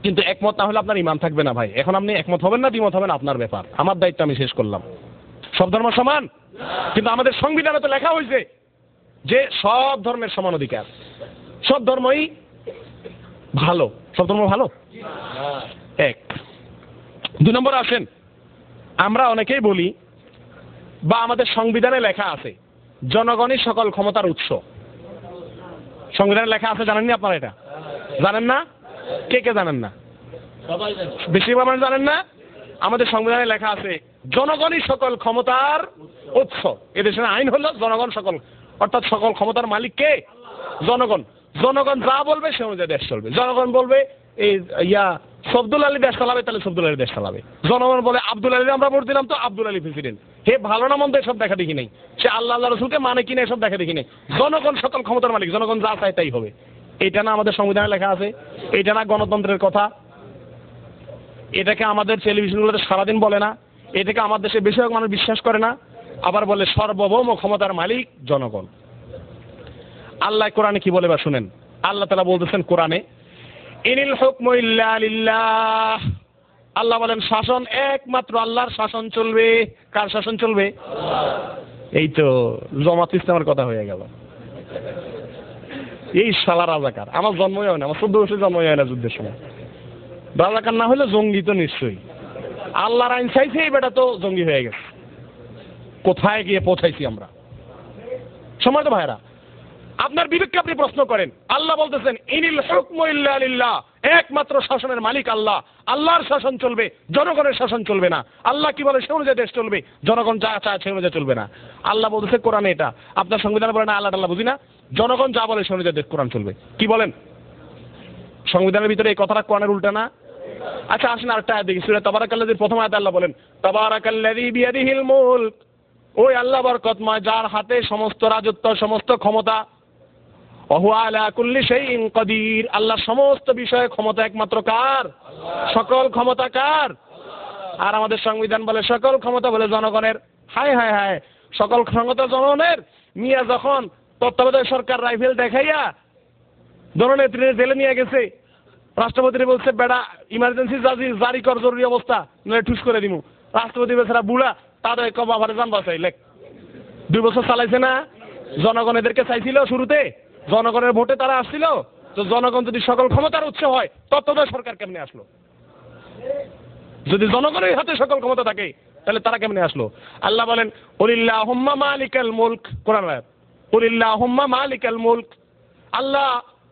কিন্তু একমত না হলে আপনার ইমান থাকবে না ভাই। এখন আপনি একমত হবেন না দ্বিমত হবেন আপনার ব্যাপার, আমার দায়িত্ব আমি শেষ করলাম। সব ধর্ম সমান, কিন্তু আমাদের সংবিধানে তো লেখা হয়েছে যে সব ধর্মের সমান অধিকার, সব ধর্মই ভালো। সব ধর্ম ভালো? এক। দুই নম্বর আসেন, আমরা অনেকেই বলি বা আমাদের সংবিধানে লেখা আছে জনগণই সকল ক্ষমতার উৎস। সংবিধানে লেখা আছে, জানেননি আপনারা? এটা জানেন না? কে কে জানেন না? বেশিরভাগ মানুষ জানেন না। আমাদের সংবিধানে লেখা আছে জনগণই সকল ক্ষমতার উৎস। এদেশের আইন হলো জনগণ সকল, অর্থাৎ সকল ক্ষমতার মালিক কে? জনগণ। জনগণ যা বলবে সে অনুযায়ী দেশ চলবে। জনগণ বলবে এই সফদুল আলী দেশ চালাবে, তাহলে সফদুল আলী দেশ চালাবে। জনগণ বলে আব্দুল আলী আমরা ভোট দিলাম তো আব্দুল আলী প্রেসিডেন্ট। হে ভালো না মন্দ এসব দেখা দেখি নেই, সে আল্লাহ আল্লাহ রসুলকে মানে কিনা এসব দেখা দেখি নেই। জনগণ সকল ক্ষমতার মালিক, জনগণ যা চায় তাই হবে। এটা না আমাদের সংবিধানে লেখা আছে? এটা না গণতন্ত্রের কথা? এটাকে আমাদের টেলিভিশনগুলোতে সারাদিন বলে না? এটাকে আমার দেশে বেশিরভাগ মানুষ বিশ্বাস করে না? আবার বলে সার্বভৌম ক্ষমতার মালিক জনগণ। আল্লাহ কোরআনে কি বলে বা শুনেন। আল্লাহ তাআলা বলতেছেন কোরআনে, ইনিল হুকমু ইল্লা লিল্লাহ। আল্লাহ বলেন শাসন একমাত্র আল্লাহর শাসন চলবে। কার শাসন চলবে? এই তো জামাত ইসলামের কথা হয়ে গেল। এই শালা রাজাকার, আমার জন্মই হয় না, আমার 14 বছর জন্মই হয় না যুদ্ধের সময়। রাজাকার না হলে জঙ্গি তো নিশ্চয়ই। আল্লাহর আইন চাইছে, এই বেটা তো জঙ্গি হয়ে গেছে। কোথায় গিয়ে পৌঁছাইছি আমরা? সময় তো ভাইরা, আপনার বিবেককে আপনি প্রশ্ন করেন। আল্লাহ বলতেছেন ইনিল হুকমু ইল্লা লিল্লাহ, একমাত্র শাসনের মালিক আল্লাহ। আল্লাহর শাসন চলবে, জনগণের শাসন চলবে না। আল্লাহ কি বলে সে অনুযায়ী দেশ চলবে, জনগণ যা চায় সে অনুযায়ী চলবে না। আল্লাহ বলতেছে কোরআনে এটা। আপনার সংবিধান বলে না আল্লাহ আল্লাহ বুঝি না? জনগণ যা বলে সে অনুযায়ী দেশ কোরআন চলবে। কি বলেন? সংবিধানের ভিতরে এই কথাটা কোরআনের উল্টা না? আচ্ছা আসেন আরেকটা আয়াত দেখি, সূরা তাবারাকাল্লাযীর প্রথম আয়াতে আল্লাহ বলেন তাবারাকাল্লাযী বিয়াদিহিল মুলক, ওই আল্লাহ বরকতময় যার হাতে সমস্ত রাজত্ব, সমস্ত ক্ষমতা। ওহুয়া আলা কুল্লি শাইইন কাদির, আল্লাহ সমস্ত বিষয়ে ক্ষমতা একমাত্র কার? সকল ক্ষমতা কার? আর আমাদের সংবিধান বলে সকল ক্ষমতা বলে জনগণের। হায় হায় হায়, সকল ক্ষমতা জনগণের। মিয়া যখন তত্ত্বাবধায়ক সরকার রাইফেল দেখাইয়া জননেত্রীর জেলে নিয়ে গেছে, রাষ্ট্রপতি বলছে বেড়া ইমার্জেন্সি জারি কর, জরুরি অবস্থা, নয় ঠুস করে দিমু। রাষ্ট্রপতি বেচারা বুড়া, তাদের কবাভারে যান বাঁচাই লেখ 2 বছর চালাইছে না? জনগণ এদেরকে চাইছিল শুরুতে, জনগণের ভোটে তারা আসছিল। তো জনগণ যদি সকল ক্ষমতার উৎস হয়, তত্ত্বাবধায়ক সরকার কেমনে আসলো? যদি জনগণের হাতে সকল ক্ষমতা থাকে তাহলে তারা কেমনে আসলো? আল্লাহ বলেন কুলিল্লাহুম্মা মালিকাল মুলক, কোরআন আয়াত, কুলিল্লাহুম্মা মালিকাল মুলক, আল্লাহ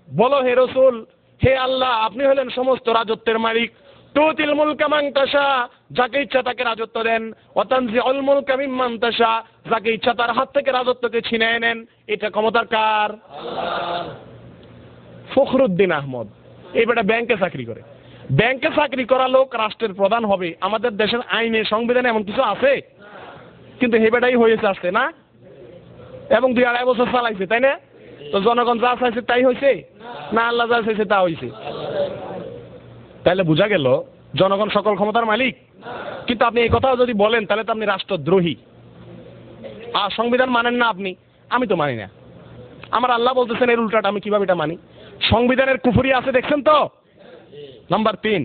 বলো হে রাসূল, হে আল্লাহ আপনি হলেন সমস্ত রাজত্বের মালিক। তুতিল মুলকা মান তাশা, যাকে ইচ্ছা তাকে রাজত্ব দেন। ওয়া তানজিউল মুলকা মিম্মান তাশা, যাকে ইচ্ছা তার হাত থেকে রাজত্বকে ছিনিয়ে নেন। এটা ক্ষমতার কার? আল্লাহর। ফখরুদ্দিন আহমদ এই বেটা ব্যাংকে চাকরি করে। ব্যাংকে চাকরি করা লোক রাষ্ট্রের প্রধান হবে, আমাদের দেশের আইনে সংবিধানে এমন কিছু আছে? কিন্তু হে বেটাই হয়েছে আসছে না, এবং 2-2.5 বছর চালাইছে, তাই না? তো জনগণ যা চাইছে তাই হয়েছে না আল্লাহ যা চাইছে তা হয়েছে? তাহলে বোঝা গেল জনগণ সকল ক্ষমতার মালিক। কিন্তু আপনি এই কথাও যদি বলেন তাহলে তো আপনি রাষ্ট্রদ্রোহী। আর সংবিধান মানেন না আপনি, আমি তো মানি না। আমার আল্লাহ বলতেছেন এর উল্টাটা, আমি কিভাবে এটা মানি? সংবিধানের কুফরি আছে দেখছেন তো? নাম্বার 3,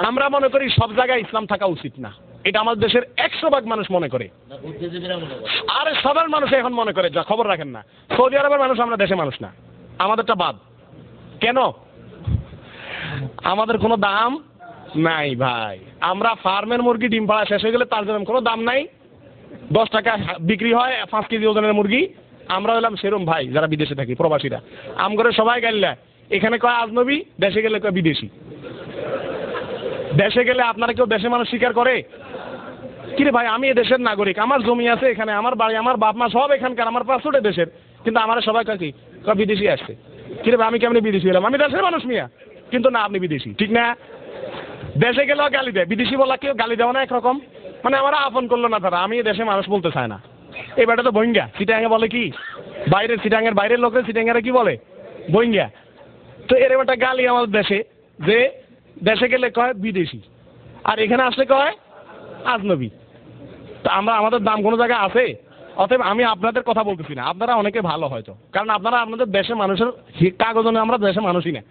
আমরা মনে করি সব জায়গায় ইসলাম থাকা উচিত না। এটা আমাদের দেশের 100% মানুষ মনে করে। আর সাধারণ মানুষ এখন মনে করে, যা খবর রাখেন না, সৌদি আরবের মানুষ আমরা দেশে মানুষ না, আমাদেরটা বাদ। কেন? আমাদের কোনো দাম নাই ভাই। আমরা ফার্মের মুরগি ডিম পাড়া শেষ হয়ে গেলে তার জন্য কোনো দাম নাই, 10 টাকা বিক্রি হয় 5 কেজি ওজনের মুরগি। আমরা হলাম সেরম ভাই যারা বিদেশে থাকি, প্রবাসীরা। আম করে সবাই গাইলা, এখানে কয় আজনবী, দেশে গেলে কয় বিদেশি। দেশে গেলে আপনারা কেউ দেশের মানুষ স্বীকার করে? কিরে ভাই আমি এ দেশের নাগরিক, আমার জমি আছে এখানে, আমার বাড়ি, আমার বাপ মা সব এখানকার, আমার পাসপোর্ট দেশের, কিন্তু আমার সবাই কয় কি, কয় বিদেশি আসছে। কিরে ভাই আমি কেমনি বিদেশি হলাম? আমি দেশের মানুষ মিয়া, কিন্তু না আপনি বিদেশি, ঠিক না? দেশে গেলেও গালি দেয়, বিদেশি বলা কেউ গালি দেওয়া না একরকম, মানে আমরা আপন করলো না তারা, আমি দেশে মানুষ বলতে চায় না। এই বেটা তো বইঙ্গা, চিটাঙ্গে বলে কি, বাইরের চিটাঙ্গের বাইরের লোকের চিটাঙ্গেরা কি বলে, বইঙ্গা। তো এর একটা গালি আমাদের দেশে, যে দেশে গেলে কয় বিদেশি আর এখানে আসলে কয় আজনবী। তো আমরা আমাদের দাম কোনো জায়গায় আছে? অতএব আমি আপনাদের কথা বলতেছি না, আপনারা অনেকে ভালো হয়তো, কারণ আপনারা আপনাদের দেশের মানুষের কাগজ, আমরা দেশের মানুষই না।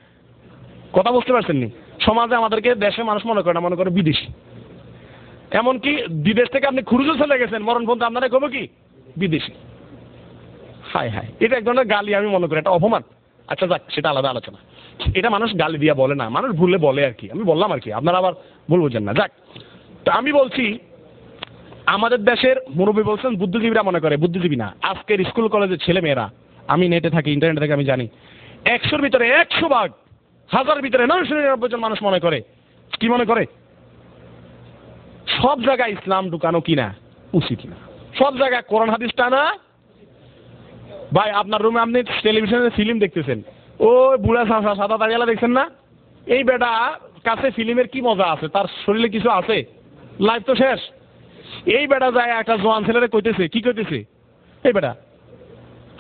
কথা বুঝতে পারছেন নি? সমাজে আমাদেরকে দেশের মানুষ মনে করে না, মনে করে বিদেশি। এমনকি বিদেশ থেকে আপনি খুরুজও চলে গেছেন, মরণ পর্যন্ত আপনারা কবে কি বিদেশি। হায় হায়, এটা এক ধরনের গালি আমি মনে করি, এটা অপমান। আচ্ছা যাক, সেটা আলাদা আলোচনা। এটা মানুষ গালি দিয়া বলে না, মানুষ ভুলে বলে আর কি, আমি বললাম আর কি, আপনারা আবার ভুল বুঝেন না। যাক, তো আমি বলছি আমাদের দেশের মুরব্বী বলছেন বুদ্ধিজীবীরা মনে করে, বুদ্ধিজীবী না, আজকের স্কুল কলেজের ছেলে মেয়েরা, আমি নেটে থাকি, ইন্টারনেটে থাকি, আমি জানি 100-র ভিতরে 100 ভাগ, 1000-এর ভিতরে 999 জন মানুষ মনে করে, কি মনে করে? সব জায়গায় ইসলাম ঢুকানো কিনা উচিত না, সব জায়গায় কোরআন হাদিস টানা। ভাই আপনার রুমে আপনি টেলিভিশনে ফিল্ম দেখতেছেন, ওই বুড়া সাদা দাঁড়িয়ালা দেখছেন না? এই বেটা কাছে ফিল্মের কি মজা আছে, তার শরীরে কিছু আছে? লাইফ তো শেষ। এই বেটা যায় একটা জোয়ান ছেলেরে কইতেছে, কি কইতেছে? এই বেটা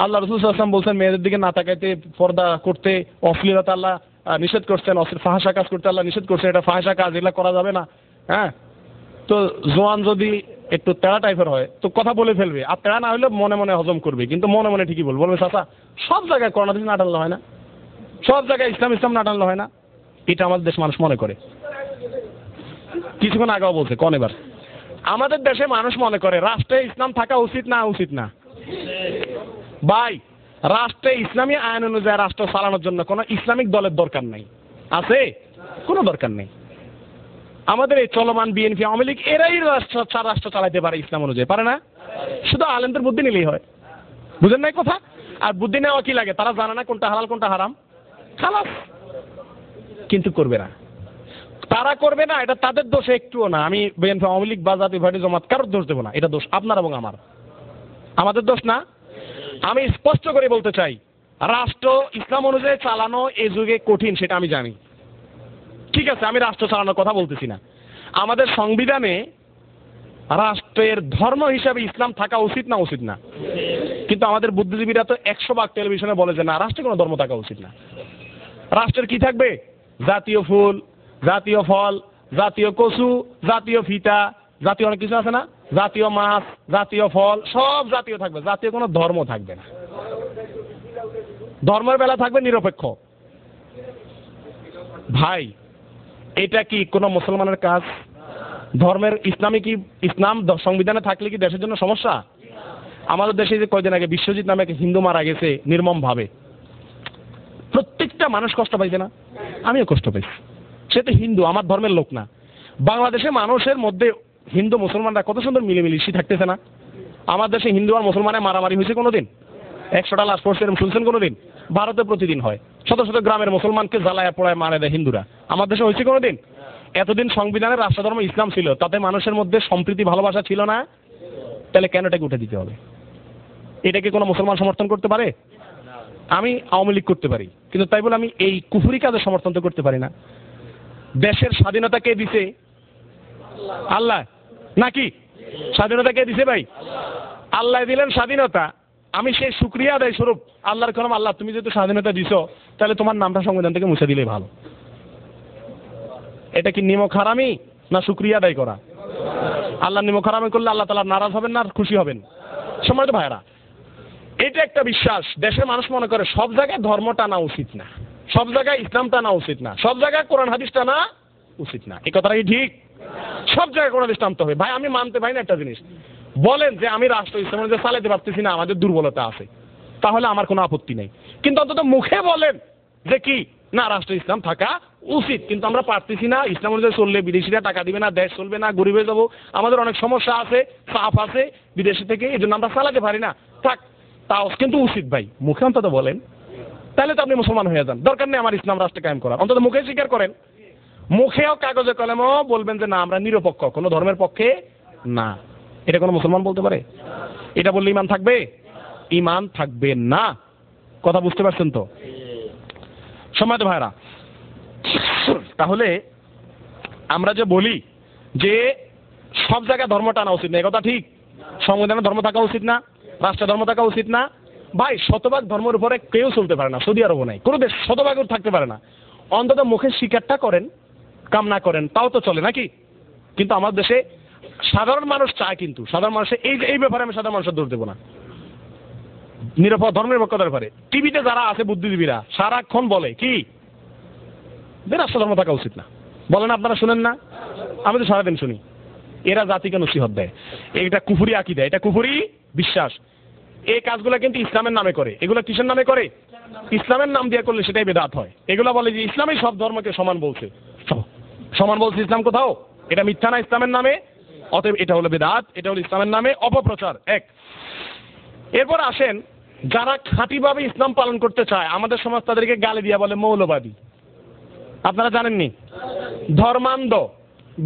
আল্লাহ রাসূল সাল্লাল্লাহু আলাইহি ওয়াসাল্লাম বলছেন মেয়েদের দিকে না তাকাইতে, পর্দা করতে, অশ্লীলতা আল্লাহ নিষেধ করছেন, ফাহাশা কাজ করতে আল্লাহ নিষেধ করছেন, এটা ফাহাশা কাজ, এগুলা করা যাবে না। হ্যাঁ, তো জোয়ান যদি একটু তেড়া টাইপের হয় তো কথা বলে ফেলবে, আর তেড়া না হলে মনে মনে হজম করবে, কিন্তু মনে মনে ঠিকই বলবে, বলবে চাচা সব জায়গায় করোনা দিন না টানলে হয় না, সব জায়গায় ইসলাম না টানলে হয় না। এটা আমাদের দেশ মানুষ মনে করে। কিছুক্ষণ আগেও বলছে, কোন এবার আমাদের দেশে মানুষ মনে করে রাষ্ট্রে ইসলাম থাকা উচিত না, উচিত না। ভাই রাষ্ট্রে ইসলামী আইন অনুযায়ী রাষ্ট্র চালানোর জন্য কোনো ইসলামিক দলের দরকার নাই, আছে? কোনো দরকার নেই। আমাদের এই চলমান বিএনপি, আওয়ামী লীগ, এরাই রাষ্ট্র চালাইতে পারে ইসলাম অনুযায়ী, পারে না? শুধু আলেমদের বুদ্ধি নিলেই হয়, বুঝেন নাই কথা? আর বুদ্ধি নেওয়া কি লাগে, তারা জানে না কোনটা হালাল কোনটা হারাম, খালাস। কিন্তু করবে না, তারা করবে না, এটা তাদের দোষ একটুও না। আমি বিএনপি, আওয়ামী লীগ বা জাতীয় পার্টি, জামাত কারোর দোষ দেবো না, এটা দোষ আপনার এবং আমার, আমাদের দোষ না। আমি স্পষ্ট করে বলতে চাই, রাষ্ট্র ইসলাম অনুযায়ী চালানো এই যুগে কঠিন, সেটা আমি জানি, ঠিক আছে? আমি রাষ্ট্র চালানোর কথা বলতেছি না। আমাদের সংবিধানে রাষ্ট্রের ধর্ম হিসাবে ইসলাম থাকা উচিত না, উচিত না। কিন্তু আমাদের বুদ্ধিজীবীরা তো 100 ভাগ টেলিভিশনে বলে যে না, রাষ্ট্রে কোনো ধর্ম থাকা উচিত না। রাষ্ট্রের কি থাকবে? জাতীয় ফুল, জাতীয় ফল, জাতীয় কচু, জাতীয় ফিতা, জাতীয় অনেক কিছু আছে না, জাতীয় মাছ, জাতীয় ফল, সব জাতীয় থাকবে, জাতীয় কোনো ধর্ম থাকবে না। ধর্মের বেলা থাকবে নিরপেক্ষ। ভাই এটা কি কোনো মুসলমানের কাজ? ধর্মের ইসলাম সংবিধানে থাকলে কি দেশের জন্য সমস্যা? আমাদের দেশে যে কয়দিন আগে বিশ্বজিৎ নামে এক হিন্দু মারা গেছে নির্মম ভাবে, প্রত্যেকটা মানুষ কষ্ট পাইছে না? আমিও কষ্ট পাইছি। সে তো হিন্দু, আমার ধর্মের লোক না। বাংলাদেশে মানুষের মধ্যে হিন্দু মুসলমানরা কত সুন্দর মিলেমিশি থাকতেছে না? আমার দেশে হিন্দু আর মুসলমানের মারামারি হয়েছে কোনোদিন? 100টা লাশ পড়ছে এরকম শুনছেন কোনোদিন? ভারতে প্রতিদিন হয়, শত শত গ্রামের মুসলমানকে জ্বালায় পোড়ায় মারে দেয় হিন্দুরা। আমার দেশে হয়েছে কোনোদিন? এতদিন সংবিধানের রাষ্ট্রধর্ম ইসলাম ছিল, তাতে মানুষের মধ্যে সম্প্রীতি ভালোবাসা ছিল না? তাহলে কেন এটাকে উঠে দিতে হবে? এটাকে কোনো মুসলমান সমর্থন করতে পারে? আমি আওয়ামী লীগ করতে পারি, কিন্তু তাই বলে আমি এই কুফরি কাজের সমর্থন তো করতে পারি না। দেশের স্বাধীনতা কে দিছে? আল্লাহ নাকি? স্বাধীনতা কে দিছে ভাই? আল্লাহ দিলেন স্বাধীনতা। আমি সেই শুকরিয়া আদায় স্বরূপ আল্লাহর কলম, আল্লাহ তুমি যেহেতু স্বাধীনতা দিছো, তাহলে তোমার নামটা সংবিধান থেকে মুছে দিলেই ভালো। এটা কি নিমক হারামি না শুকরিয়া আদায় করা? আল্লাহ নিমক হারামি করলে আল্লাহ তাআলা নারাজ হবেন না খুশি হবেন? সম্মানিত ভাইরা, এটা একটা বিশ্বাস। দেশের মানুষ মনে করে সব জায়গায় ধর্ম টানা উচিত না, সব জায়গায় ইসলাম টানা উচিত না, সব জায়গায় কোরআন হাদিস টানা উচিত না। এই কথাটা কি ঠিক? সব জায়গায় কোরআন হাদিস টানতে হবে। ভাই আমি মানতে পারি না একটা জিনিস, বলেন যে আমি রাষ্ট্র ইসলামের যে চালাতে পারতেছি না, আমাদের দুর্বলতা আছে, তাহলে আমার কোনো আপত্তি নেই। কিন্তু অন্তত মুখে বলেন যে কি না রাষ্ট্র ইসলাম থাকা উচিত, কিন্তু আমরা পারতেছি না, ইসলাম অনুযায়ী চললে বিদেশিরা টাকা দিবে না, দেশ চলবে না, গরিব হয়ে যাবো, আমাদের অনেক সমস্যা আছে, চাপ আছে বিদেশি থেকে, এই জন্য আমরা চালাতে পারি না, থাক। তাও কিন্তু উচিত ভাই, মুখে অন্তত বলেন, তাহলে তো আপনি মুসলমান হয়ে যান। দরকার নেই আমার ইসলাম রাষ্ট্র কায়েম করার, অন্তত মুখে স্বীকার করেন, মুখেও কাগজে কলমেও বলবেন যে না আমরা নিরপেক্ষ, কোনো ধর্মের পক্ষে না। এটা কোনো মুসলমান বলতে পারে? এটা বললে ইমান থাকবে? ইমান থাকবে না। কথা বুঝতে পারছেন তো? সম্মানিত ভাইরা, তাহলে আমরা যে বলি যে সব জায়গায় ধর্ম টানা উচিত না, এই কথা ঠিক? সংবিধানে ধর্ম থাকা উচিত না, রাষ্ট্র ধর্ম থাকা উচিত না। ভাই শতভাগ ধর্মের উপরে কেউ চলতে পারে না, সৌদি আরবও নাই, কোনো দেশ শতভাগও থাকতে পারে না। অন্তত মুখে স্বীকারটা করেন, কাম না করেন তাও তো চলে নাকি? কিন্তু আমার দেশে সাধারণ মানুষ চায়, কিন্তু সাধারণ মানুষের এই ব্যাপারে আমি সাধারণ মানুষের দোষ দেবো না, ধর্মনিরপেক্ষতার ব্যাপারে টিভিতে যারা আছে বুদ্ধিজীবীরা সারাক্ষণ বলে কি যে রাষ্ট্র ধর্ম থাকা উচিত না। বলেন আপনারা শুনেন না? আমি তো সারাদিন শুনি। এরা জাতিকে নসিহত দেয়, এটা কুফরি আকীদা, এটা কুফরি বিশ্বাস। এই কাজগুলো কিন্তু ইসলামের নামে করে। এগুলো কিসের নামে করে? ইসলামের নাম দিয়ে করলে সেটাই বেদাত হয়। এগুলো বলে যে ইসলামই সব ধর্মকে সমান বলছে, সমান বলছে ইসলাম কোথাও? এটা মিথ্যা না ইসলামের নামে? অতএব এটা হলো বেদাত, এটা হলো ইসলামের নামে অপপ্রচার। এক, এরপর আসেন যারা খাঁটিভাবে ইসলাম পালন করতে চায়, আমাদের সমাজ তাদেরকে গালি দিয়া বলে মৌলবাদী। আপনারা জানেননি? ধর্মান্ধ,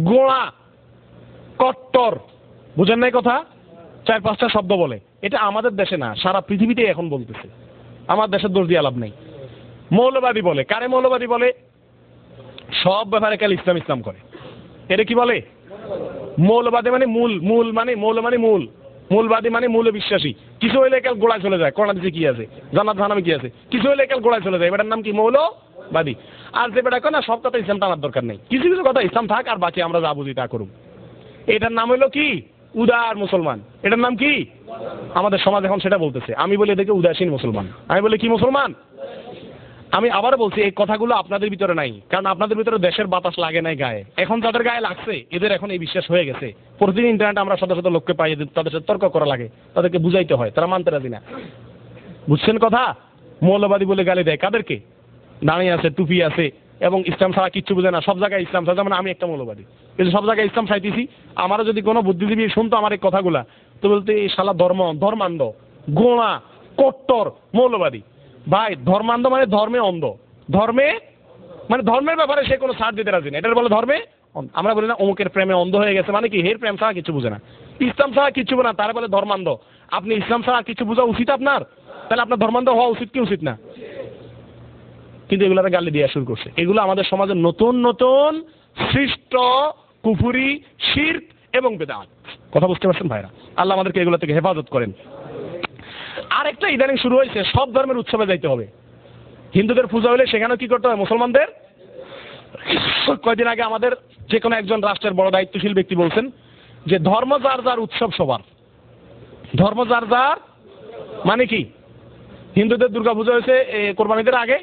গোঁড়া, কট্টর, বুঝেন নাই কথা? 4-5টা শব্দ বলে। এটা আমাদের দেশে না, সারা পৃথিবীতে এখন বলতেছে। আমার দেশের দোষ দিয়ে লাভ নেই। মৌলবাদী বলে কারে? মৌলবাদী বলে সব ব্যাপারে কাল ইসলাম ইসলাম করে। এটা কি বলে? মৌলবাদী মানে মূল মানে মৌল মানে মূল, মূলবাদী মানে মূলে বিশ্বাসী। কিছু হইলে কাল গোড়ায় চলে যায়, করোনা দিচ্ছে কি আছে, জান্নাত জাহান্নামে কি আছে, কিছু হইলে কাল গোড়ায় চলে যায়, এটার নাম কি? মৌলবাদী। আর যে বেটা না সব কথা ইসলাম টানার দরকার নেই, কিছু কিছু কথা ইসলাম থাক আর বাকি আমরা যা বুঝি তা করুন, এটার নাম হইলো কি? উদার মুসলমান। এটার নাম কি? আমাদের সমাজ এখন সেটা বলতেছে। আমি বলি এদেরকে উদাসীন মুসলমান। আমি বলি কি মুসলমান? আমি আবারও বলছি এই কথাগুলো আপনাদের ভিতরে নাই, কারণ আপনাদের ভিতরে দেশের বাতাস লাগে নাই গায়ে। এখন যাদের গায়ে লাগছে এদের এখন এই বিশ্বাস হয়ে গেছে। প্রতিদিন ইন্টারনেটে আমরা শত শত লোককে পাই, তাদের সাথে তর্ক করা লাগে, তাদেরকে বুঝাইতে হয়, তারা মানতে রাজি না। বুঝছেন কথা? মৌলবাদী বলে গালি দেয় কাদেরকে? দাঁড়িয়ে আছে, টুপি আছে এবং ইসলাম ছাড়া কিচ্ছু বুঝে না, সব জায়গায় ইসলাম ছাড়া। মানে আমি একটা মৌলবাদী, কিন্তু সব জায়গায় ইসলাম চাইতেছি। আমারও যদি কোনো বুদ্ধিজীবী শুনতো আমার এই কথাগুলা, তো বলতে এই শালা ধর্মান্ধ, গোঁড়া, কট্টর, মৌলবাদী। ভাই ধর্মান্ধ মানে ধর্মে অন্ধ, ধর্মে মানে ধর্মের ব্যাপারে সে কোনো ছাড় দিতে রাজি না, এটা বলে ধর্মে। আমরা বলি না অমুকের প্রেমে অন্ধ হয়ে গেছে, মানে কি? হের প্রেম ছাড়া কিছু বুঝে না, ইসলাম ছাড়া কিছু বোঝে না, তারা বলে ধর্মান্ধ। আপনি ইসলাম ছাড়া কিছু বোঝা উচিত আপনার, তাহলে আপনার ধর্মান্ধ হওয়া উচিত কি উচিত না? কিন্তু এগুলোর গালি দেওয়া শুরু করছে। এগুলো আমাদের সমাজের নতুন নতুন সৃষ্ট কুফরি, শিরক এবং বেদাত। কথা বুঝতে পারছেন ভাইরা? আল্লাহ আমাদেরকে এগুলো থেকে হেফাজত করেন। আরেকটা ইদানিং শুরু হয়েছে, সব ধর্মের উৎসবে যাইতে হবে। হিন্দুদের পূজা হলে সেখানেও কি করতে হয়? মুসলমানদের। কয়েকদিন আগে আমাদের যে কোনো একজন রাষ্ট্রের বড় দায়িত্বশীল ব্যক্তি বলছেন যে ধর্ম যার যার উৎসব সবার। ধর্ম যার যার মানে কি? হিন্দুদের দুর্গা পূজা হয়েছে কোরবানিদের আগে,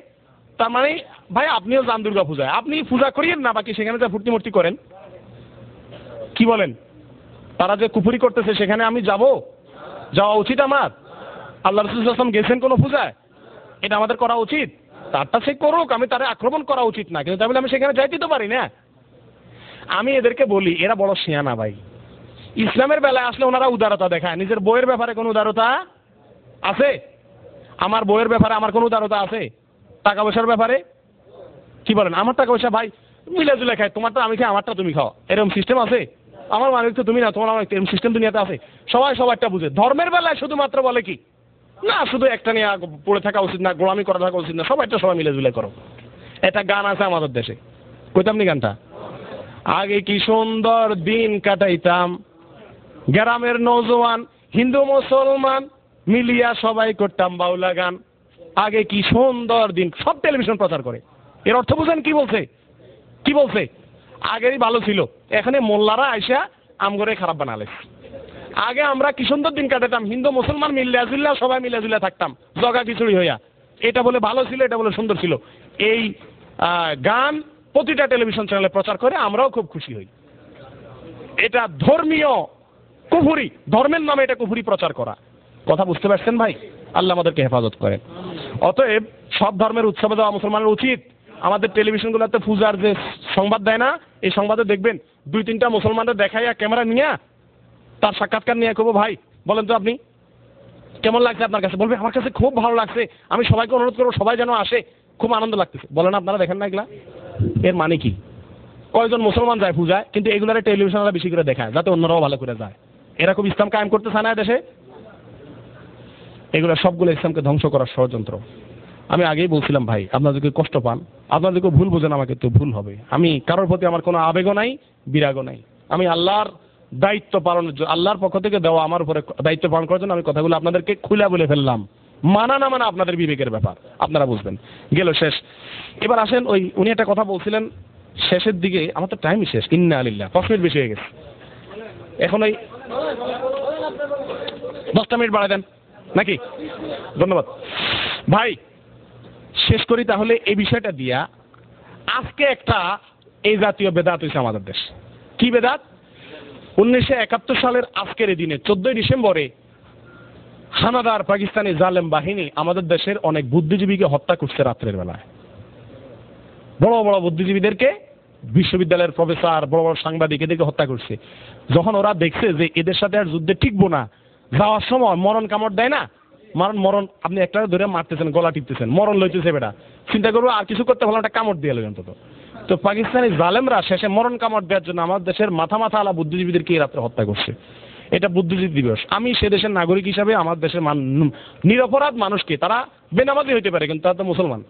তার মানে ভাই আপনিও যান দুর্গা পূজায়, আপনি পূজা করিয়েন না, বাকি সেখানে যা ফুর্তি মূর্তি করেন। কি বলেন? তারা যে কুফরি করতেছে সেখানে আমি যাব? যাওয়া উচিত আমার? আল্লাহ রাসূল সাল্লাল্লাহু আলাইহি ওয়াসাল্লাম গেছেন কোনো পূজায়? এটা আমাদের করা উচিত? তারটা সে করুক, আমি তারে আক্রমণ করা উচিত না, কিন্তু তাহলে আমি সেখানে যাইতে তো পারি না। আমি এদেরকে বলি এরা বড় শিয়ানা ভাই। ইসলামের বেলায় আসলে ওনারা উদারতা দেখায়, নিজের বইয়ের ব্যাপারে কোনো উদারতা আছে? আমার বইয়ের ব্যাপারে আমার কোনো উদারতা আছে? টাকা পয়সার ব্যাপারে কি বলেন? আমার টাকা পয়সা ভাই মিলে জুলে খায়, তোমারটা আমি খাই, আমারটা তুমি খাও, এরকম সিস্টেম আছে? আমার মালিক তো তুমি না, তোমার মালিক, এরকম সিস্টেম দুনিয়াতে আছে? সবাই সবারটা বুঝে। ধর্মের বেলায় শুধুমাত্র বলে কি না, শুধু একটা নিয়ে পড়ে থাকা উচিত না, গোলামি করা থাকা উচিত না, সবাইটা সবাই মিলে জুলে করো। এটা গান আছে আমাদের দেশে, কইতাম নি গানটা? আগে কি সুন্দর দিন কাটাইতাম, গ্রামের নওজোয়ান হিন্দু মুসলমান মিলিয়া সবাই করতাম বাউলা গান। আগে কি সুন্দর দিন, সব টেলিভিশন প্রচার করে। এর অর্থ বুঝেন কি বলছে? কি বলছে? আগেরই ভালো ছিল, এখানে মোল্লারা আইসা আমগরে খারাপ বানালে। আগে আমরা কি সুন্দর দিন কাটাতাম, হিন্দু মুসলমান মিল্লা জুল্লা সবাই মিলা জুল্লা থাকতাম জগা খিচুড়ি হইয়া। এটা বলে ভালো ছিল, এটা বলে সুন্দর ছিল। এই গান প্রতিটা টেলিভিশন চ্যানেলে প্রচার করে, আমরাও খুব খুশি হই। এটা ধর্মীয় কুফরি, ধর্মের নামে এটা কুফরি প্রচার করা। কথা বুঝতে পারছেন ভাই? আল্লাহ আমাদেরকে হেফাজত করেন। অতএব সব ধর্মের উৎসবে যাওয়া মুসলমানের উচিত। আমাদের টেলিভিশনগুলোতে পূজার যে সংবাদ দেয় না, এই সংবাদে দেখবেন 2-3টা মুসলমানদের দেখাইয়া ক্যামেরা নিয়ে তার সাক্ষাৎকার নিয়ে কব, ভাই বলেন তো আপনি কেমন লাগছে আপনার কাছে? বলবে আমার কাছে খুব ভালো লাগছে, আমি সবাইকে অনুরোধ করবো সবাই যেন আসে, খুব আনন্দ লাগতেছে। বলেন আপনারা দেখেন না এগুলা? এর মানে কি? কয়জন মুসলমান যায় পূজায়, কিন্তু এগুলার টেলিভিশনরা বেশি করে দেখায় যাতে অন্যরাও ভালো করে যায়। এরা খুব ইসলাম কায়েম করতে চায় না দেশে। এগুলো সবগুলো ইসলামকে ধ্বংস করার ষড়যন্ত্র। আমি আগেই বলছিলাম ভাই, আপনারা যদি কষ্ট পান, আপনারা যদি ভুল বোঝেন, আমাকে তো ভুল হবে। আমি কারোর প্রতি আমার কোনো আবেগও নাই, বিরাগও নাই। আমি আল্লাহর দায়িত্ব পালনের জন্য, আল্লাহর পক্ষ থেকে দেওয়া আমার উপরে দায়িত্ব পালন করার জন্য আমি কথাগুলো আপনাদেরকে খুলে বলে ফেললাম। মানা না মানা আপনাদের বিবেকের ব্যাপার, আপনারা বুঝবেন। গেল শেষ। এবার আসেন, ওই উনি একটা কথা বলছিলেন শেষের দিকে, আমার তো টাইমই শেষ। ইন্না আলিল্লাহ, 5 মিনিট বেশি হয়ে গেছে। এখন ওই 10টা মিনিট বাড়ায় দেন নাকি? ধন্যবাদ ভাই। শেষ করি তাহলে এই বিষয়টা দিয়া। আজকে একটা এই জাতীয় বেদাত হয়েছে আমাদের দেশ। কি বেদাত? 1971 সালের আজকের এই দিনে 14ই ডিসেম্বরে হানাদার পাকিস্তানি জালেম বাহিনী আমাদের দেশের অনেক বুদ্ধিজীবীকে হত্যা করছে রাত্রের বেলায়। বড় বড় বুদ্ধিজীবীদেরকে, বিশ্ববিদ্যালয়ের প্রফেসর, বড় বড় সাংবাদিক, এদেরকে হত্যা করছে। যখন ওরা দেখছে যে এদের সাথে আর যুদ্ধে টিকবো না, যাওয়ার সময় মরণ কামড় দেয় না, মরণ আপনি একটা ধরে মারতেছেন, গলা টিপতেছেন, মরণ লইতেছে বেটা, চিন্তা করবো আর কিছু করতে হলো একটা কামড় দিয়ে অন্তত। তো পাকিস্তানি জালেমরা শেষে মরণ কামড় দেওয়ার জন্য আমাদের দেশের মাথা আলা বুদ্ধিজীবীদেরকে এই রাত্রে হত্যা করছে। এটা বুদ্ধিজীবী দিবস। আমি সে দেশের নাগরিক হিসাবে আমার দেশের নিরপরাধ মানুষকে, তারা বেনামাজি হইতে পারে কিন্তু তারা তো মুসলমান,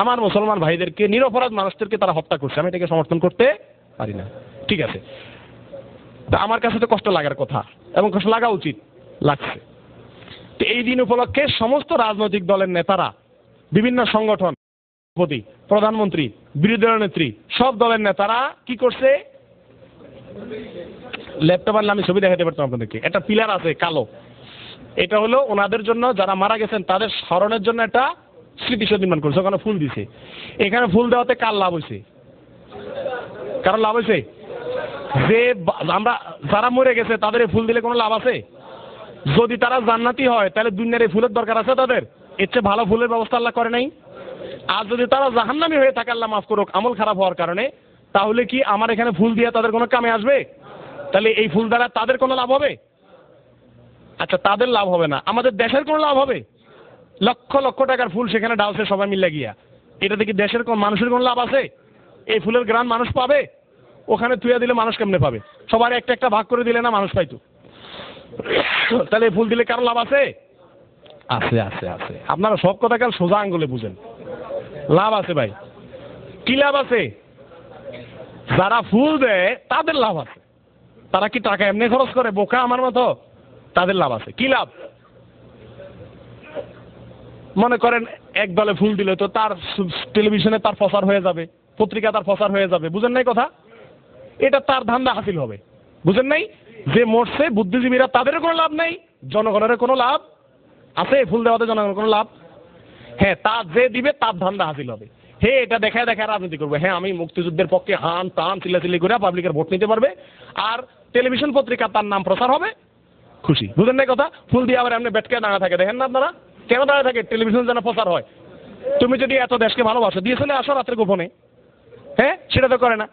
আমার মুসলমান ভাইদেরকে, নিরপরাধ মানুষদেরকে তারা হত্যা করছে। আমি এটাকে সমর্থন করতে পারি না। ঠিক আছে, তা আমার কাছে তো কষ্ট লাগার কথা এবং কষ্ট লাগা উচিত, লাগছে। তো এই দিন উপলক্ষে সমস্ত রাজনৈতিক দলের নেতারা, বিভিন্ন সংগঠন, প্রধানমন্ত্রী, বিরোধী দলের নেত্রী, সব দলের নেতারা কি করছে? ল্যাপটপ আনলে আমি ছবি দেখাতে পারতাম আপনাদেরকে। একটা পিলার আছে কালো, এটা হলো ওনাদের জন্য, যারা মারা গেছেন তাদের স্মরণের জন্য একটা স্মৃতিসৌধ নির্মাণ করছে। ওখানে ফুল দিছে। এখানে ফুল দেওয়াতে কার লাভ হয়েছে? কারণ লাভ হয়েছে যে আমরা যারা মরে গেছে তাদের ফুল দিলে কোনো লাভ আছে? যদি তারা জান্নাতি হয় তাহলে দুনিয়ার এই ফুলের দরকার আছে তাদের? এর চেয়ে ভালো ফুলের ব্যবস্থা আল্লাহ করে নাই? আর যদি তারা জাহান্নামী হয়ে থাকে, আল্লাহ মাফ করুক, আমল খারাপ হওয়ার কারণে, তাহলে কি আমার এখানে ফুল দিয়ে তাদের কোনো কামে আসবে? তাহলে এই ফুল দ্বারা তাদের কোনো লাভ হবে? আচ্ছা, তাদের লাভ হবে না, আমাদের দেশের কোনো লাভ হবে? লক্ষ লক্ষ টাকার ফুল সেখানে ডালছে সবাই মিলে গিয়া, এটাতে কি দেশের কোন মানুষের কোনো লাভ আছে? এই ফুলের গ্রান মানুষ পাবে? ওখানে তুইয়া দিলে মানুষ কেমনে পাবে? সবার একটা একটা ভাগ করে দিলে না মানুষ পাইতো? তাহলে ফুল দিলে কারো লাভ আছে? আছে আছে আছে। আপনারা সব কথা কাল সোজা আঙ্গুলে বুঝেন। লাভ আছে ভাই। কি লাভ আছে? যারা ফুল দেয় তাদের লাভ আছে। তারা কি টাকা এমনি খরচ করে বোকা আমার মতো? তাদের লাভ আছে। কি লাভ? মনে করেন এক দলে ফুল দিলে তো তার টেলিভিশনে তার প্রচার হয়ে যাবে, পত্রিকা তার প্রচার হয়ে যাবে। বুঝেন নাই কথা? এটা তার ধান্দা হাসিল হবে। বুঝেন নাই? যে মরছে বুদ্ধিজীবীরা, তাদেরও কোনো লাভ নেই, জনগণের কোনো লাভ আছে? ফুল দেওয়াতে জনগণের কোনো লাভ? হ্যাঁ, তার যে দিবে তার ধান্দা হাসিল হবে। হে এটা দেখায় দেখায় রাজনীতি করবে, হ্যাঁ আমি মুক্তিযুদ্ধের পক্ষে হান টান চিল্লাচিল্লি করে পাবলিকের ভোট নিতে পারবে, আর টেলিভিশন পত্রিকা তার নাম প্রচার হবে, খুশি। বুঝেন না কথা? ফুল দিয়ে আবার এমনি বেটকে দাঁড়া থাকে, দেখেন না আপনারা কেন দাঁড়া থাকে? টেলিভিশন যেন প্রচার হয়। তুমি যদি এত দেশকে ভালোবাসো দিয়ে চলে আসো রাত্রে গোপনে, হ্যাঁ সেটা তো করে না।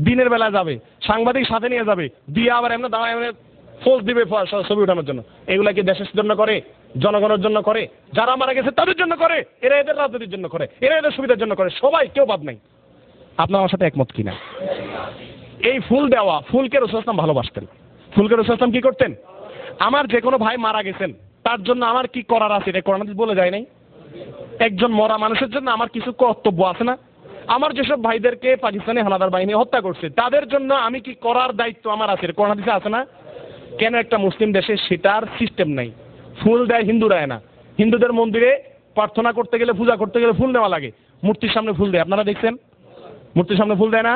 দিনের বেলা যাবে, সাংবাদিক সাথে নিয়ে যাবে, দিয়ে আবার এমনি দাঁড়ায় এমনি ফোর্স দিবে ছবি উঠানোর জন্য। এগুলা কি দেশের জন্য করে? জনগণের জন্য করে? যারা মারা গেছে তাদের জন্য করে? এরা এদের রাজনীতির জন্য করে? এরা এদের সুবিধার জন্য করে? সবাই, কেউ বাদ নাই। আপনার আমার সাথে একমত কিনা? এই ফুল দেওয়া, ফুলকে রাসূল সাল্লাল্লাহু আলাইহি ওয়াসাল্লাম ভালোবাসতেন। ফুলকে রাসূল সাল্লাল্লাহু আলাইহি ওয়াসাল্লাম কি করতেন? আমার যে কোনো ভাই মারা গেছেন তার জন্য আমার কি করার আছে এটা কোরআন হাদিস বলে যায় নাই? একজন মরা মানুষের জন্য আমার কিছু কর্তব্য আছে না? আমার যেসব ভাইদেরকে পাকিস্তানি হানাদার বাহিনী হত্যা করছে তাদের জন্য আমি কি করার দায়িত্ব আমার আছে, কোরআন হাদিসে আছে না? কেন একটা মুসলিম দেশে সেটার সিস্টেম নাই? ফুল দেয় হিন্দুরা না, হিন্দুদের মন্দিরে প্রার্থনা করতে গেলে, পূজা করতে গেলে ফুল নেওয়া লাগে, মূর্তির সামনে ফুল দেয়, আপনারা দেখছেন? মূর্তির সামনে ফুল দেয় না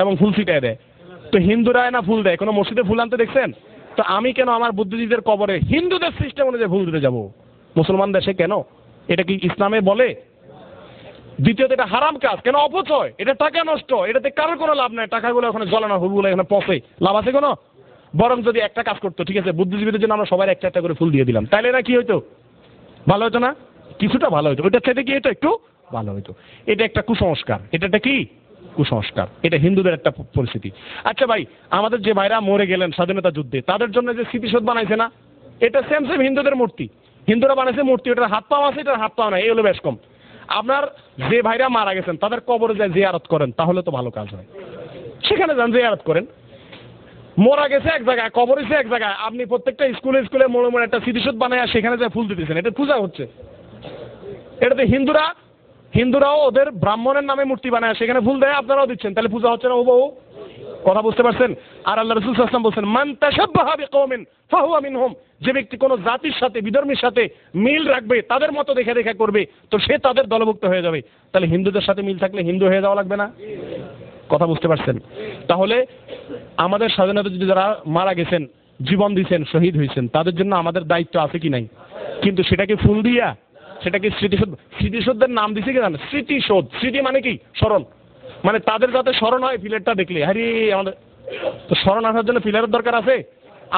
এবং ফুল ছিটায় দেয়। তো হিন্দুরা না ফুল দেয়, কোনো মসজিদে ফুল আনতে দেখছেন? তো আমি কেন আমার বুদ্ধিজীবীদের কবরে হিন্দুদের সিস্টেম অনুযায়ী ফুল দিতে যাব মুসলমান দেশে? কেন? এটা কি ইসলামে বলে? দ্বিতীয়ত এটা হারাম কাজ, কেন অপচয়, এটা টাকা নষ্ট, এটাতে কারোর কোনো লাভ নাই। টাকাগুলো ওখানে জ্বলানো, হুলগুলো এখানে পচে, লাভ আছে কোনো? বরং যদি একটা কাজ করতো, ঠিক আছে বুদ্ধিজীবীদের জন্য আমরা সবাই একটা একটা করে ফুল দিয়ে দিলাম, তাইলে না কি হইতো? ভালো হতো না? কিছুটা ভালো হইতো, ওইটার চাইতে কি হইতো? একটু ভালো হইতো। এটা একটা কুসংস্কার, এটা কি কুসংস্কার, এটা হিন্দুদের একটা পরিস্থিতি। আচ্ছা ভাই, আমাদের যে ভাইরা মরে গেলেন স্বাধীনতা যুদ্ধে, তাদের জন্য যে স্মৃতিসৌধ বানাইছে না, এটা সেম সেম হিন্দুদের মূর্তি। হিন্দুরা বানাইছে মূর্তি, ওটার হাত পাও আছে, এটার হাত পাও নাই, এই হলো বেশ কম। আপনার যে ভাইরা মারা গেছেন তাদের কবরে যায় জিয়ারত করেন, তাহলে তো ভালো কাজ হয়, সেখানে যান জিয়ারত করেন। মরা গেছে এক জায়গায়, কবর হয়েছে এক জায়গায়, আপনি প্রত্যেকটা স্কুলে স্কুলে মোড়ে মোড়ে একটা স্মৃতিসৌধ বানায় সেখানে যায় ফুল দিতেছেন, এটা পূজা হচ্ছে। এটাতে হিন্দুরাও ওদের ব্রাহ্মণের নামে মূর্তি বানায় সেখানে ফুল দেয়, আপনারাও দিচ্ছেন, তাহলে পূজা হচ্ছে না? ও বউ, কথা বুঝতে পারছেন? আর আল্লাহ রাসূল সাল্লাল্লাহু আলাইহি ওয়াসাল্লাম বলছেন, মান তাশাব্বাহা বিকওমিন ফাহুয়া মিনহুম, যে ব্যক্তি কোনো জাতির সাথে, বিধর্মীর সাথে মিল রাখবে, তাদের মতো দেখে দেখে করবে, তো সে তাদের দলভুক্ত হয়ে যাবে। তাহলে হিন্দুদের সাথে মিল থাকলে হিন্দু হয়ে যাওয়া লাগবে না? কথা বুঝতে পারছেন? তাহলে আমাদের স্বাধীনতা যদি যারা মারা গেছেন, জীবন দিয়েছেন, শহীদ হয়েছেন, তাদের জন্য আমাদের দায়িত্ব আছে কি নাই? কিন্তু সেটাকে ফুল দিয়া, সেটাকে স্মৃতিসৌধ, স্মৃতিসৌধের নাম দিছে কি জানেন? স্মৃতিসৌধ। স্মৃতি মানে কি? স্মরণ, মানে তাদের যাতে স্মরণ হয় পিলারটা দেখলে, আরে আমাদের তো স্মরণ আসার জন্য পিলারের দরকার আছে।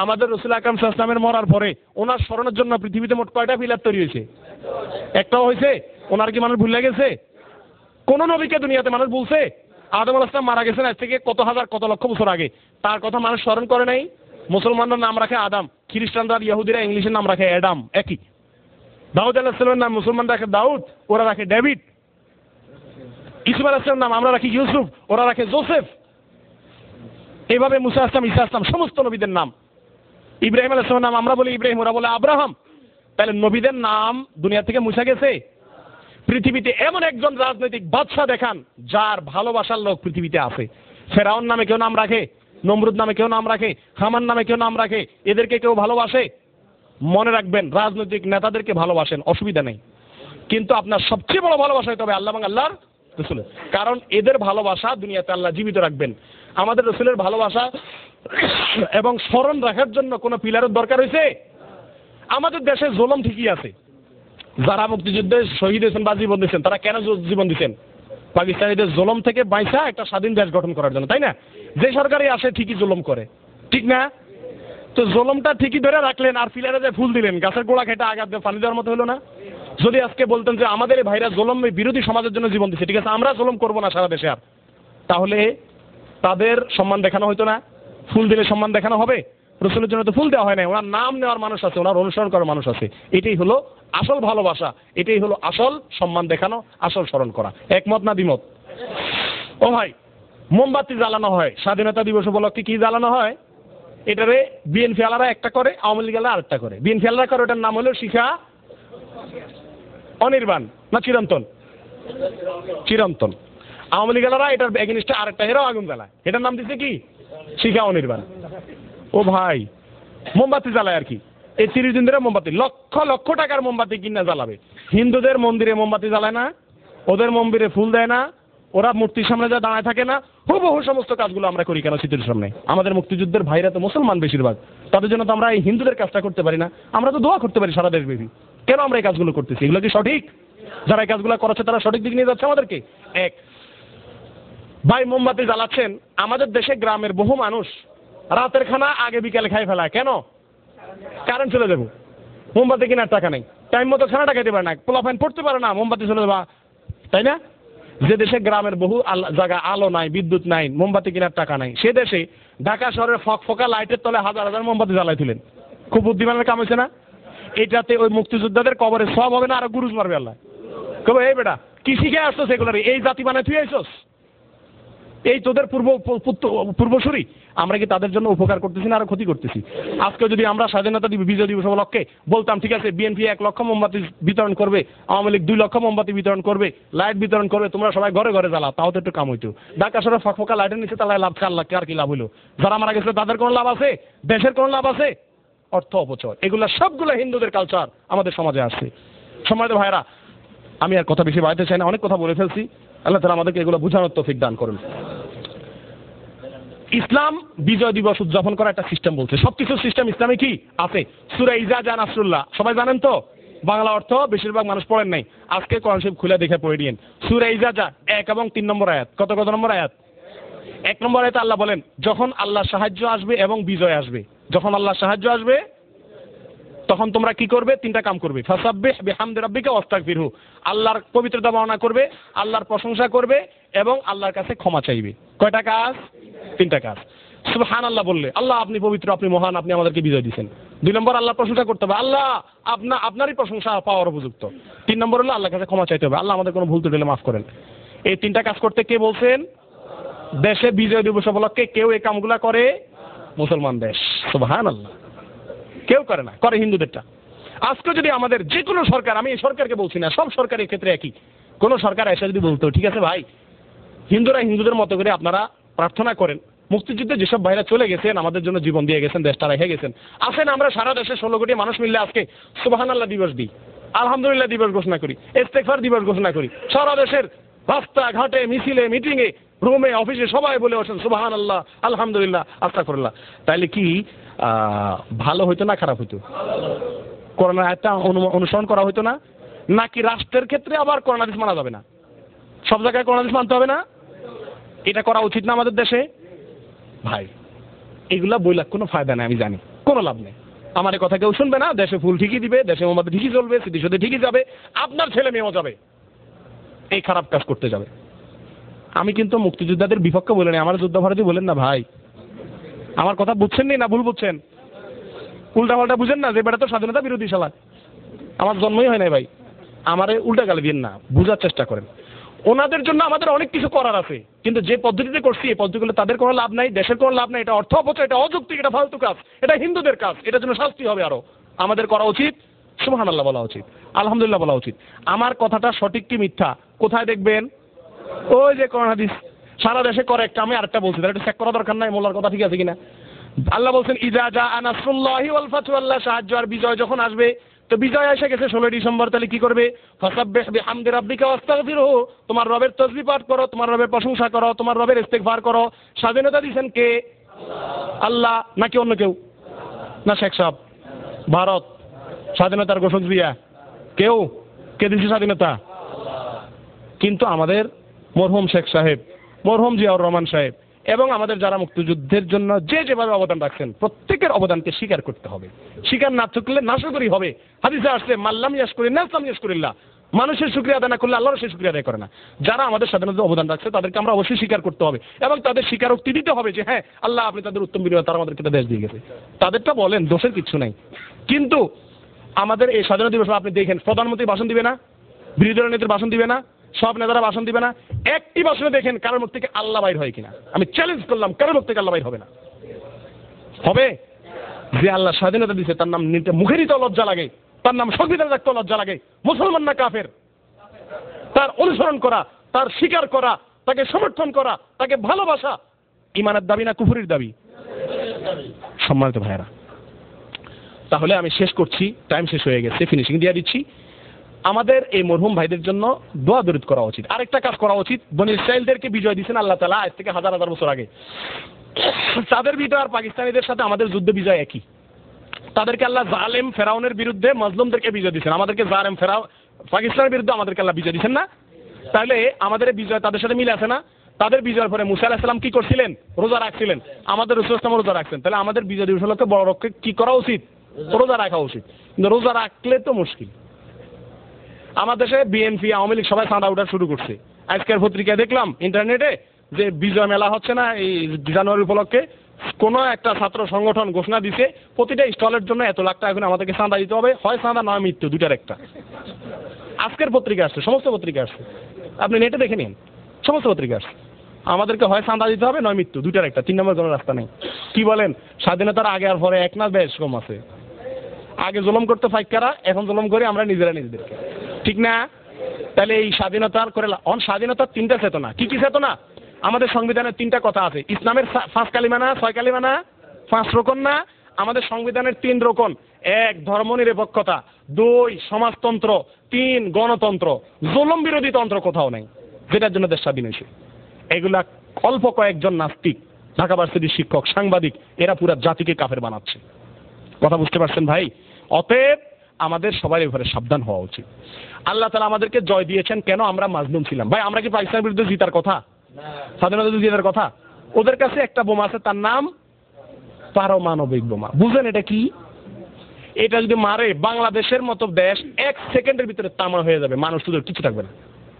আমাদের রাসূল আকরাম সাল্লাল্লাহু আলাইহি ওয়াসাল্লামের মরার পরে ওনার স্মরণের জন্য পৃথিবীতে মোট কয়টা পিলার তৈরি হয়েছে? একটাও হয়েছে? ওনার কি মানুষ ভুলে গেছে? কোন নবীকে দুনিয়াতে মানুষ বলছে? আদম আলাইহিস সালাম মারা গেছেন আজ থেকে কত হাজার কত লক্ষ বছর আগে, তার কথা মানুষ স্মরণ করে নাই? মুসলমানরা নাম রাখে আদম, খ্রিস্টানরা ইহুদিরা ইংলিশের নাম রাখে অ্যাডাম, একই। দাউদ আলাইহিস সালামের নাম মুসলমান রাখে দাউদ, ওরা রাখে ডেভিড। ইসুফ আলাইহিস সালামের নাম আমরা রাখি ইউসুফ, ওরা রাখে জোসেফ। এইভাবে মুসা আসলাম, ঈসা আসলাম, সমস্ত নবীদের নাম। ইব্রাহিম আলাইহিস সালামের নাম আমরা বলি ইব্রাহিম, ওরা বলে আব্রাহাম। তাহলে নবীদের নাম দুনিয়া থেকে মুছা গেছে? পৃথিবীতে এমন একজন রাজনৈতিক বাদশা দেখান যার ভালোবাসার লোক পৃথিবীতে আছে। ফেরাউন নামে কেউ নাম রাখে? নমরুদ নামে কেউ নাম রাখে? হামান নামে কেউ নাম রাখে? এদেরকে কেউ ভালোবাসে? মনে রাখবেন, রাজনৈতিক নেতাদেরকে ভালোবাসেন, অসুবিধা নেই, কিন্তু আপনার সবচেয়ে বড় ভালোবাসা হতে হবে আল্লাহ এবং আল্লাহর রাসূল, কারণ এদের ভালোবাসা দুনিয়াতে আল্লাহ জীবিত রাখবেন। আমাদের রাসূলের ভালোবাসা এবং স্মরণ রাখার জন্য কোনো পিলারের দরকার হয়েছে? আমাদের দেশে জুলুম ঠিকই আছে, যারা মুক্তিযুদ্ধে শহীদ হয়েছেন বা জীবন দিয়েছেন, তারা কেন জীবন দিচ্ছেন? পাকিস্তানিদের জুলুম থেকে বাইসা একটা স্বাধীন দেশ গঠন করার জন্য, তাই না? যে সরকারই আসে ঠিকই জুলুম করে, ঠিক না? তো জুলুমটা ঠিকই ধরে রাখলেন, আর পিলারে যে ফুল দিলেন, গাছের গোড়া খেটে আঘাত দিয়ে পানি দেওয়ার মতো হলো না? যদি আজকে বলতেন যে আমাদের এই ভাইরা জুলুম বিরোধী সমাজের জন্য জীবন দিচ্ছে, ঠিক আছে আমরা জুলুম করবো না সারা দেশে আর, তাহলে তাদের সম্মান দেখানো হইতো না? ফুল দিলে সম্মান দেখানো হবে? রাসূলের জন্য তো ফুল দেওয়া হয় না, ওনার নাম নেওয়ার মানুষ আছে, ওনার অনুসরণ করার মানুষ আছে। এটাই হলো আসল ভালোবাসা, এটাই হলো আসল সম্মান দেখানো, আসল স্মরণ করা। একমত না দ্বিমত? ও ভাই, মোমবাতি জ্বালানো হয় স্বাধীনতা দিবস উপলক্ষে। কি জ্বালানো হয়? এটারে বিএনপি আলারা একটা করে, আওয়ামী লীগ আলারা আরেকটা করে। বিএনপি আলারা করে, ওটার নাম হলো শিখা অনির্বাণ না চিরন্তন? চিরন্তন। আওয়ামী লীগ আলারা এটার এগেইনস্টে আরেকটা হেরাও আগুন জ্বালায়, এটার নাম দিচ্ছে কি? শিখা অনির্বাণ। ও ভাই, মোমবাতি জ্বালায় আর কি, এই 30 দিন ধরে মোমবাতি, লক্ষ লক্ষ টাকার মোমবাতি কিনা জ্বালাবে। হিন্দুদের মন্দিরে মোমবাতি জ্বালায় না, ওদের মন্দিরে ফুল দেয় না, ওরা মূর্তির সামনে যা দাঁড়ায় থাকে না, হুবহু সমস্ত কাজগুলো আমরা করি কেন স্মৃতির সামনে? আমাদের মুক্তিযুদ্ধের ভাইরা তো মুসলমান বেশিরভাগ, তাদের জন্য তো আমরা এই হিন্দুদের কাজটা করতে পারি না? আমরা তো দোয়া করতে পারি সারা দেশব্যাপী, কেন আমরা এই কাজগুলো করতেছি? এগুলো কি সঠিক? যারা এই কাজগুলো করাচ্ছে তারা সঠিক দিক নিয়ে যাচ্ছে আমাদেরকে? এক ভাই, মোমবাতি জ্বালাচ্ছেন, আমাদের দেশে গ্রামের বহু মানুষ রাতের খানা আগে বিকেলে খাই ফেলায়। কেন? কারেন্ট চলে যাবো, মোমবাতি কেনার টাকা নেই, টাইম মতো খানাটা খেতে পারে না, পোলাপাইন পড়তে পারে না, মোমবাতি চলে যাবা, তাই না? যে দেশে গ্রামের বহু জায়গা আলো নাই, বিদ্যুৎ নাই, মোমবাতি কেনার টাকা নাই, সে দেশে ঢাকা শহরের ফকফকা লাইটের তলে হাজার হাজার মোমবাতি জ্বালাইছিলেন। খুব বুদ্ধিমানের কাম হয়েছে না? এটাতে ওই মুক্তিযোদ্ধাদের কবরে সব হবে না, আরো গুরুজ মারবে আল্লাহ। কবে এই বেটা কি শিখে আসছো সেগুলার, এই জাতি বানায় তুই আইসস, এই তোদের পূর্বসূরি। আমরা কি তাদের জন্য উপকার করতেছি না আরো ক্ষতি করতেছি? আজকে যদি আমরা স্বাধীনতা বিজয় দিবস উপলক্ষে বলতাম ঠিক আছে বিএনপি 1 লক্ষ মোমবাতি বিতরণ করবে, আওয়ামী লীগ 2 লক্ষ মোমবাতি বিতরণ করবে, লাইট বিতরণ করবে, তোমরা সবাই ঘরে ঘরে জ্বালাও, তাও তো একটু কাম হইতো। ঢাকা শহরে ফকফকা লাইটের নিচে তাহলে লাভ কার, আর কি লাভ হইলো? যারা মারা গেছে তাদের কোনো লাভ আছে? দেশের কোনো লাভ আছে? অর্থ অপচয়। এগুলা সবগুলো হিন্দুদের কালচার আমাদের সমাজে আসছে। সম্মানিত ভাইরা, আমি আর কথা বেশি বাড়াইতে চাই না, অনেক কথা বলে ফেলছি। আল্লাহ তাআলা আমাদেরকে এগুলো বুঝানোর তৌফিক দান করুন। ইসলাম বিজয় দিবস উদযাপন করা একটা সিস্টেম বলছে, সবকিছুর সিস্টেম ইসলামে কি আছে? সূরা ইজা জা নাসরুল্লাহ সবাই জানেন তো? বাংলা অর্থ বেশিরভাগ মানুষ পড়েন নাই, আজকে কোরআন শরীফ খুলে দেখে পড়ে দিয়েন। সূরা ইজা জা 1 এবং 3 নম্বর আয়াত। কত নম্বর আয়াত? 1 নম্বর আয়াতে আল্লাহ বলেন, যখন আল্লাহর সাহায্য আসবে এবং বিজয় আসবে, যখন আল্লাহর সাহায্য আসবে তখন তোমরা কি করবে? 3টা কাম করবে। ফাসাব্বিহ বিহামদি রাব্বিকা ওয়াস্তাগফিরহু, আল্লাহর পবিত্রতা বর্ণনা করবে, আল্লাহর প্রশংসা করবে এবং আল্লাহর কাছে ক্ষমা চাইবে। কয়টা কাজ? 3টা কাজ। সুবহানাল্লাহ বললে আল্লাহ আপনি পবিত্র, আপনি মহান, আপনি আমাদেরকে বিজয় দিয়েছেন। 2 নম্বর আল্লাহর প্রশংসা করতে হবে, আল্লাহ আপনারই প্রশংসা পাওয়ার উপযুক্ত। 3 নম্বর হলো আল্লাহর কাছে ক্ষমা চাইতে হবে, আল্লাহ আমাদের কোনো ভুল ত্রুটি হলে মাফ করেন। এই 3টা কাজ করতে কে বলছেন? দেশে বিজয় দিবস উপলক্ষে কেউ এই কামগুলা করে? মুসলমান দেশ। সুবহানাল্লাহ, কেউ করে না, করে হিন্দুদেরটা। আজকে যদি আমাদের যে কোনো সরকার, আমি এই সরকারকে বলছি না, সব সরকারের ক্ষেত্রে একই, কোন সরকার এসে যদি বলতো ঠিক আছে ভাই হিন্দুরা হিন্দুদের মতো করে আপনারা প্রার্থনা করেন, মুক্তিযুদ্ধে যেসব ভাইরা চলে গেছেন আমাদের জন্য জীবন দিয়ে গেছেন, দেশটা রেখে গেছেন, আসেন আমরা সারা দেশে 16 কোটি মানুষ মিললে আজকে সুবহানাল্লাহ দিবস দিই, আলহামদুলিল্লাহ দিবস ঘোষণা করি, ইস্তেগফার দিবস ঘোষণা করি, সারা দেশের রাস্তা ঘাটে, মিছিলে, মিটিংয়ে, রুমে, অফিসে সবাই বলে ওঠেন সুবহানাল্লাহ, আলহামদুলিল্লাহ, আস্তাগফিরুল্লাহ। তাইলে কি ভালো হইতো না খারাপ হইতো? করোনা একটা অনুসরণ করা হইতো না? নাকি রাষ্ট্রের ক্ষেত্রে আবার করোনা হাদিস মানা যাবে না? সব জায়গায় করোনা হাদিস মানতে হবে না? এটা করা উচিত না আমাদের দেশে? ভাই এগুলা বইলা কোনো ফায়দা নেই, আমি জানি কোনো লাভ নেই। আমার এই কথা কেউ শুনবে না, দেশে ফুল ঠিকই দিবে, দেশে মোমবাতি ঠিকই চলবে, স্মৃতিসৌধে ঠিকই যাবে, আপনার ছেলে মেয়েও যাবে এই খারাপ কাজ করতে যাবে। আমি কিন্তু মুক্তিযোদ্ধাদের বিপক্ষে বলে নেই, আমার যোদ্ধা ভারতী বলেন না ভাই, আমার কথা বুঝছেন নি না ভুল বুঝছেন? উল্টা পাল্টা বুঝেন না যে বেটা তো স্বাধীনতা বিরোধী শালা, আমার জন্মই হয় নাই ভাই, আমারে উল্টা গালি দিন না, বুঝার চেষ্টা করেন। ওনাদের জন্য আমাদের অনেক কিছু করার আছে, কিন্তু যে পদ্ধতিতে করছি এই পদ্ধতিগুলো তাদের কোনো লাভ নাই, দেশের কোনো লাভ নাই, এটা অর্থ অপচয়, এটা অযৌক্তিক, এটা ফালতু কাজ, এটা হিন্দুদের কাজ, এটার জন্য শাস্তি হবে। আরো আমাদের করা উচিত সুবহানাল্লাহ বলা উচিত, আলহামদুলিল্লাহ বলা উচিত। আমার কথাটা সঠিক কি মিথ্যা কোথায় দেখবেন? ওই যে কোরআন হাদিস সারা দেশে করে একটা, আমি আরেকটা বলছি, তার একটু চেক করা দরকার নাই মোল্লার কথা ঠিক আছে কিনা। আল্লাহ বলছেন ইজা জা নাসরুল্লাহি ওয়াল ফাতহু, আল্লাহ সাহায্য আর বিজয় যখন আসবে, তো বিজয় এসে গেছে 16 ডিসেম্বর, তাহলে কি করবে? ফাসাব্বিহ বিহামদি রাব্বিকা ওয়াস্তাগফিরহু, তোমার রবের তাসবিহ পাঠ করো, তোমার রবের প্রশংসা করো, তোমার রবের ইস্তেগফার করো। স্বাধীনতা দিয়েছেন কে? আল্লাহ নাকি অন্য কেউ? না শেখ সাহেব ভারত স্বাধীনতার ঘোষক দিয়া কেউ? কে দিয়েছে স্বাধীনতা? কিন্তু আমাদের মরহুম শেখ সাহেব, মরহুম জিয়াউর রহমান সাহেব এবং আমাদের যারা মুক্তিযুদ্ধের জন্য যে যেভাবে অবদান রাখছেন প্রত্যেকের অবদানকে স্বীকার করতে হবে, স্বীকার না থাকলে নাশকরি হবে। হাদিসে আসছে মাল্লাম ইয়াশকুরিন নাস লাম ইয়াশকুরিল্লাহ, মানুষের শুকরিয়া আদায় না করলে আল্লাহর সেই শুকরিয়া আদায় করে না। যারা আমাদের স্বাধীনতার অবদান রাখছে তাদেরকে আমরা অবশ্যই স্বীকার করতে হবে এবং তাদের স্বীকারোক্তি দিতে হবে যে হ্যাঁ আল্লাহ আপনি তাদের উত্তম বিনিময়, তারা আমাদেরকে দেশ দিয়ে গেছে, তাদেরটা বলেন, দোষের কিছু নাই। কিন্তু আমাদের এই স্বাধীনতা দিবস আপনি দেখেন প্রধানমন্ত্রী ভাষণ দিবে না, বিরোধী দলের নেতার ভাষণ দিবে না, সব নেতারা ভাষণ দিবে না, একটি ভাষণে দেখেন কারোর মুখ থেকে আল্লাহ বাইর হয় কিনা। আমি চ্যালেঞ্জ করলাম কারোর মুখ থেকে আল্লাহ বাইর হবে না। হবে? যে আল্লাহ স্বাধীনতা দিচ্ছে তার নাম নিতে মুখেরই তো লজ্জা লাগে, তার নাম সংবিধানে রাখতে লজ্জা লাগে। মুসলমান না কাফের, তার অনুসরণ করা, তার স্বীকার করা, তাকে সমর্থন করা, তাকে ভালোবাসা ইমানের দাবি না কুফরির দাবি? সম্মানিত ভাইয়েরা, তাহলে আমি শেষ করছি, টাইম শেষ হয়ে গেছে, ফিনিশিং দিয়ে দিচ্ছি। আমাদের এই মরহুম ভাইদের জন্য দোয়া দরুদ করা উচিত। আরেকটা কাজ করা উচিত, বনি ইসরাইলদেরকে বিজয় দিয়েছেন আল্লাহ তাআলা আজ থেকে হাজার হাজার বছর আগে, তাদের বিজয় আর পাকিস্তানিদের সাথে আমাদের যুদ্ধ বিজয় একই। তাদেরকে আল্লাহ জালেম ফেরাউনের বিরুদ্ধে মাজলুমদেরকে বিজয় দিয়েছেন, আমাদেরকে জালেম পাকিস্তানের বিরুদ্ধে আমাদেরকে আল্লাহ বিজয় দিচ্ছেন না? তাহলে আমাদের বিজয় তাদের সাথে মিলে আছে না? তাদের বিজয়ের পরে মুসা আলাইহিস সালাম কি করছিলেন? রোজা রাখছিলেন। আমাদের রাসূল সাল্লাল্লাহু আলাইহি ওয়াসাল্লাম রোজা রাখছেন। তাহলে আমাদের বিজয় দিবস উপলক্ষে বড় রক্ষে কি করা উচিত? রোজা রাখা উচিত। কিন্তু রোজা রাখলে তো মুশকিল। আমাদের দেশে বিএনপি আওয়ামী লীগ সবাই চাঁদা উঠা শুরু করছে। আজকের পত্রিকায় দেখলাম ইন্টারনেটে যে বিজয় মেলা হচ্ছে না এই জানুয়ারি উপলক্ষে, কোনো একটা ছাত্র সংগঠন ঘোষণা দিছে প্রতিটা স্টলের জন্য এত লাখ টাকা করে আমাদেরকে চাঁদা দিতে হবে, হয় চাঁদা নয় মৃত্যু, দুইটার একটা। আজকের পত্রিকা আসছে, সমস্ত পত্রিকা আসছে, আপনি নেটে দেখে নিন, সমস্ত পত্রিকা আসছে। আমাদেরকে হয় চাঁদা দিতে হবে নয় মৃত্যু, দুইটার একটা, 3 নম্বর কোনো রাস্তা নেই। কি বলেন? স্বাধীনতার আগে আর পরে এক না বেশ কম আছে। আগে জুলুম করতে ফাইকারা, এখন জুলুম করি আমরা নিজেরা নিজেদেরকে, ঠিক না? তাহলে এই স্বাধীনতার করে স্বাধীনতার 3টা চেতনা। কি কি চেতনা? আমাদের সংবিধানের 3টা কথা আছে। ইসলামের 5 কালিমা না, 6 কালিমা না, 5 রকম না? আমাদের সংবিধানের 3 রকম। 1 ধর্মনিরপেক্ষতা, 2 সমাজতন্ত্র, 3 গণতন্ত্র। জুলুম বিরোধী তন্ত্র কোথাও নেই, যেটার জন্য দেশ স্বাধীন হয়েছে। এগুলা অল্প কয়েকজন নাস্তিক, ঢাকা ভার্সিটির শিক্ষক, সাংবাদিক, এরা পুরো জাতিকে কাফের বানাচ্ছে। কথা বুঝতে পারছেন ভাই? অতএব আমাদের সবার এবারে সাবধান হওয়া উচিত। আল্লাহ তাআলা আমাদেরকে জয় দিয়েছেন কেন? আমরা মাজলুম ছিলাম। ভাই আমরা কি পাকিস্তানের বিরুদ্ধে জিতার কথা? স্বাধীনতা জিতার কথা? ওদের কাছে একটা বোমা আছে, তার নাম পারমাণবিক বোমা। বুঝেন এটা কি? এটা যদি মারে বাংলাদেশের মতো দেশ 1 সেকেন্ডের ভিতরে তামা হয়ে যাবে, মানুষ তোদের কিছু থাকবে না।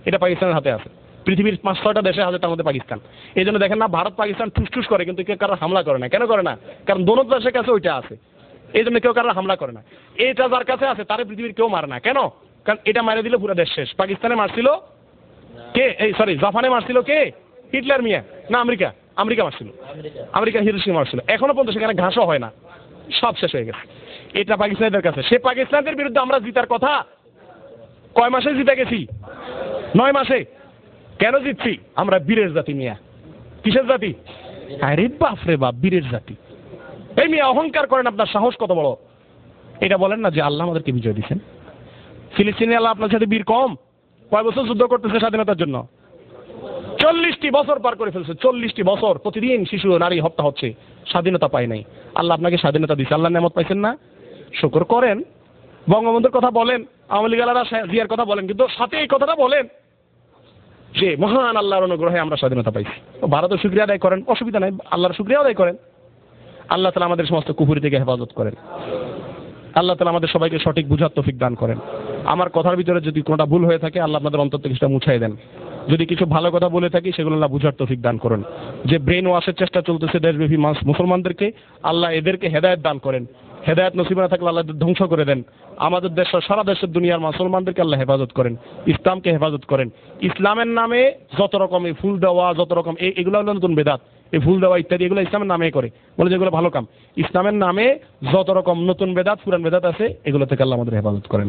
এটা পাকিস্তানের হাতে আছে। পৃথিবীর 5-6টা দেশের হাতে, তার মধ্যে পাকিস্তান। এই জন্য দেখেন না, ভারত পাকিস্তান ঠুস করে, কিন্তু কেউ কারো হামলা করে না। কেন করে না? কারণ দোনো দেশের কাছে ওইটা আছে, এই জন্য কেউ কারো হামলা করে না। এটা যার কাছে আছে তারে পৃথিবীর কেউ মারে না। কেন? কারণ এটা মারে দিলে পুরো দেশ শেষ। পাকিস্তানে মারছিল কে? জাপানে মারছিল কে? হিটলার মিয়া না আমেরিকা মারছিল, আমেরিকা হিরোশিমা মারছিল। এখনো পর্যন্ত সেখানে ঘাসও হয় না, সব শেষ হয়ে গেছে। এটা পাকিস্তানিদের কাছে। সে পাকিস্তানদের বিরুদ্ধে আমরা জিতার কথা কয় মাসে জিতে গেছি? 9 মাসে। কেন জিতছি? আমরা বীরের জাতি মিয়া। কিসের জাতি? আরে বাপ রে বাপ, বীরের জাতি। এই মিয়া অহংকার করেন, আপনার সাহস কত বড়? এটা বলেন না যে আল্লাহ আমাদেরকে বিজয় দিয়েছেন। ফিলিস্তিনি আল্লাহ আপনার সাথে বীর কম? কয় বছর যুদ্ধ করতেছে স্বাধীনতার জন্য? 40টি বছর পার করে ফেলছে। 40টি বছর প্রতিদিন শিশু নারী হত্যা হচ্ছে, স্বাধীনতা পায় নাই। আল্লাহ আপনাকে স্বাধীনতা দিচ্ছে, আল্লাহ নেয়ামত পাইছেন না? শুকর করেন। বঙ্গবন্ধুর কথা বলেন, আওয়ামী লীগ আলারা জিয়ার কথা বলেন, কিন্তু সাথে এই কথাটা বলেন যে মহান আল্লাহর অনুগ্রহে আমরা স্বাধীনতা পাইছি। ভারতের শুকরিয়া আদায় করেন, অসুবিধা নাই, আল্লাহর শুকরিয়া আদায় করেন। আল্লাহ তাআলা আমাদের সমস্ত কুফরি থেকে হেফাজত করেন। আল্লাহ তাআলা আমাদের সবাইকে সঠিক বুঝার তৌফিক দান করেন। আমার কথার ভিতরে যদি কোনোটা ভুল হয়ে থাকে, আল্লাহ আপনাদের অন্তর থেকে সেটা মুছাই দেন। যদি কিছু ভালো কথা বলে থাকি, সেগুলো আল্লাহ বুঝার তৌফিক দান করেন। যে ব্রেন ওয়াশের চেষ্টা চলতেছে দেশব্যাপী মুসলমানদেরকে, আল্লাহ এদেরকে হেদায়েত দান করেন। হেদায়েত নসিব না থাকলে আল্লাহ ধ্বংস করে দেন। আমাদের দেশ, সারা দেশের দুনিয়ার মুসলমানদেরকে আল্লাহ হেফাজত করেন, ইসলামকে হেফাজত করেন। ইসলামের নামে যত রকম এই ফুল দেওয়া, যত রকম এগুলো হলো নতুন বেদাত। এই ফুল দেওয়া ইত্যাদি এগুলো ইসলামের নামে করে, বলে যেগুলো ভালো কাম। ইসলামের নামে যত রকম নতুন বেদাত, পুরান বেদাত আছে, এগুলো থেকে আল্লাহ আমাদের হেফাজত করেন।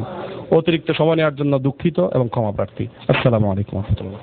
অতিরিক্ত সময় নেওয়ার জন্য দুঃখিত এবং ক্ষমা প্রার্থী। আসসালামু আলাইকুম ওয়া রাহমাতুল্লাহ।